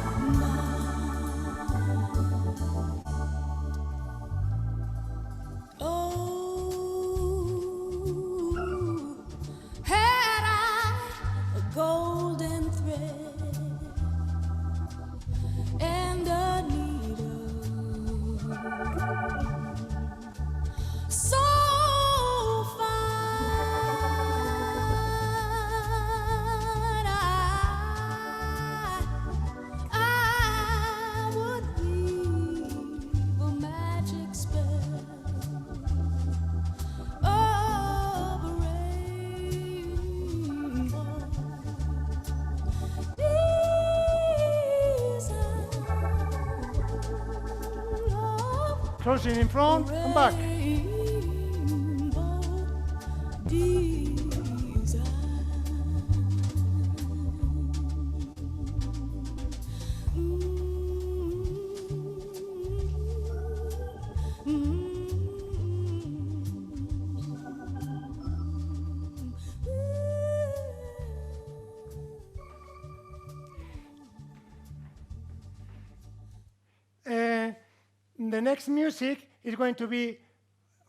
and mind. Oh, had I a golden thread and a needle so fine, I would weave a magic spell of a rainbow design. Crossing in front. Come back. Rainbow design. The next music is going to be,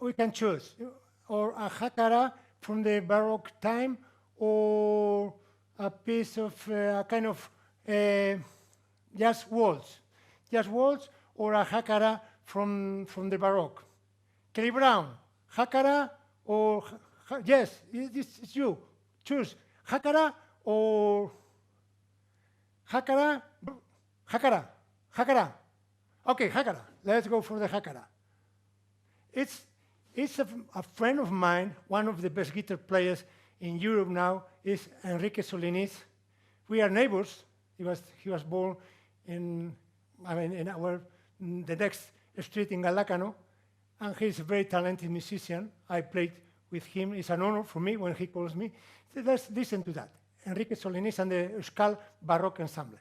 we can choose, or a hakara from the Baroque time, or a piece of a kind of jazz waltz, or a hakara from the Baroque. Kelly Brown, hakara or yes, it's you. Choose hakara or hakara. Okay, hakara. Let's go for the hakara. It's a friend of mine, one of the best guitar players in Europe now, is Enrique Solinis. We are neighbors. He was born in the next street in Galacano, and he's a very talented musician. I played with him. It's an honor for me when he calls me. So let's listen to that. Enrique Solinis and the Euskal Baroque Ensemble.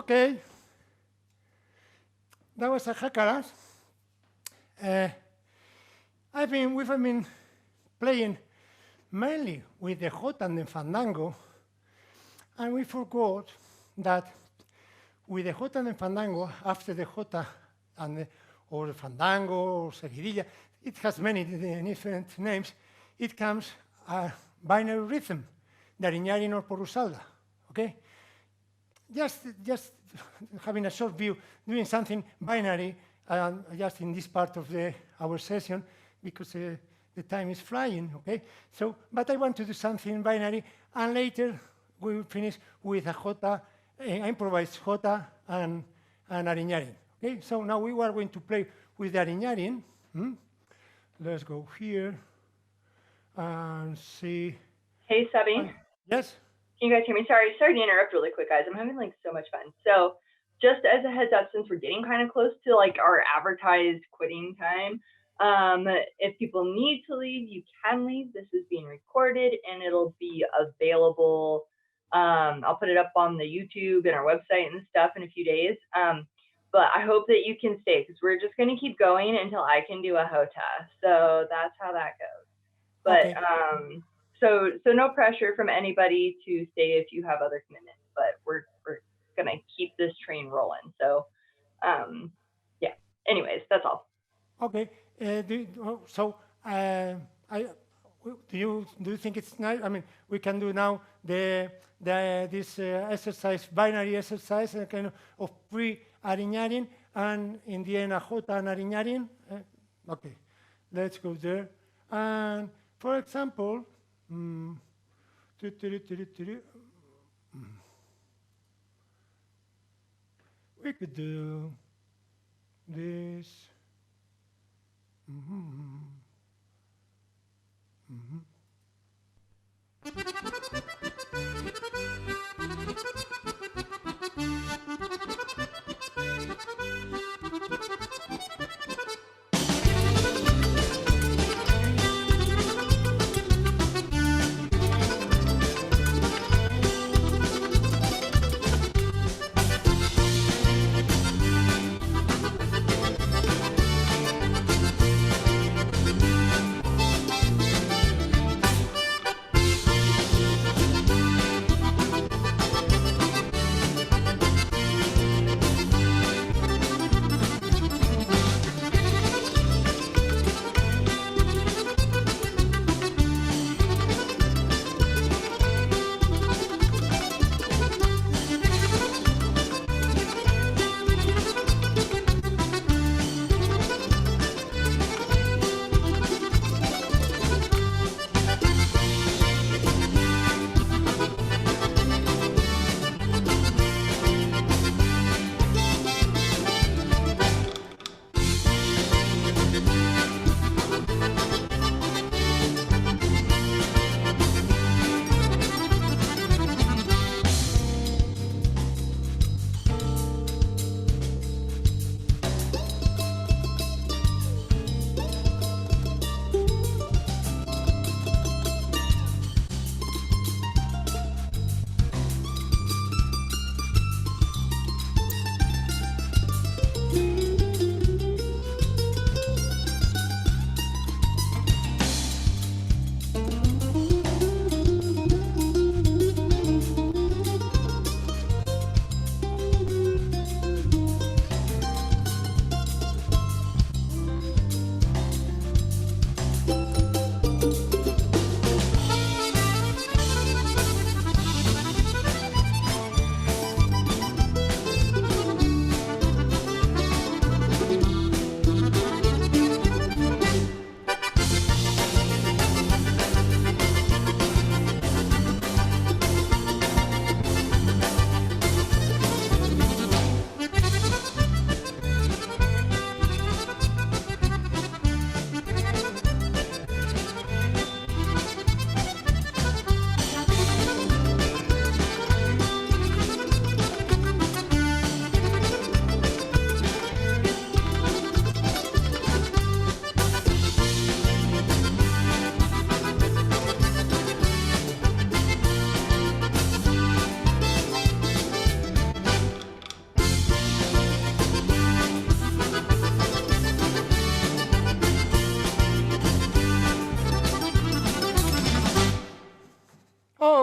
Okay. That was a jacaras. We've been playing mainly with the Jota and the fandango, and we forgot that with the Jota and the fandango, after the Jota or the fandango or seguidilla, it has many different names. It comes a binary rhythm, Dariñarin or Porusalda. Okay, just having a short view, doing something binary, just in this part of our session, because the time is flying. Okay, so but I want to do something binary, and later we will finish with a Jota, improvised Jota and Ariñarin. Okay, so now we are going to play with the Ariñarin. Let's go here and see. Hey, Sabine. Yes? Can you guys hear me? Sorry to interrupt really quick, guys. I'm having like so much fun. So just as a heads up, since we're getting kind of close to like our advertised quitting time, if people need to leave, you can leave. This is being recorded and it'll be available. I'll put it up on the YouTube and our website and stuff in a few days. But I hope that you can stay because we're just going to keep going until I can do a Jota. So that's how that goes. But Okay. so no pressure from anybody to stay if you have other commitments. But we're going to keep this train rolling. So yeah. Anyways, that's all. Okay. Do you think it's nice? I mean, we can do now this exercise, binary exercise, a kind of pre-Ariñarin, and in the end a Jota and Ariñarin. Okay, let's go there. And for example, we could do this.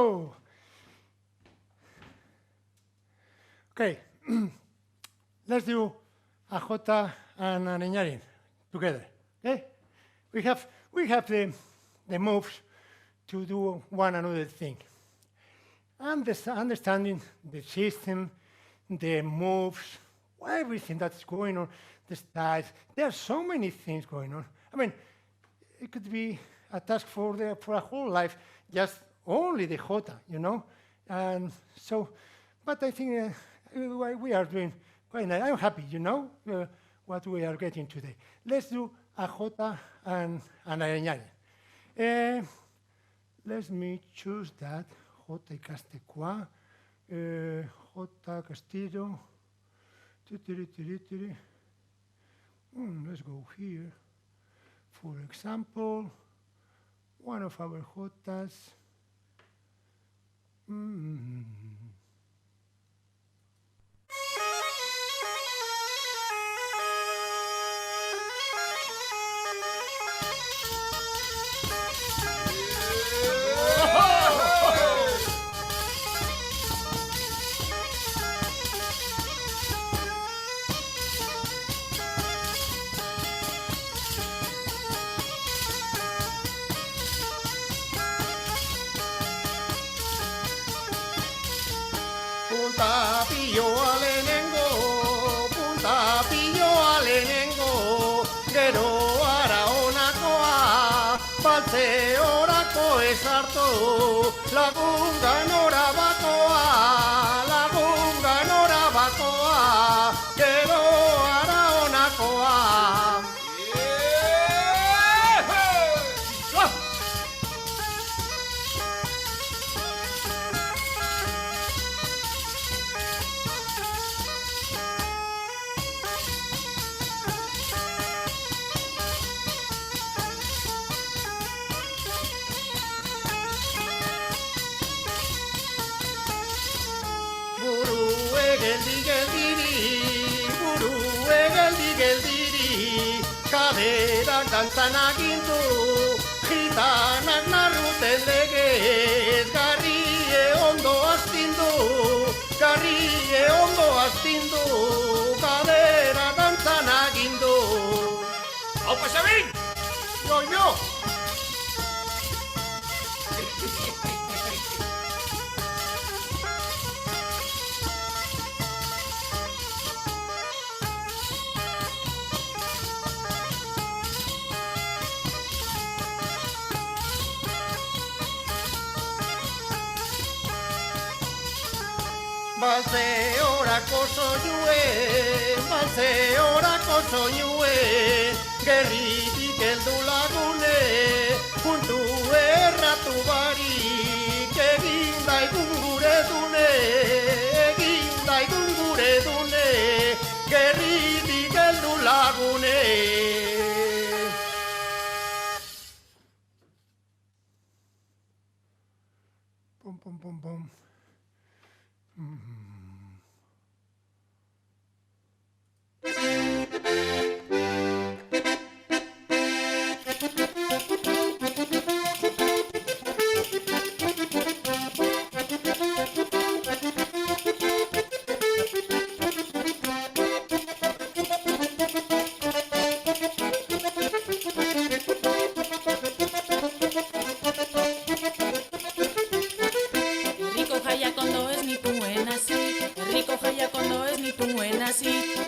So, okay, let's do a Jota and an Eñarin together. Okay, we have the moves to do one another thing. Understanding the system, the moves, everything that's going on, the styles. There are so many things going on. I mean, it could be a task for a whole life, just only the Jota, you know. And so, but I think we are doing quite nice. I'm happy, you know, what we are getting today. Let's do a Jota and an Eñarin. Let me choose that. Jota ikastekoa, Jota Castillo. Let's go here. For example, one of our Jotas. Punta pilloa lehenengo, gero ara honakoa, baltze orako ez hartu, lagungan ora bakoa, gero ara honakoa. Kaderak dantzan agindu, gitanak narruten legez, garrie ondo astindu, kaderak dantzan agindu. Hau pasabin! Jo! Baltze orako soinue, gerritik heldu lagune, puntu erratu barik, egin daigun gure dune, gerritik heldu lagune. Pum.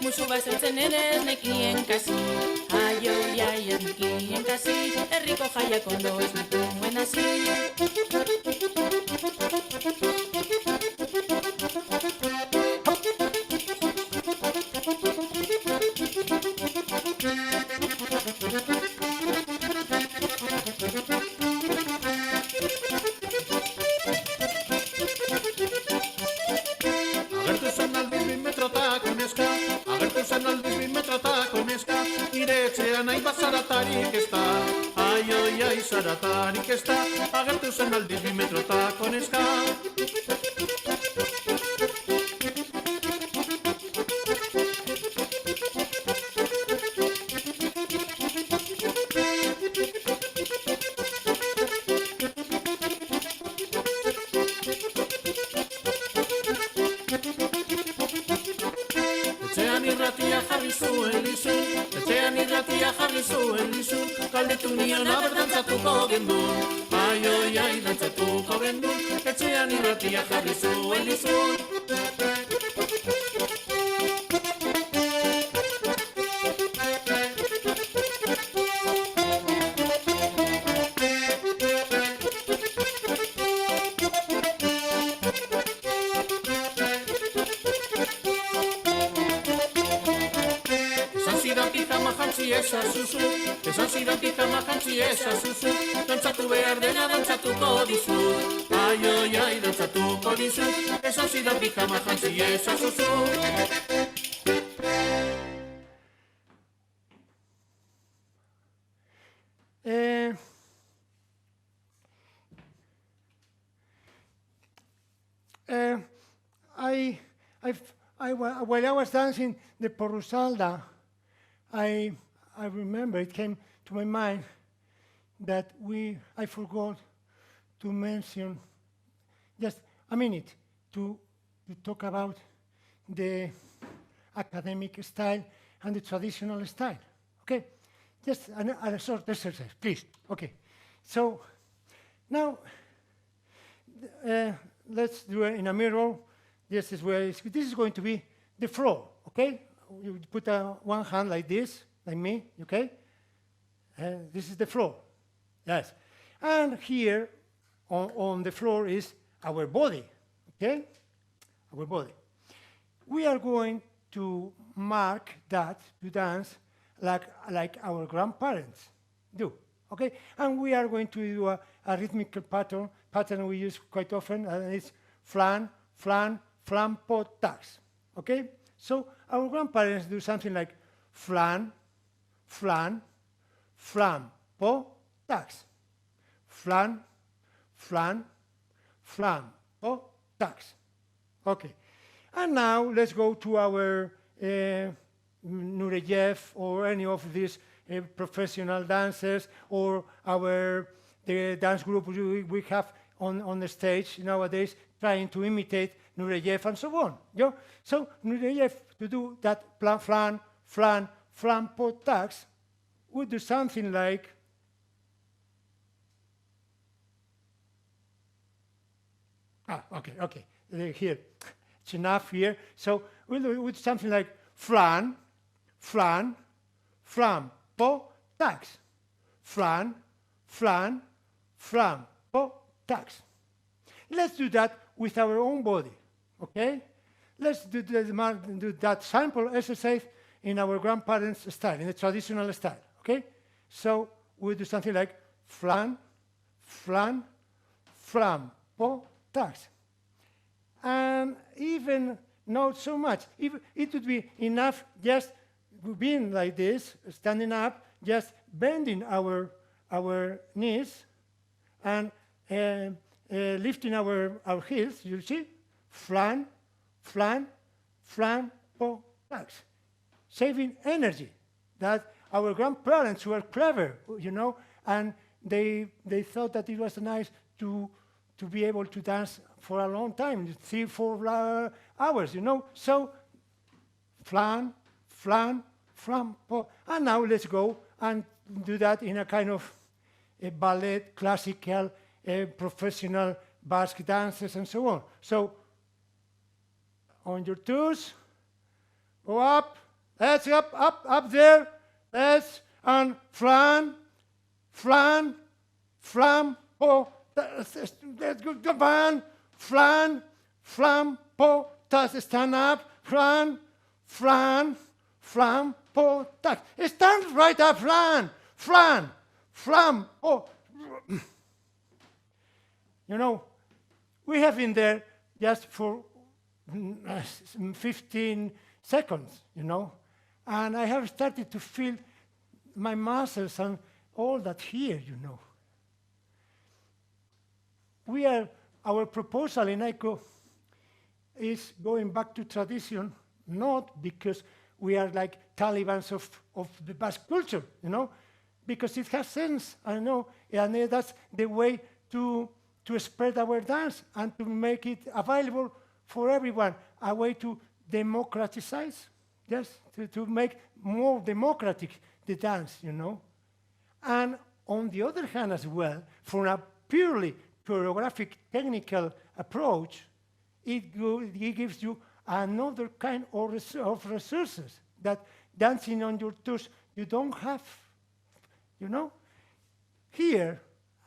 Musu bazeltzen ere ez nekien kasi, aioi ez nekien kasi, herriko jaiak ondo ez nituen hasi. Zaratarik ez da, agertu zen aldiz 2 metrotako neska. Etxean irratia jarri zuen lizun, etxean irratia jarri zuen lizun, galdetu nion aber dantzatuko gendun, ai oi ai dantzatuko gendun, etxean irratia jarri zuen lizun. Esan zidan pijama jantzi ezazuzu, dantzatu behar dena dantzatuko dizu, ai oi ai dantzatuko dizu, esan zidan pijama jantzi ezazuzu. While I was dancing the Porrusalda, I remember, it came to my mind that I forgot to mention just a minute to talk about the academic style and the traditional style. Okay, just a short exercise, please. Okay, so now let's do it in a mirror. This is going to be the floor. Okay, you put one hand like this, like me. Okay, this is the floor. Yes, and here on the floor is our body. Okay, our body. We are going to mark that, to dance like our grandparents do. Okay, and we are going to do a rhythmical pattern we use quite often, and it's flan, flan, flan, po, tax. Okay, so our grandparents do something like flan, flan, flan, po, tax. Flan, flan, flan, po, tax. Okay, and now let's go to our Nureyev or any of these professional dancers, or the dance group we have on the stage nowadays, trying to imitate Nureyev and so on. Yeah? So Nureyev, to do that flan, flan, flan, po, tax, would do something like okay. Here, it's enough here. So we'll do something like flan, flan, flan, po, tax. Flan, flan, flan, po, tax. Let's do that with our own body, okay? Let's do that sample exercise in our grandparents' style, in the traditional style, okay? So we'll do something like flan, flan, flan, po, tax. And even not so much. It would be enough just being like this, standing up, just bending our knees and lifting our heels, you see? Flan, flan, flan, po, tax. Saving energy. That our grandparents were clever, you know, and they thought that it was nice to be able to dance for a long time, 3-4 hours, you know. So, flan, flan, flan, po. And now let's go and do that in a kind of a ballet, classical, professional Basque dances and so on. So, on your toes, go up, let's up there, let's, and flan, flan, flan, po. Let's go, flan, flan, flan, po, tax, stand up, flan, flan, flan, po, tax. Stand right up, flan, flan, flan, po. You know, we have been there just for 15 seconds, you know, and I have started to feel my muscles and all that here, you know. Our proposal in AIKO is going back to tradition, not because we are like Talibans of the Basque culture, you know, because it has sense, I know, and that's the way to to spread our dance and to make it available for everyone, a way to democratize, yes, to make more democratic the dance, you know. And on the other hand as well, from a purely choreographic technical approach, it gives you another kind of resources that dancing on your toes you don't have, you know. Here,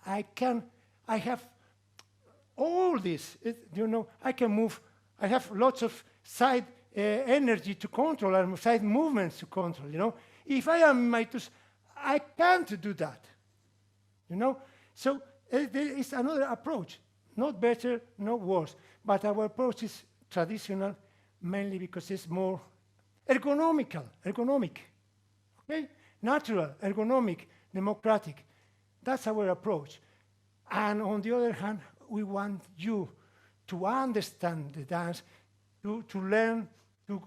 I have all this, you know, I can move, I have lots of side energy to control and side movements to control, you know. If I am in my toes, I can't do that, you know. So there is another approach, not better, not worse, but our approach is traditional, mainly because it's more ergonomic, okay? Natural, ergonomic, democratic. That's our approach. And on the other hand, we want you to understand the dance, to learn to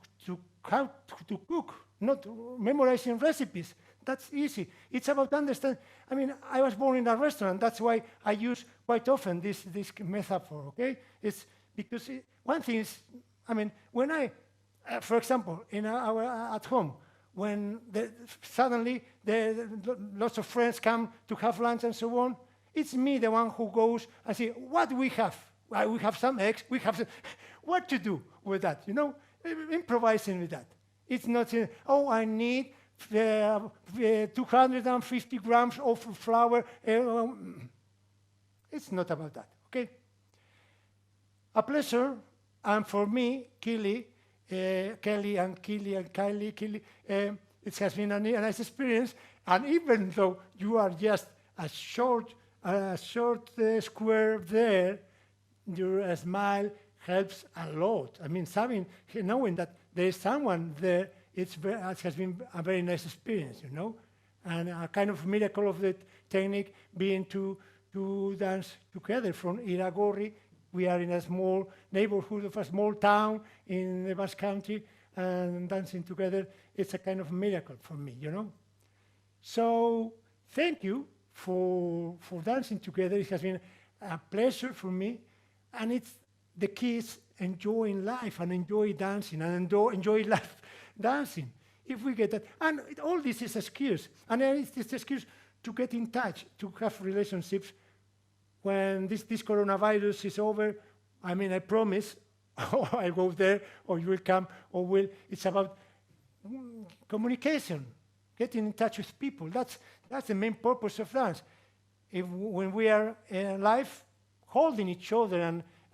how to cook, not memorizing recipes. That's easy. It's about understanding. I mean, I was born in a restaurant. That's why I use quite often this metaphor, okay? It's because one thing is, I mean, when for example, at home, when suddenly lots of friends come to have lunch and so on, it's me, the one who goes and say, what do we have? Well, we have some eggs, we have some... What to do with that, you know? Improvising with that. It's not, I need 250 grams of flour. It's not about that, okay? A pleasure, and for me, Kelly, it has been a nice experience, and even though you are just a short square there, your smile helps a lot. I mean, knowing that there is someone there, it has been a very nice experience, you know, and a kind of miracle of the technique being to dance together from Iragorri. We are in a small neighborhood of a small town in the Basque Country, and dancing together, it's a kind of miracle for me, you know. So thank you for dancing together. It has been a pleasure for me, and the key is enjoying life and enjoy dancing and enjoy life dancing. If we get that, and all this is skills, and it's a skills to get in touch, to have relationships. When this coronavirus is over, I mean, I promise, I'll go there, or you will come, or it's about communication, getting in touch with people. That's the main purpose of dance. When we are live, holding each other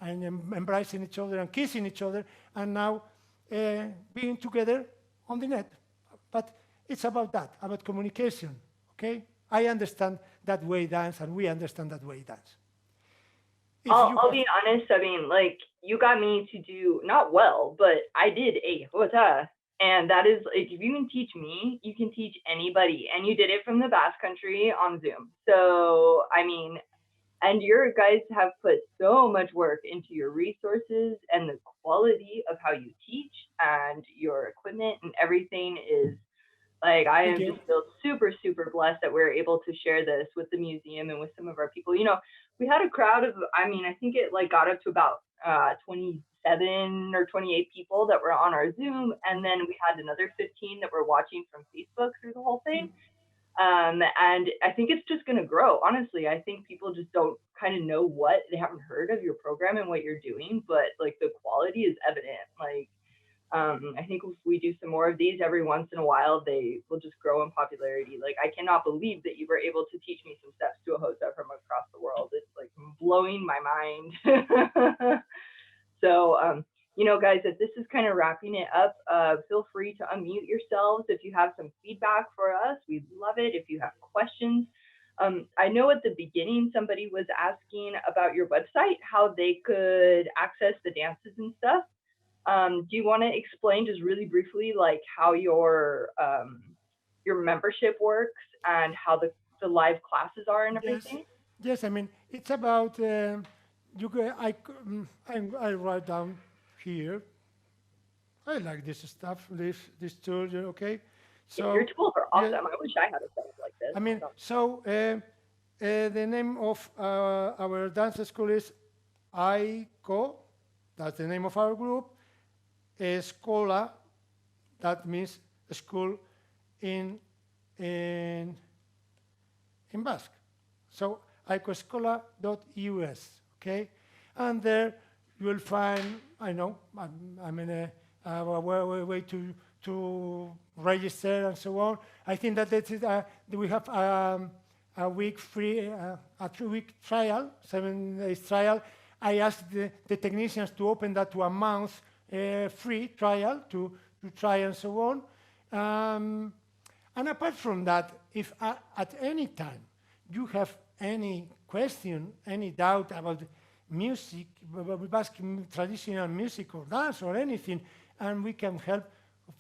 and embracing each other and kissing each other, and now being together on the net. But it's about that, about communication, okay? I understand that way dance, and we understand that way dance. I'll be honest, I mean, like, you got me to do, not well, but I did a Jota. And that is, like, if you can teach me, you can teach anybody. And you did it from the Basque Country on Zoom. So, I mean, and your guys have put so much work into your resources, and the quality of how you teach and your equipment and everything is, like, I am just feel super, super blessed that we're able to share this with the museum and with some of our people. You know, we had a crowd of, I mean, I think it like got up to about 27 or 28 people that were on our Zoom. And then we had another 15 that were watching from Facebook through the whole thing. And I think it's just going to grow. Honestly, I think people just don't kind of know they haven't heard of your program and what you're doing, but like the quality is evident. Like, I think if we do some more of these every once in a while, they will just grow in popularity. Like, I cannot believe that you were able to teach me some steps to a Jota from across the world. It's like blowing my mind. So, you know, guys, if this is kind of wrapping it up, feel free to unmute yourselves if you have some feedback for us. We'd love it if you have questions. I know at the beginning somebody was asking about your website, how they could access the dances and stuff. Do you want to explain just really briefly, like, how your membership works and how the live classes are and everything? Yes, I mean, it's about, I write down here. I like this stuff, this tool, okay? So your tools are awesome. I wish I had a setup like this. I mean, so The name of our dance school is AIKO, that's the name of our group. Escola, that means school in, in, in Basque. So aikoescola.us, okay? And there you will find, I know, I'm in a way to register and so on. I think that we have a week free, a 3-week trial, 7 days trial. I asked the technicians to open that to a month free trial to try and so on. And apart from that, if at any time you have any question, any doubt about music, Basque traditional music or dance or anything, and we can help,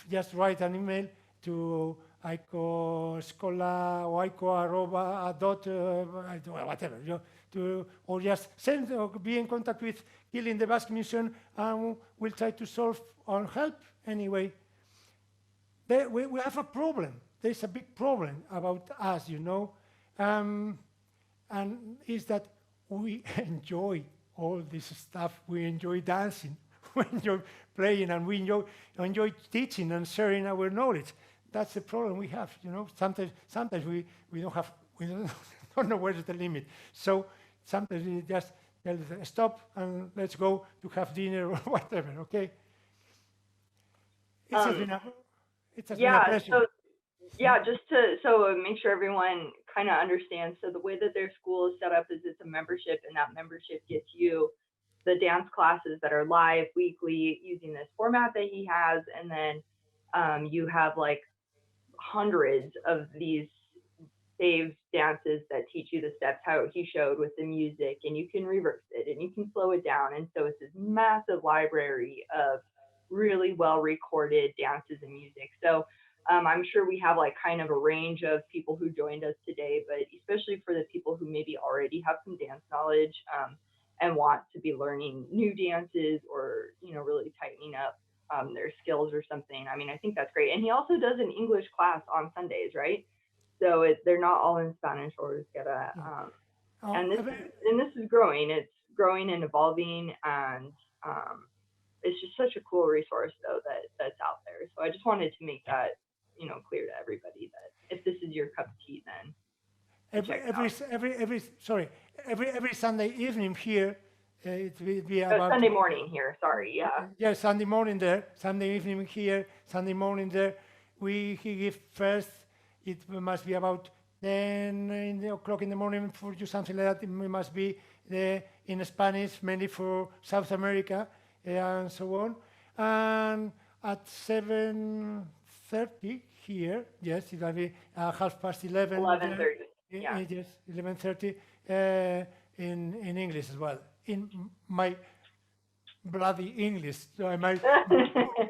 just write an email to AIKO Escola or AIKO dot, whatever, or just send or be in contact with Gil in the Basque Museum, and we'll try to solve or help anyway. We have a problem. There's a big problem about us, and is that we enjoy all this stuff. We enjoy dancing, we enjoy playing, and we enjoy teaching and sharing our knowledge. That's the problem we have, Sometimes we don't know where's the limit. So sometimes we just tell them, stop and let's go to have dinner or whatever, okay? It's been a pleasure. So yeah, just to make sure everyone kind of understands. So the way that their school is set up is it's a membership, and that membership gets you the dance classes that are live weekly using this format that he has, and then you have like hundreds of these saved dances that teach you the steps how he showed with the music, and you can reverse it and you can slow it down. And so it's this massive library of really well recorded dances and music. So I'm sure we have like kind of a range of people who joined us today, but especially for the people who maybe already have some dance knowledge and want to be learning new dances or, really tightening up their skills or something. I mean, I think that's great. And he also does an English class on Sundays, right? So they're not all in Spanish or Euskera. And this is growing. It's growing and evolving, and it's just such a cool resource though that's out there. So I just wanted to make that clear to everybody that if this is your cup of tea, then every Sunday evening here, it will be about Sunday morning here. Sorry, yeah. Yeah, Sunday morning there, Sunday evening here, Sunday morning there. He give first. It must be about 10 o'clock in the morning for you, something like that. It must be in Spanish, mainly for South America and so on. And at 7:30 here, yes, it will be 11:30. 11:30. Yeah. Yes, 11:30 in English as well. In my bloody English, so my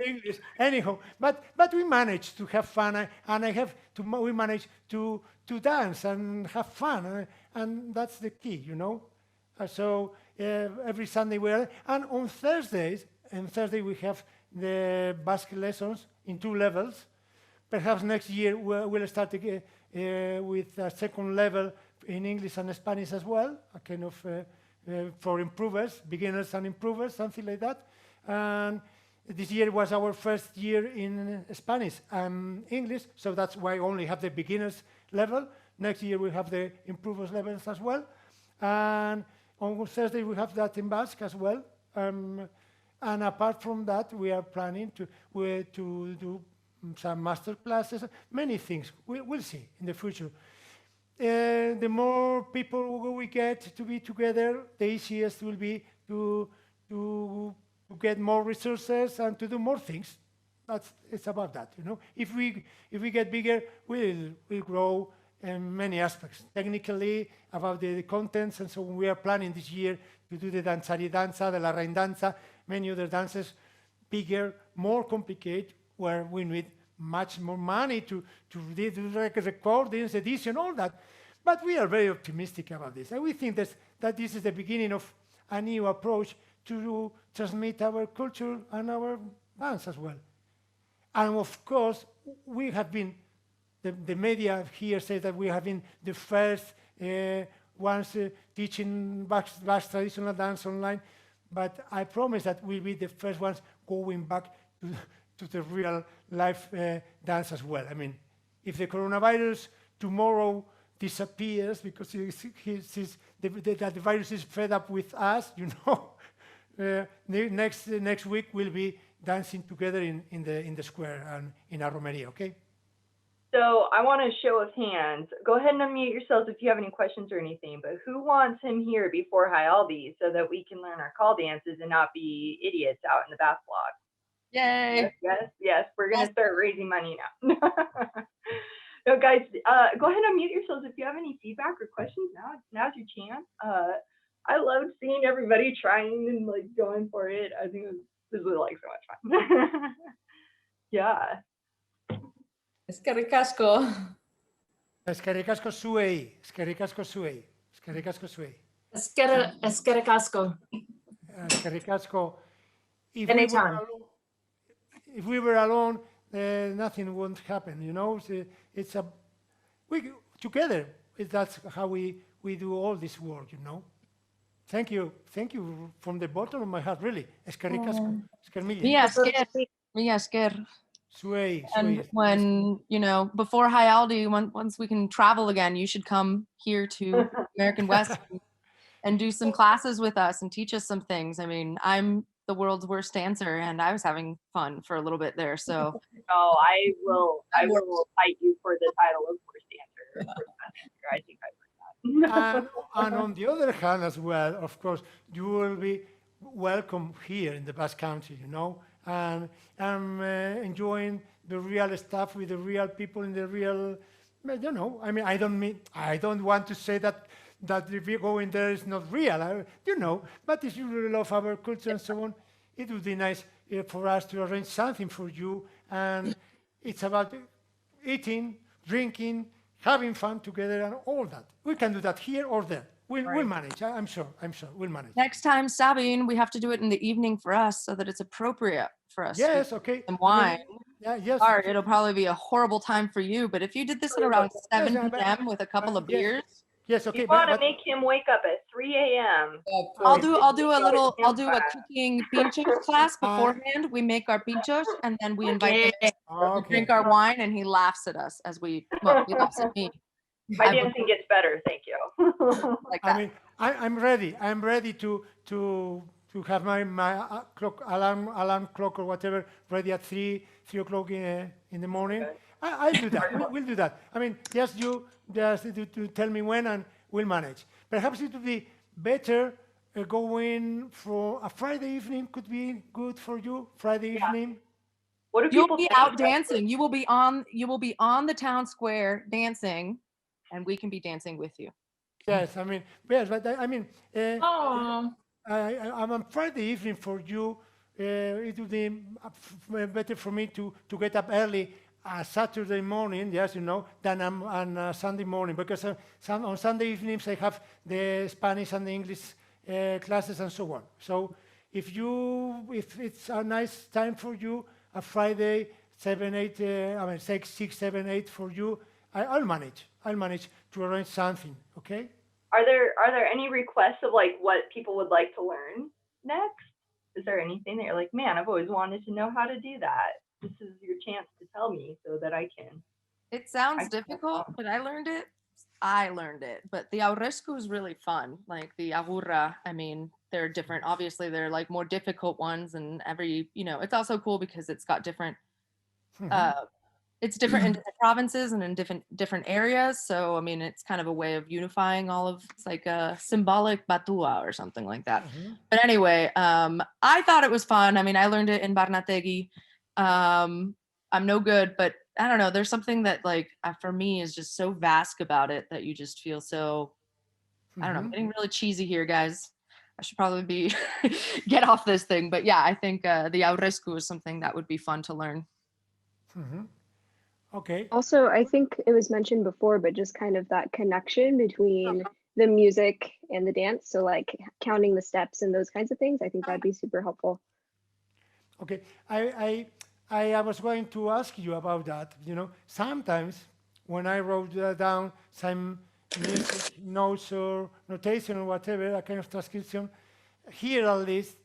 English. Anyhow, but we managed to have fun, and we managed to dance and have fun, and that's the key, So every Sunday and on Thursdays, we have the Basque lessons in 2 levels. Perhaps next year we'll start with a second level in English and Spanish as well, a kind of for improvers, beginners and improvers, something like that. And this year was our first year in Spanish and English, so that's why we only have the beginners level. Next year we have the improvers levels as well. And on Thursday we have that in Basque as well. And apart from that, we are planning to do some master classes, many things. We'll see in the future. The more people we get to be together, the easiest will be to get more resources and to do more things. It's about that, If we get bigger, we'll grow in many aspects. Technically, about the contents, and so we are planning this year to do the Danzari Danza, the La Rain Danza, many other dances, bigger, more complicated, where we need much more money to do recordings, edition, all that. But we are very optimistic about this. And we think that this is the beginning of a new approach to transmit our culture and our dance as well. And of course, we have been, the media here say that we have been the first once teaching Basque traditional dance online, but I promise that we'll be the first ones going back to the real life dance as well. I mean, if the coronavirus tomorrow disappears because that the virus is fed up with us, you know, next week we'll be dancing together in the square and in our romeria, okay? So I want a show of hands. Go ahead and unmute yourselves if you have any questions or anything, but who wants him here before High Aldi so that we can learn our call dances and not be idiots out in the bath block? Yay! Yes, we're gonna start raising money now. No, guys, go ahead and unmute yourselves if you have any feedback or questions. Now's your chance. I loved seeing everybody trying and like going for it. I think this was like so much fun. Yeah. Eskerrik asko. Eskerrik asko zuei, eskerrik asko zuei, eskerrik asko zuei. Eskerrik asko. Eskerrik asko. Anytime. If we were alone, nothing would happen, you know. We together. That's how we do all this work, you know. Thank you from the bottom of my heart, really. Eskerrik asko, esker mila. Mi esker. Zuei. And when, you know, before High Aldi, once we can travel again, you should come here to American West and do some classes with us and teach us some things. I mean, I'm the world's worst dancer and I was having fun for a little bit there, so. Oh, I will fight you for the title of worst dancer. I think I heard that. And on the other hand as well, of course, you will be welcome here in the Basque Country, you know. And I'm enjoying the real stuff with the real people in the real, you know, I mean, I don't want to say that if you go in there is not real, you know, but if you really love our culture and so on, it would be nice for us to arrange something for you. And it's about eating, drinking, having fun together and all that. We can do that here or there. We'll manage. I'm sure we'll manage. Next time, Sabine, we have to do it in the evening for us so that it's appropriate for us. Yes, okay. Some wine. Yes. Sorry, it'll probably be a horrible time for you, but if you did this at around 7 p.m. with a couple of beers. Yes, okay. You want to make him wake up at 3 a.m. I'll do a cooking pinchos class beforehand. We make our pinchos and then we invite him to drink our wine and he laughs at us as he laughs at me. My dancing gets better, thank you. Like that. I mean, I'm ready. I'm ready to have my alarm clock or whatever ready at 3 o'clock in the morning. Okay. I'll do that. We'll do that. I mean, just to tell me when and we'll manage. Perhaps it would be better going for a Friday evening. Could be good for you. Friday evening. What if you'll be out dancing? You will be on the town square dancing. And we can be dancing with you. Yes, I mean, yes, but I mean, I'm on Friday evening for you. It would be better for me to get up early Saturday morning, yes, you know, than on Sunday morning, because on Sunday evenings I have the Spanish and the English classes and so on. So if it's a nice time for you, a Friday 6, 7, 8 for you, I'll manage to arrange something, okay? Are there any requests of like what people would like to learn next? Is there anything that you're like, man, I've always wanted to know how to do that? This is your chance to tell me so that I can. It sounds difficult, but I learned it. But the aurrescu is really fun. Like the agurra, I mean, they're different. Obviously, they're like more difficult ones, and it's also cool because it's got different it's different in different provinces and in different areas. So, I mean, it's kind of a way of unifying it's like a symbolic batua or something like that. Mm-hmm. But anyway, I thought it was fun. I mean, I learned it in Barnategi. I'm no good, but I don't know. There's something that like, for me is just so Basque about it that you just feel so, I don't know, I'm getting really cheesy here, guys. I should probably get off this thing. But yeah, I think the aurrescu is something that would be fun to learn. Mm-hmm. Okay. Also, I think it was mentioned before, but just kind of that connection between the music and the dance. So like counting the steps and those kinds of things, I think that'd be super helpful. Okay. I was going to ask you about that. You know, sometimes when I wrote down some music notes or notation or whatever, a kind of transcription, here at least,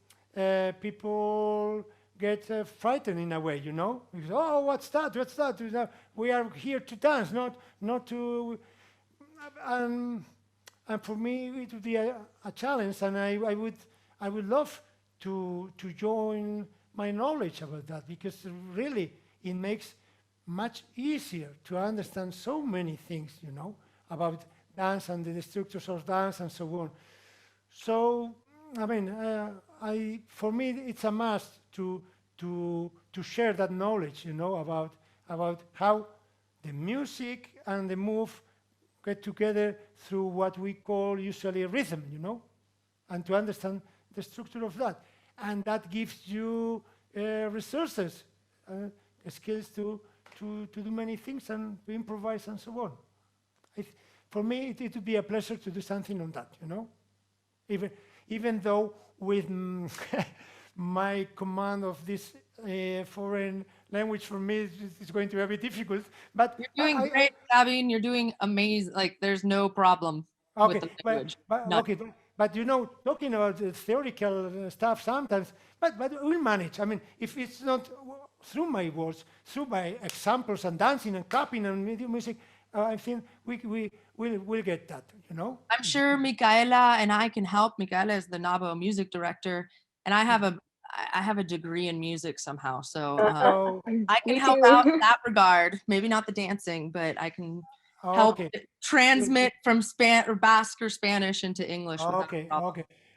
people get frightened in a way, you know? Because, oh, what's that? What's that? We are here to dance, not to. Um, and for me, it would be a challenge, and I would love to join my knowledge about that because really it makes much easier to understand so many things, you know, about dance and the structures of dance and so on. So, I mean, for me, it's a must to share that knowledge, you know, about how the music and the move get together through what we call usually rhythm, you know, and to understand the structure of that. And that gives you resources, skills to do many things and to improvise and so on. For me, it would be a pleasure to do something on that, you know, even though with my command of this foreign language for me is going to be a bit difficult. But you're doing great, Sabine. You're doing amazing. Like there's no problem with the language. But you know, talking about the theoretical stuff sometimes, but we'll manage. I mean, if it's not through my words, through my examples and dancing and clapping and music, I think we'll get that, you know? I'm sure Micaela and I can help. Micaela is the NABO music director, and I have a degree in music somehow, so I can help out in that regard. Maybe not the dancing, but I can help transmit from Basque or Spanish into English. Okay.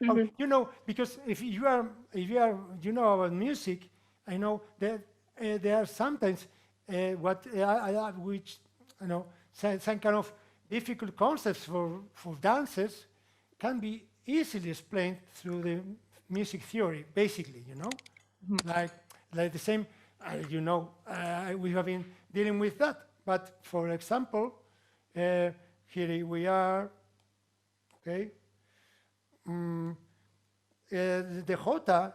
You know, because if you are you know about music, I know that there are sometimes which you know some kind of difficult concepts for dancers can be easily explained through the music theory, basically, you know, like the same, you know, we have been dealing with that. But for example, here we are, okay. The Jota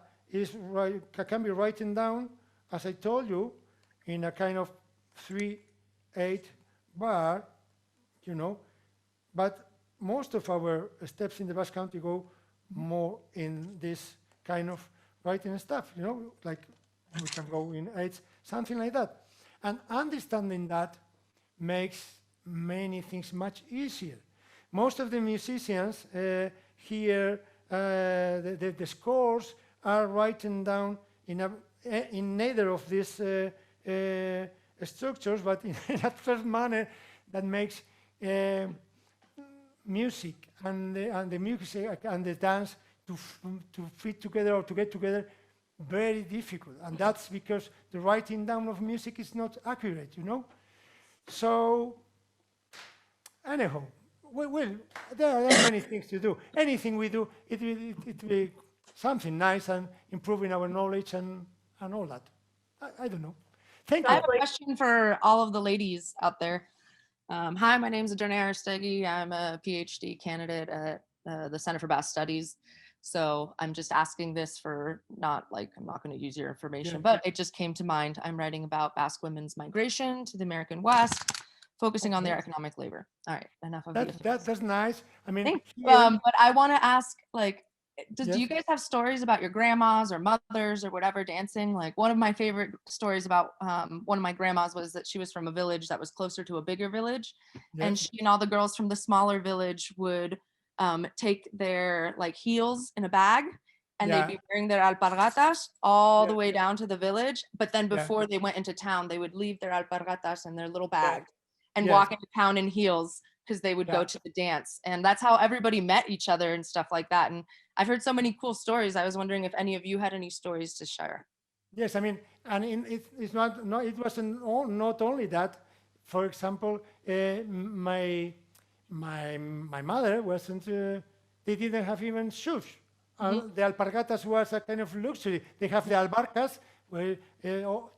can be written down, as I told you, in a kind of 3/8 bar, you know, but most of our steps in the Basque Country go more in this kind of writing stuff, you know, like we can go in eights, something like that. And understanding that makes many things much easier. Most of the musicians here, the scores are written down in neither of these structures, but in that first manner that makes music and the music and the dance to fit together or to get together very difficult. And that's because the writing down of music is not accurate, you know? So, anyhow, well, there are many things to do. Anything we do, it will be something nice and improving our knowledge and all that. I don't know. Thank you. I have a question for all of the ladies out there. Hi, my name is Adorna Aristegi. I'm a PhD candidate at the Center for Basque Studies. So I'm just asking this for I'm not going to use your information, but it just came to mind. I'm writing about Basque women's migration to the American West, focusing on their economic labor. All right, enough of that's nice. I mean, but I want to ask, like, do you guys have stories about your grandmas or mothers or whatever dancing? Like, one of my favorite stories about one of my grandmas was that she was from a village that was closer to a bigger village, and she and all the girls from the smaller village would take their like heels in a bag, and they'd be wearing their alpargatas all the way down to the village. But then before they went into town, they would leave their alpargatas in their little bag and walk into town in heels because they would go to the dance. And that's how everybody met each other and stuff like that. And I've heard so many cool stories. I was wondering if any of you had any stories to share. Yes, I mean, and it's not it wasn't not only that. For example, my mother wasn't. They didn't have even shoes. The alpargatas was a kind of luxury. They have the albarcas,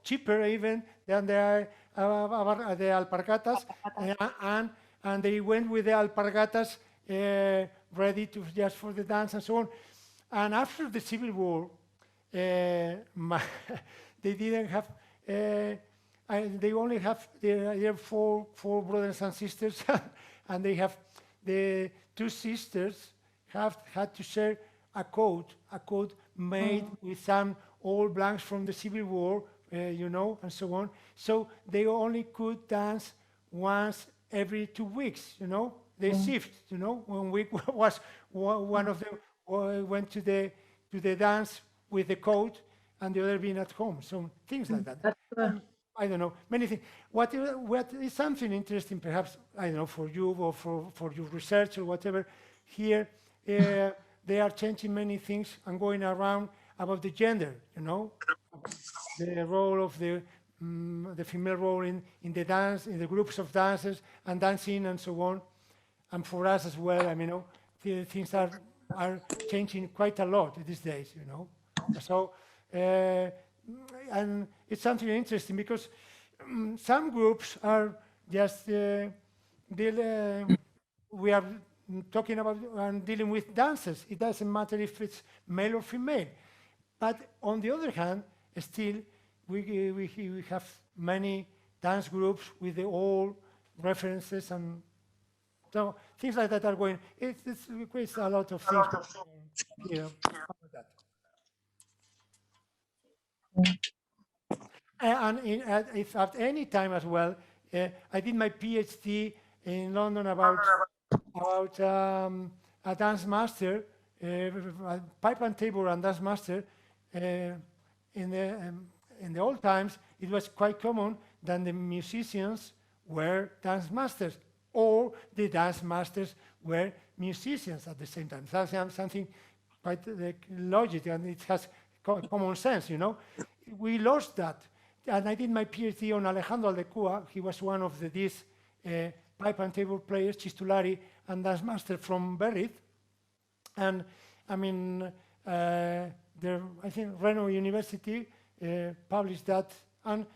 cheaper even than the alpargatas, and they went with the alpargatas ready to just for the dance and so on. And after the Civil War, they didn't have. They only have their four brothers and sisters, and they have the two sisters have had to share a code made with some old blanks from the Civil War, and so on. So they only could dance once every 2 weeks, They shift, 1 week was one of them went to the dance with the code, and the other being at home. So things like that. I don't know, many things. What is something interesting, perhaps, I don't know, for you or for your research or whatever, here, they are changing many things and going around about the gender, the role of the female role in the dance, in the groups of dancers and dancing and so on. And for us as well, things are changing quite a lot these days, So, and it's something interesting because some groups are just we are talking about and dealing with dancers. It doesn't matter if it's male or female. But on the other hand, still we have many dance groups with the old references, and so things like that are going. It requires a lot of things. About that. And if at any time as well, I did my PhD in London about a dance master, pipe and tabor and dance master. In the old times, it was quite common that the musicians were dance masters, or the dance masters were musicians at the same time. That's something quite logic, and it has common sense, We lost that. And I did my PhD on Alejandro Aldecua. He was one of these pipe and tabor players, Chistulari, and dance master from Berriz. And I think Reno University published that, and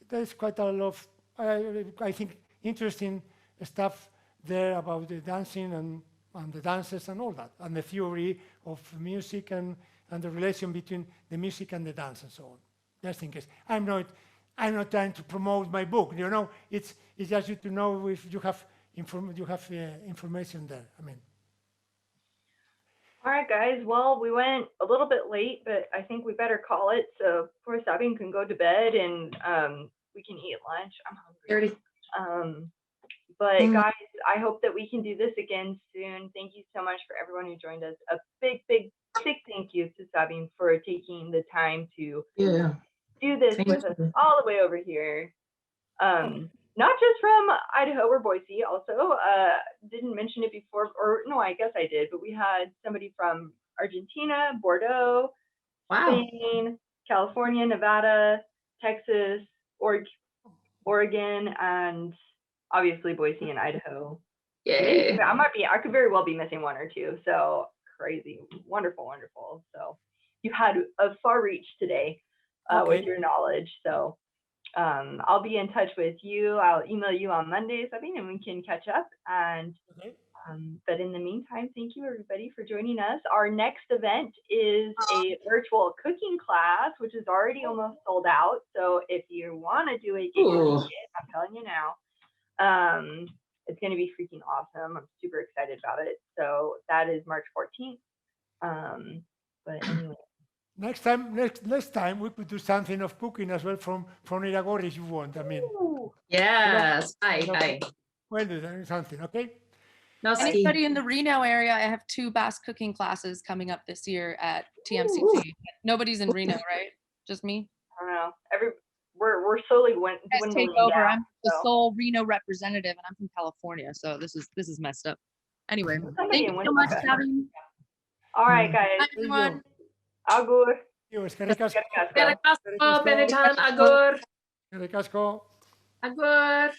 there's quite a lot of, I think, interesting stuff there about the dancing and the dances and all that, and the theory of music and the relation between the music and the dance and so on. Just in case. I'm not trying to promote my book. It's just you to know if you have information there. All right, guys. Well, we went a little bit late, but I think we better call it. So poor Sabine can go to bed, and we can eat lunch. I'm hungry. But guys, I hope that we can do this again soon. Thank you so much for everyone who joined us. A big, big, big thank you to Sabine for taking the time to do this with us all the way over here. Not just from Idaho or Boise, also. Didn't mention it before, or no, I guess I did, but we had somebody from Argentina, Bordeaux, Spain, California, Nevada, Texas, Oregon, and obviously Boise and Idaho. Yay. I could very well be missing one or two. So crazy. Wonderful, wonderful. So you had a far reach today with your knowledge. So I'll be in touch with you. I'll email you on Monday, Sabine, and we can catch up. And but in the meantime, thank you everybody for joining us. Our next event is a virtual cooking class, which is already almost sold out. So if you want to do it, get your ticket. I'm telling you now. It's going to be freaking awesome. I'm super excited about it. So that is March 14th. But anyway. Next time we could do something of cooking as well from Iragorri if you want. Yes. Hi. We'll do something, okay? Anybody in the Reno area, I have 2 Basque cooking classes coming up this year at TMCT. Nobody's in Reno, right? Just me? I don't know. We're slowly dwindling over. down. I'm the sole Reno representative, and I'm from California, so this is messed up. Anyway, thank you so much, Sabine. All right, guys. Bye, everyone. Agur. Eskerrik asko, benetan, agur. Eskerrik asko. Agur.